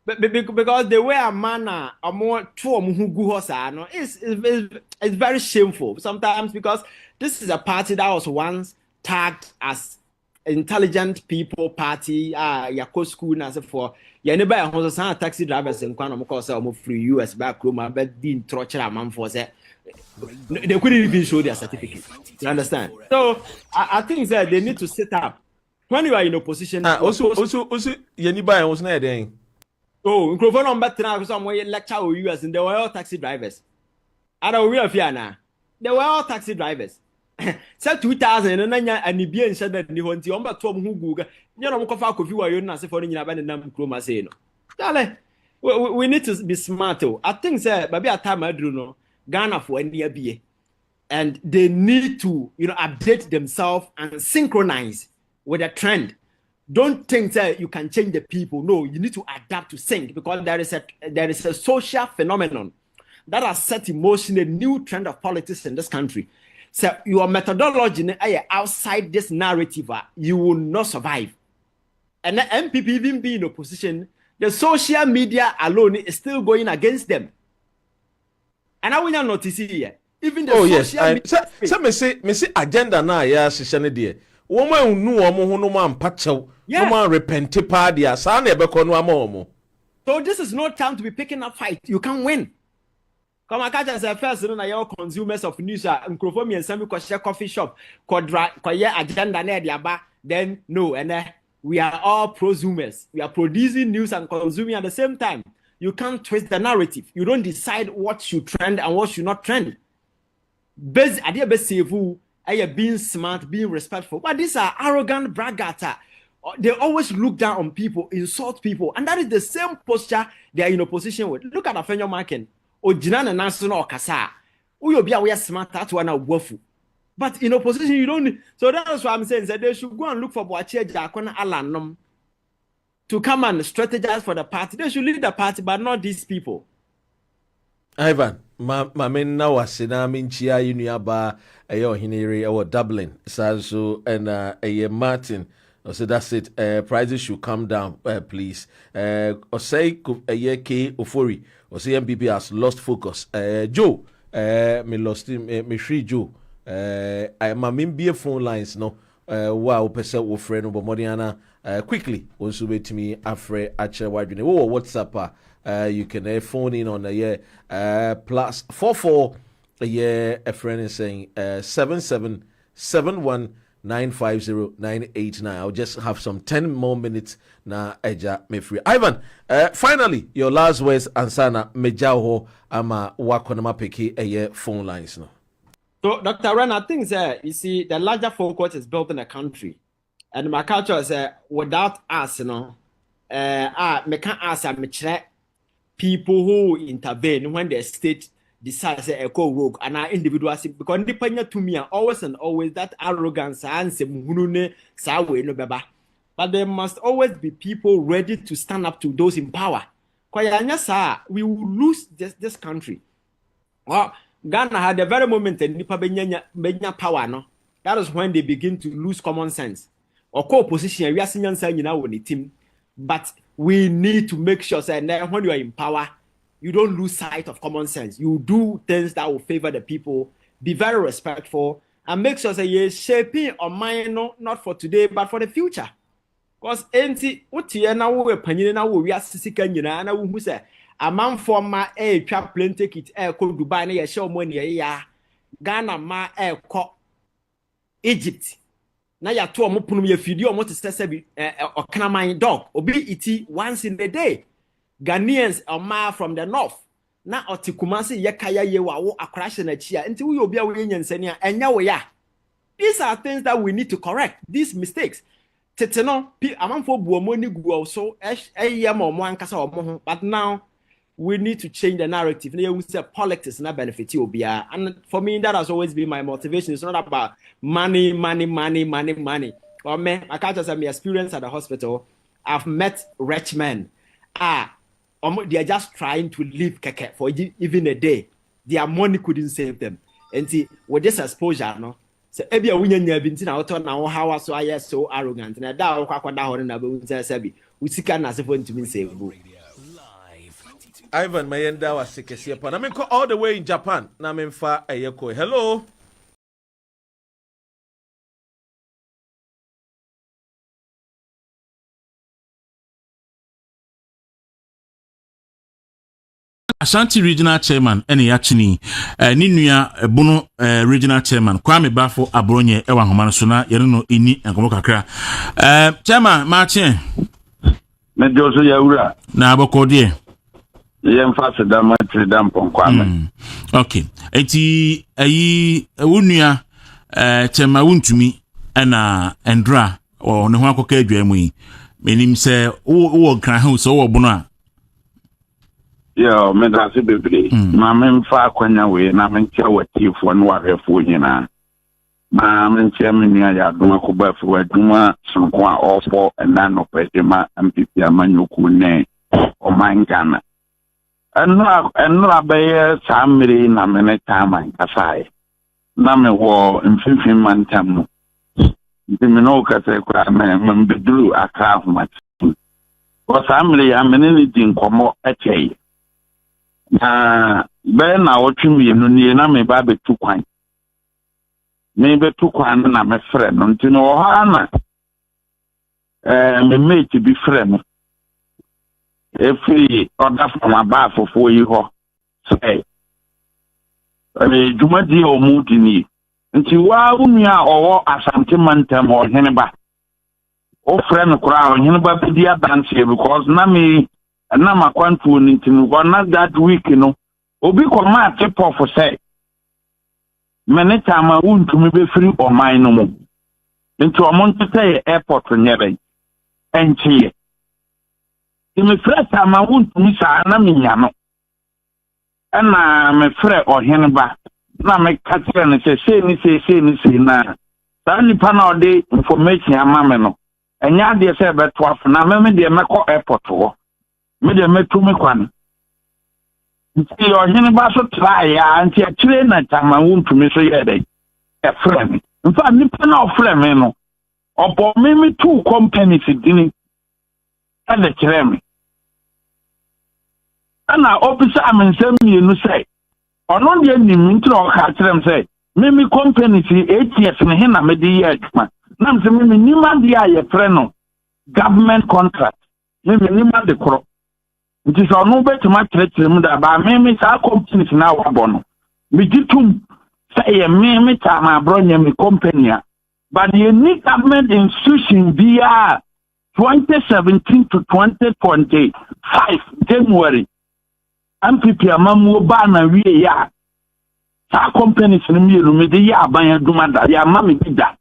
Because the way a man are more two who go no, it's very shameful sometimes, because this is a party that was once tagged as intelligent people party, Yako school as for neighbor who's a taxi drivers in Kwanum cause free US back room, but didn't torture a man for that. They couldn't even show their certificate. You understand? So I think that they need to set up when you are in opposition. Also, Yaniba was not there. Oh, microphone on back now somewhere lecture with US and they were all taxi drivers. I don't real fear now. They were all taxi drivers. Said 2000 and the bien said that the one to umber Tom who Google. You know, Kofa, if you are not for any abandoned Chroma say no. We need to be smart. I think that maybe a time I don't know Ghana for any year. And they need to, update themselves and synchronize with the trend. Don't think that you can change the people. No, you need to adapt to sync, because there is a social phenomenon that has set in motion a new trend of politics in this country. So your methodology outside this narrative, you will not survive. And the MPP even being in opposition, the social media alone is still going against them. And I will not notice it here. Even the social media. So me say agenda na ya shishane die. Woman nu omo ho no man pachew. Woman repent party asa na ebeko no amomo. So this is not time to be picking up fight. You can win. Come on, catch us first. Na your consumers of news microphone and some share coffee shop. Koye agenda na diaba. Then no, and we are all prosumers. We are producing news and consuming at the same time. You can't twist the narrative. You don't decide what should trend and what should not trend. Base idea best save being smart, being respectful. But these are arrogant braggarts. They always look down on people, insult people, and that is the same posture they are in opposition with. Look at Afenyo Marken. Ojina national kasa. Uyobi we are smart that one wafu. But in opposition, you don't. So that's why I'm saying that they should go and look for Boache Jakona Alanum to come and strategize for the party. They should lead the party, but not these people. Ivan, my men now are Sinam Chia Uniaba, a Hiniri, or Dublin, Sanso, and a Martin. So that's it. Prices should come down, please. Or say a year K Ofori, or say MPP has lost focus. Joe, me lost him, me free Joe. I'm a phone lines, no. Wow, person will friend over Modiana. Quickly, also wait to me after actually wide. Oh, WhatsApp. You can phone in on the year +44 a year. A friend is saying 7771950989. I'll just have some 10 more minutes na eja me free. Ivan, finally your last words ansana mejaho ama wakonama peki a year phone lines no. So Dr. Ren, I think you see the larger focus is built in a country, and my culture is without us, me can't ask people who intervene when the state decides to go rogue and our individuals, because independent to me always and always that arrogance and but there must always be people ready to stand up to those in power. We will lose this country. Well, Ghana had the very moment and nipa benya power no. That is when they begin to lose common sense. Or co-opposition we are seeing the team, but we need to make sure that when you are in power, you don't lose sight of common sense. You do things that will favor the people, be very respectful, and make sure that you're shaping or mind not for today, but for the future. Because what you now we're penny now we are sissy and who say a man for my trap plane ticket ko Dubai na show money Ghana ma ko Egypt. Na ya to mo punu ye fidi o mo te sese bi okanaman dog obi iti once in a day. Ghanaians from the north na otikumase ye kaya ye wa wo akrashe na chia nti we obi a we nyansani a enya wo ya. These are things that we need to correct, these mistakes. Teteno amanfo buomoni guo so eyam omo ankasa omo ho, but now we need to change the narrative. We say politics na benefit obia, and for me that has always been my motivation. It's not about money. Or me, I can't just say my experience at the hospital. I've met rich men. They are just trying to live keke for even a day. Their money couldn't save them. And see, with this exposure, no. So ebi a wunya nya binti na oto na wo hawa so aye so arrogant na da wo kwakwa da hore na be wunsa sabi usika na sefo ntumi save. Ivan Mayenda was sekesi pa na me call all the way in Japan na me mfa ayeko. Hello. Ashanti Regional Chairman ene yachini ni nua bono Regional Chairman Kwame Bafo Abronye ewa nhoma so na yere no ini enkomo kakra. Chairman Martin me joso ya ura na abokode ye mfase da matri da Kwame. Okay, eti ayi wonua Chairman Wontumi na Endra o ne ho akoka adwamu yi menim se wo kan ho so wo bono a yo me da se bebre ma me mfa akwanya we na me ntia watifo no wahwefo nyina ma me ntia me nia ya doma ko ba fo aduma sonko a ofo na no pedema MPP amanyoku ne o mangana enno abaye samiri na me ne tama kasai na me wo mfimfim mantam no ndimi no kase kwa me bedru aka ahoma o samiri ya me ne din komo ekei be na wotwimi no nie na me ba betu kwan me betu kwan na me frɛ no ntino wo ha na me mate bi frɛ no efi oda from aba fofo yi ho say jumadi o mudi ni nti wa unua owo asante mantam o hene ba o frɛ no kora o hene ba bi dance because na me na makwantu ntinu gona that week no obi koma tip off say meneta ma Wontumi be free o mine no mo nti o mo ntete airport nyere enchie me frɛ ta ma Wontumi sa na menya no na me frɛ o hene ba na me katere no say ni na sa nipa na o de information ama me no enya de say be to af na me de mekɔ airport ho me de metu me kwan nti o hene ba so try ya nti akire na tama Wontumi so ye dey e friend nfa nipa na o friend me no obo me two companies dini and kire me ana officer amensem yenu say ono de nim nti o ka kire me say me companies 8 years ne he na me de ye aduma na me say me nima de aye friend no government contract me nima de kro nti so no betuma tretre mu da ba me sa companies na wabo no me ditum say me ta ma Abronye me company but the unique government institution via 2017 to 2025 January MPP amamu ba na wie ya sa companies ni me de ya ban aduma da ya ma me bida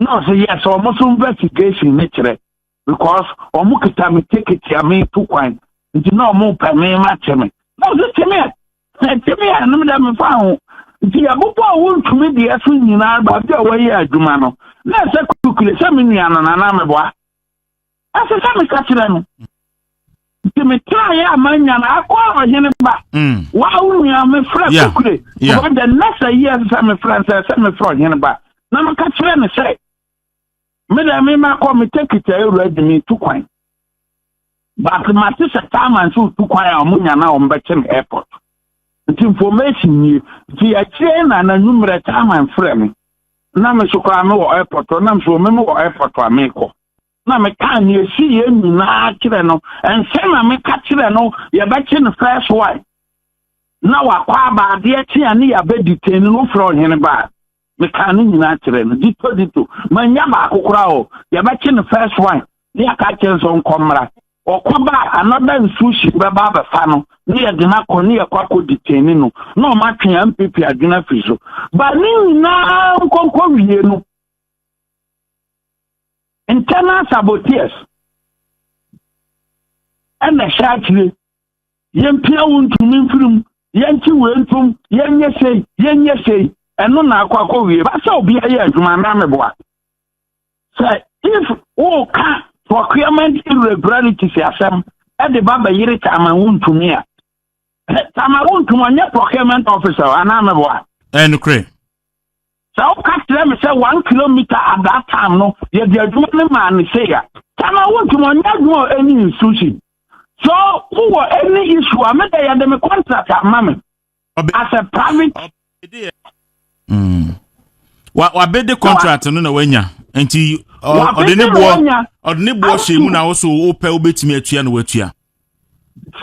no say yes almost investigation nature because omukita me ticket ya me to kwan nti na omu pa me ma cheme no se cheme na me da me fa ho nti ya bobo Wontumi de aso nyina ba de wa yi aduma no na se kukule se me nua no na me boa ase se me ka kire no nti me try ya manya na akwa hene ba wa nua me fra kukule but the next year se me fra se me fra hene ba na me ka kire ne se me da me ma ko me take it ready me to kwan but my sister time and so to kwan amunya na o mbetchen airport the information ni ti a trainer na numero time and frame na me so kwa me wo airport na me so me wo airport wa me ko na me kan ni esi ye nyina kire no en se na me ka kire no ye betchen first one na wa kwa ba de ti ani ya be detain no fro hene ba me kan nyina kire no dito manya ba kokora o ya ba chi no first one ni aka chen so nkomra okwaba another institution baba bafano ni ya gina ko ni ya kwako detain no no ma twen MPP agina fiso ba ni na nkonko wie no internal saboteurs and the shakire yempia Wontumi mfirim yenti wentum yenye sei eno na akwako wie ba se obi aye adwuma na meboa say if o ka procurement irregularities asem e de baba yire Chairman Wontumi a Chairman Wontumi onye procurement officer ana meboa enukre so ka tell me say 1 kilometer at that time no ye de adwuma ne man say ya Chairman Wontumi onye adwuma any institution so who were any issue I made the contract mama as a private wa be the contract no na wanya enti odene bo shemu na wo so wo pe obetimi atua na watua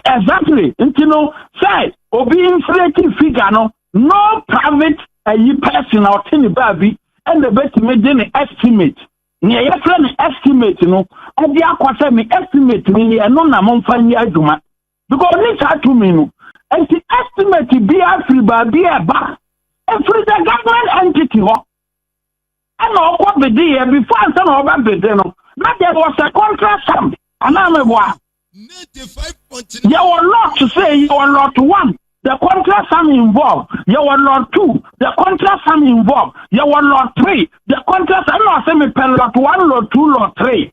exactly enti no say obi inflating figure no private person or tiny baby and the best made an estimate near your friend estimate no and the aqua me estimate me and no namon fanya aduma because this had to me no and the estimate be a free baby a bar and free the government entity and all what the day before and some of them no that there was a contract sum and I'm a boy you were not to say you were not one. The contract sum involved, you were lot 2. The contract sum involved, you were lot 3. The contract sum, no, say me pen lot 1, lot 2, lot 3.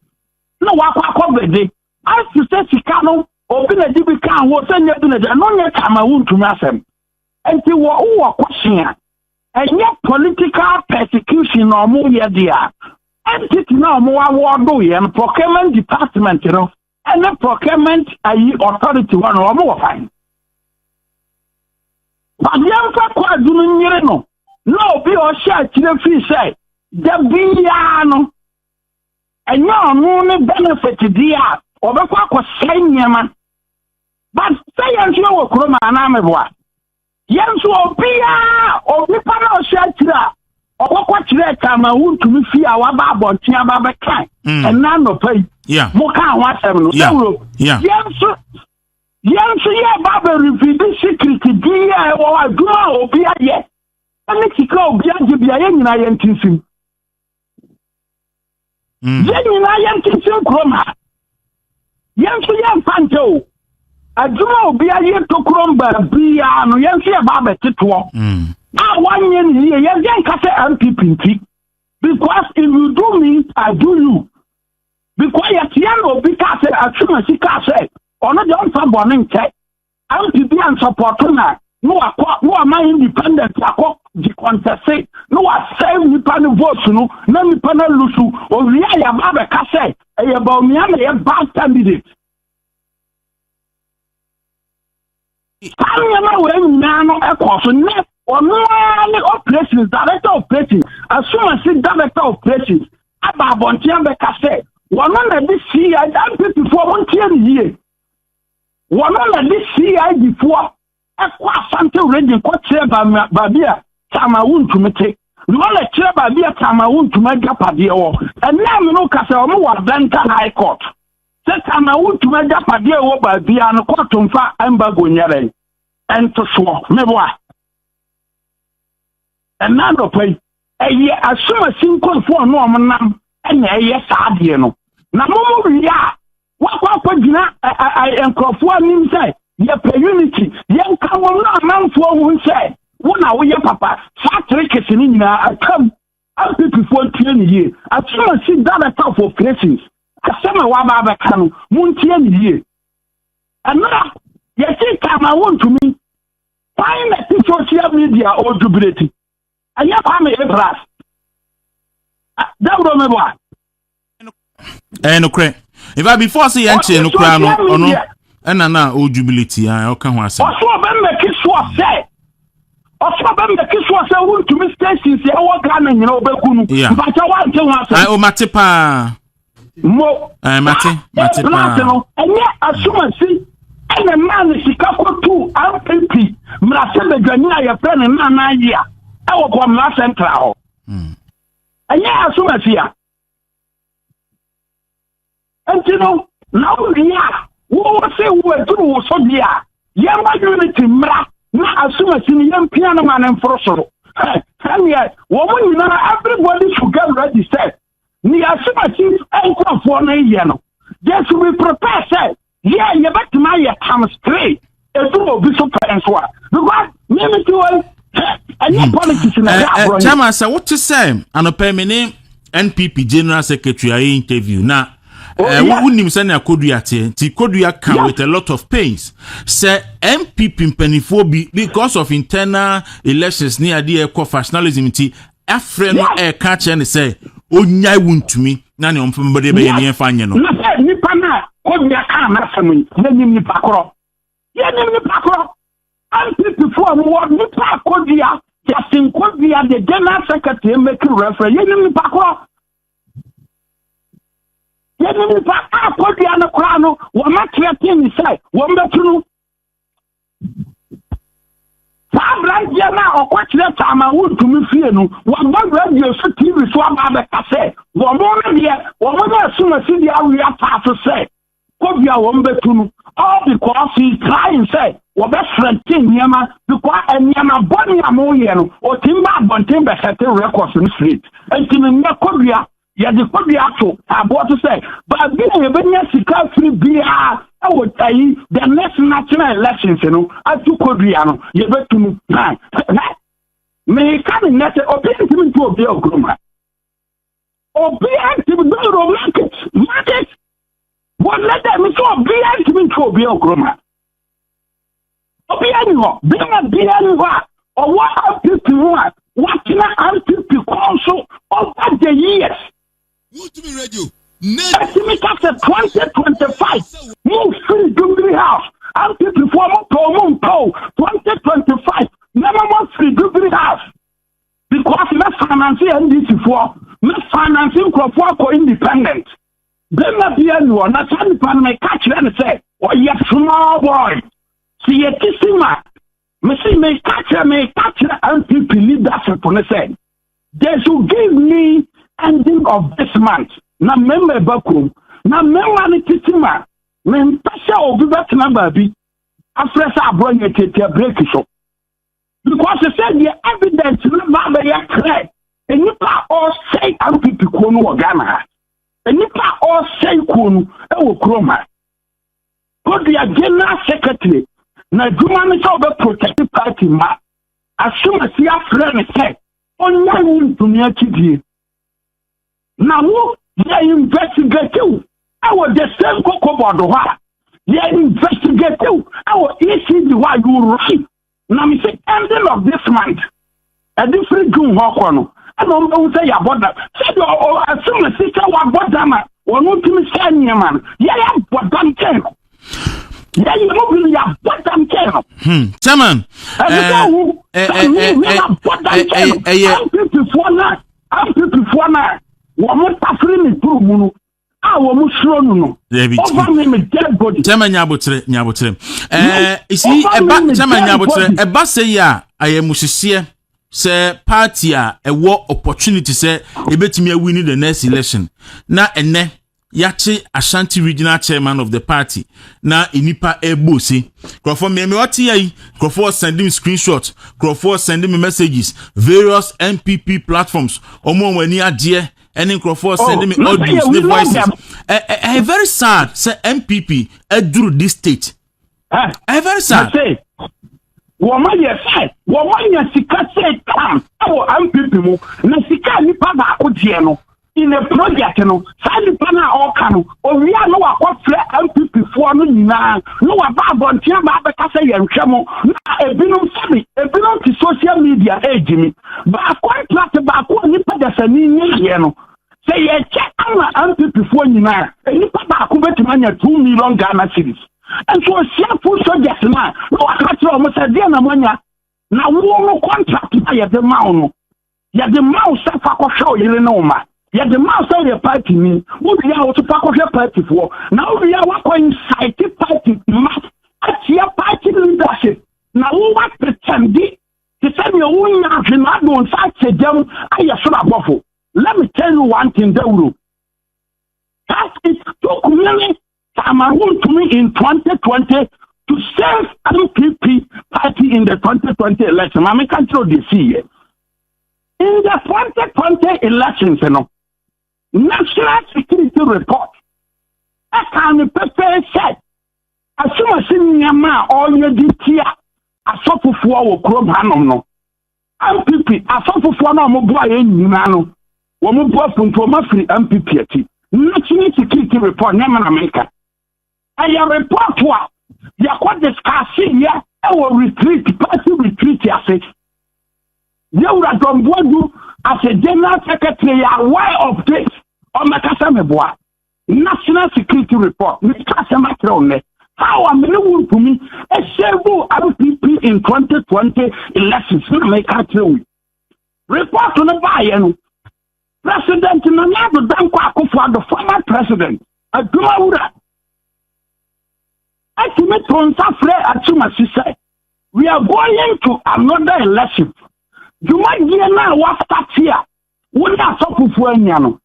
No, what cover the day. As to say, Chicano, open a DB can, was send you to the no Chairman Wontumi asem. And you were all questioning. And yet, political persecution or more year there. And it's now more award and procurement department, you know, and the procurement authority one or more fine. But yamfa kwa dunu nyire no be o sha kire fi say da biya no enyo no ne benefit dia obekwa kwa sanyema but say yanso wo kroma na meboa yanso obia obi pa na o sha kire obekwa kire Chairman Wontumi fi a waba abontia aba bekan enna no pai mo kan ho asem no yanso ye baba reveal the secret dia o aduma obi aye ani kika obi age bia ye nyina ye ntinsim ye nyina ye ntinsim kroma yanso ye mfante o aduma obi aye to kromba bia no yanso ye baba teto a wanye ni ye ye nka se MPP nti because if you do me I do you because ye tian obi ka se atuma sika se ono de on sabone nke MPP and support na no am independent akọ di contest no wa save ni pan vote no na ni pan lusu o wi ya ba be ka say e ba mi am e ba candidate Kanya na we nyina no e ko so ne ono ni operations director of operations assume say director of operations aba abontia be ka say wono na di see MPP for won tie ni yie one of this CI before a something ready for Babia Chairman Wontumi take. No one a chair Babia Chairman Wontumi Gapadio, and now you know Casamo was Venta High Court. Set Chairman Wontumi Gapadio Babia and Otumfo and Bagunyere and to swore, Meboa. And now the pay a year as soon as simple for no man and a yes, Adiano. Namu ya. What gina enkrofo anim say ye per unity ye nka won na amanfo hu say wona wo ye papa factory kesini nyina akam MPP for 20 years atuma si director of operations asema wa ba ba kanu muntie ni ye another ye see Chairman Wontumi find the social media or jubilate anya kwame ebras dabro meboa enokre if I before say yanche no kra no ono ena na o jubility o ka ho asem oso ba make so say Wontumi station say o Ghana nyina obeku nu ba cha wa nche ho asem o mate pa mo mate pa no enye asuma si ena man sika ko tu MPP mrase bedwani aye friend na na ye a e wo ko mra central ho enye asuma si a And you know, now we are say we were through so dear. Yama unity mra na assume sin yam piano man and frosoro. And yet, woman, everybody should get registered. Ni assume sin uncle for na yano. Just we prepare say, yeah, you bet my come straight. It will be so so. Because maybe to and politics in the Chairman, sir, what you say? And a permanent NPP General Secretary interview now. Wouldn't send a Koduate, Koduya come with a lot of pains. Say MPP peniphobi because of internal elections near the professionalism. A friend a catch and say, oh, Nyai Wontumi, none of them, but they be any fine. Nipana, Koduya come after me, then you Nipakro. Yeah, Nipakro. MPP for more Nipa Koduya, Justin Koduya, the General Secretary, making reference, you Nipakro. Yenni pa akodi ana kwa no wo matrete ni sai wo mbetunu Sabran jema okwatire Chairman Wontumi fie no wo gba radio so TV so aba ka say wo mo ne wo mo na suma si dia wi afa so say kobia wo mbetunu all because he trying say wo be threaten niema because niema boni amoye no o timba bontin be set records in street entimi ne kobia ya de kobia to abo to say but be e be nya sika free bia e wo tai the next national elections no atu kobia no ye betunu me kan net opinion to obi ogroma obi anti do market what let them so obi anti to obi ogroma obi anyo be anyo or what people what can anti council over the years. Wontumi Radio. Estimate after 2025, move free Jubilee House. I'm people for more 2025, never more free Jubilee House. Because not financing NDC for, not financing for independent. Then not be anyone, not some my catch and say, oh, yes, small boy. See a kissima. Me catch MPP leadership on the side. They should give me ending of this month. Na member bakum. Na member ni kitima. Men pasha obi number bi. After Abronye break show. Because they said the evidence never be clear. And you all say MPP kono wa Ghana. And you all say kono e wo kroma. Go the general secretary. Na juma so be protective party ma. Assume see a friend say Onua Wontumi akidie. Now, they investigate you. I was the same cocoa board. They investigate you. I was ECD while you right. Now, me say, ending of this month, a different June Hokono. I don't know say about that. Say, as soon as sister was bought them, or not to me say, man, yeah, but them came. Yeah, you know, we have bought them came. Chairman, I'm before now. Woman tafri ni turu no a wo mu suro no over me dead body Chairman nyabotre isi eba Chairman nyabotre eba say ya ayemuhyehyɛ sɛ party a ɛwɔ opportunity sɛ ebetimi awin the next election na ene yache Ashanti regional chairman of the party na enipa ebosi Crawford me what yi Crawford sending screenshots Crawford sending me messages various MPP platforms omo wani ade any Crawford sending me audios the voices very sad say MPP aduru this state very sad woman yes woman yes sika say come our MPP mu na sika nipa ba odie no in a project no sali pana oka no owia no akofre MPP for no nyina no wa ba bontia ba be ka say yentwemo na ebinom sabi ebinom ti social media ejimi ba contract ba ko nipa da sani ni ye no say ye check ama MPP for nyina nipa ba ko betima nya 2 million Ghana cedis and so sia full soldiers na no akatra o mo say dia na monya na wo no contract na ye de ma no ye de ma o sa fa ko show yire no ma ya the mouse of the party me who be out to pack your party for now we are going inside party at your party leadership now what pretend to tell me who not on side them I should have buffalo. Let me tell you one thing that that is to community I'm Chairman Wontumi in 2020 to save NPP party in the 2020 election. I can't throw this here. In the 2020 elections, National Security Report, I can prepare said, as soon as Yama all your DTR, a sort of war Chrome Hanom. MPP, a sort of one of my Nimano, one more from free MPP. National Security Report, Yaman America. I report what they are quite discussing here. Our retreat, party retreat, I say. They would have done what as a general secretary, aware of this. On my Casamebois, National Security Report, Mr. Casamatron, how am I to me a several MPP in 2020 elections in America. Report on the Bayern. President Nana Danko for the former president, Aduma. Ultimate on Safre Atuma said, we are going to another election. You might hear now what starts here. We are talking for Anyano.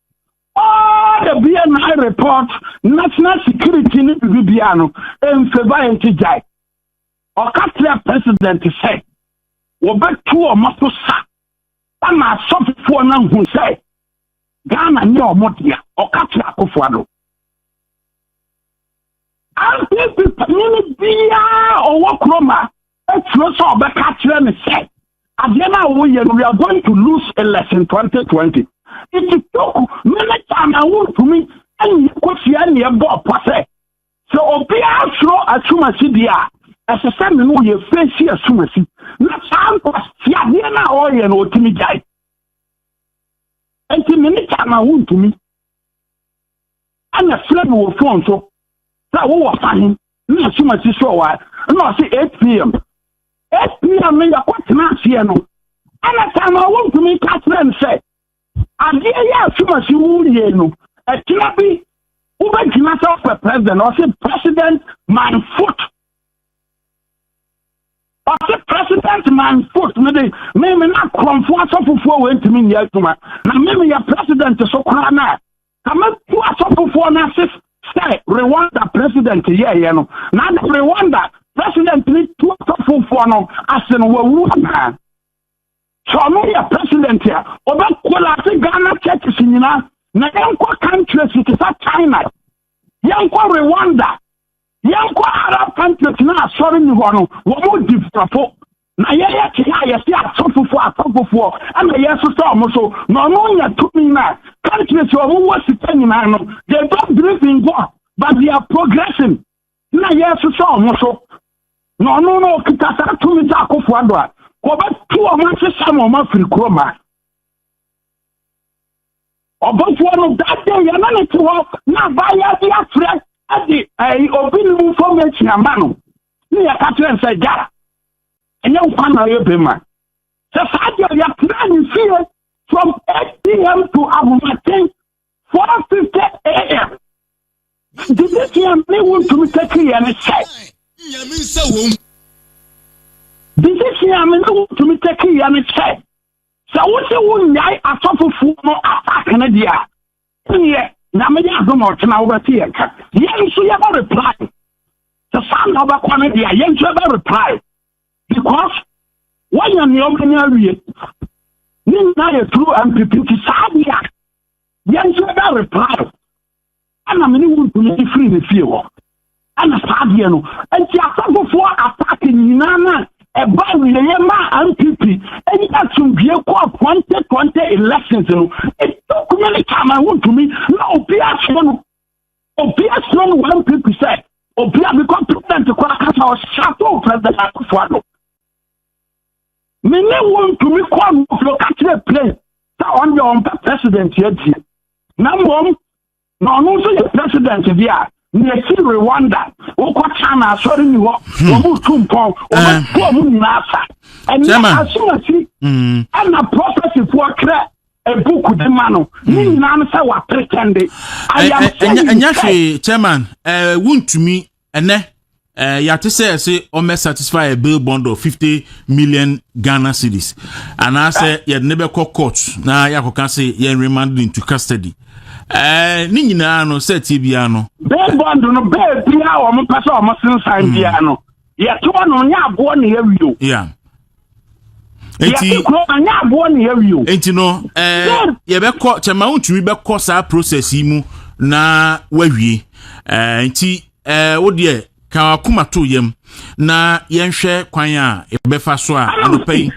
All the BNI report, national security in Bibiano, and February Tijai. Or Catholic president said, we bet 2 or Matosa. I'm a soft for now who say, Ghana near Motia, or Catholic Kofuado. I'll take the community or walk Roma, and throw some back at them and say, at the end of we are going to lose election 2020. It took many times I want to me and you could see any about passe. So, Obia throw a Sumasidia as a semi no you face here Sumasi. Not time for Siadina or an Otimi guy. And the minute time I want to me and a flame will phone so that was fine. No Sumasi so I no say 8 p.m. 8 p.m. in the Kocaine here no. And a time I want to me Catherine say. And here, so much you know, a clubby who went to myself for president, or say President Man Foot. Or say President Man Foot, maybe not come for us for went to me, yes, now maybe your president is so crana. Come up to us for Nassis, say, Rwanda president, yeah, you know. Now, Rwanda president need to for no, as in Woman. So I'm not a president here. About quality Ghana churches in Yina, Nayanko countries, it is China, Yanko Rwanda, Yanko Arab countries now, sorry, you want to, what would you prefer? Naya, I see a couple for, and I yes, so, no, took me now. Countries who was sitting they don't believe in God, but they are progressing. Naya, so, no, Kitata to me, Jaco for About 2 months, some of my free chroma. About one of that day, you're not to walk, now by the friend at the opinion information, a man. Near Catherine said, yeah. And no one of your payment. The fact that you're planning here from 8 p.m. to about 4:50 a.m. Did this year me want to take here and say? This is here, I mean, to me take here and check. So, what's the one guy I saw for attack Kennedy? Yeah, now maybe I don't know now over here. Yes, you have a reply. The son of a Kennedy, yes, you have a reply. Because when you're in the open area, you know, through MPP to Sadia, yes, you have a reply. And I'm going to be free the field. And a Sadia, and she has before attacking Nana. About the MPP, and that's some vehicle 2020 elections. It took many time I want to me. No, PS1 one people said, because president to crack our shadow president Akufo-Addo. Many want to me come look at the plane. On your own president yet. Now, no, so your president here. Nesi Rwanda, Kocaine, sorry, you walk, Otumfo, Nasa, and as soon as he and a prophecy for a book with the man, meaning answer what pretended. I am Chairman, Wontumi, and you have to say, almost satisfy a bill bond of 50 million Ghana cedis. And I say, you never call court. Now, you can say, you're remanded into custody. ni nyina no set bia no bail bond no bail bia o mo pese o mo sensan bia no ye to no nya abo na ye wio yeah enti ko nya abo na ye wio enti no ye be ko Chairman Wontumi be ko sa process yi mu na wawie enti wo de ka akoma to yam na yenhwe kwan a e be fa so a anopai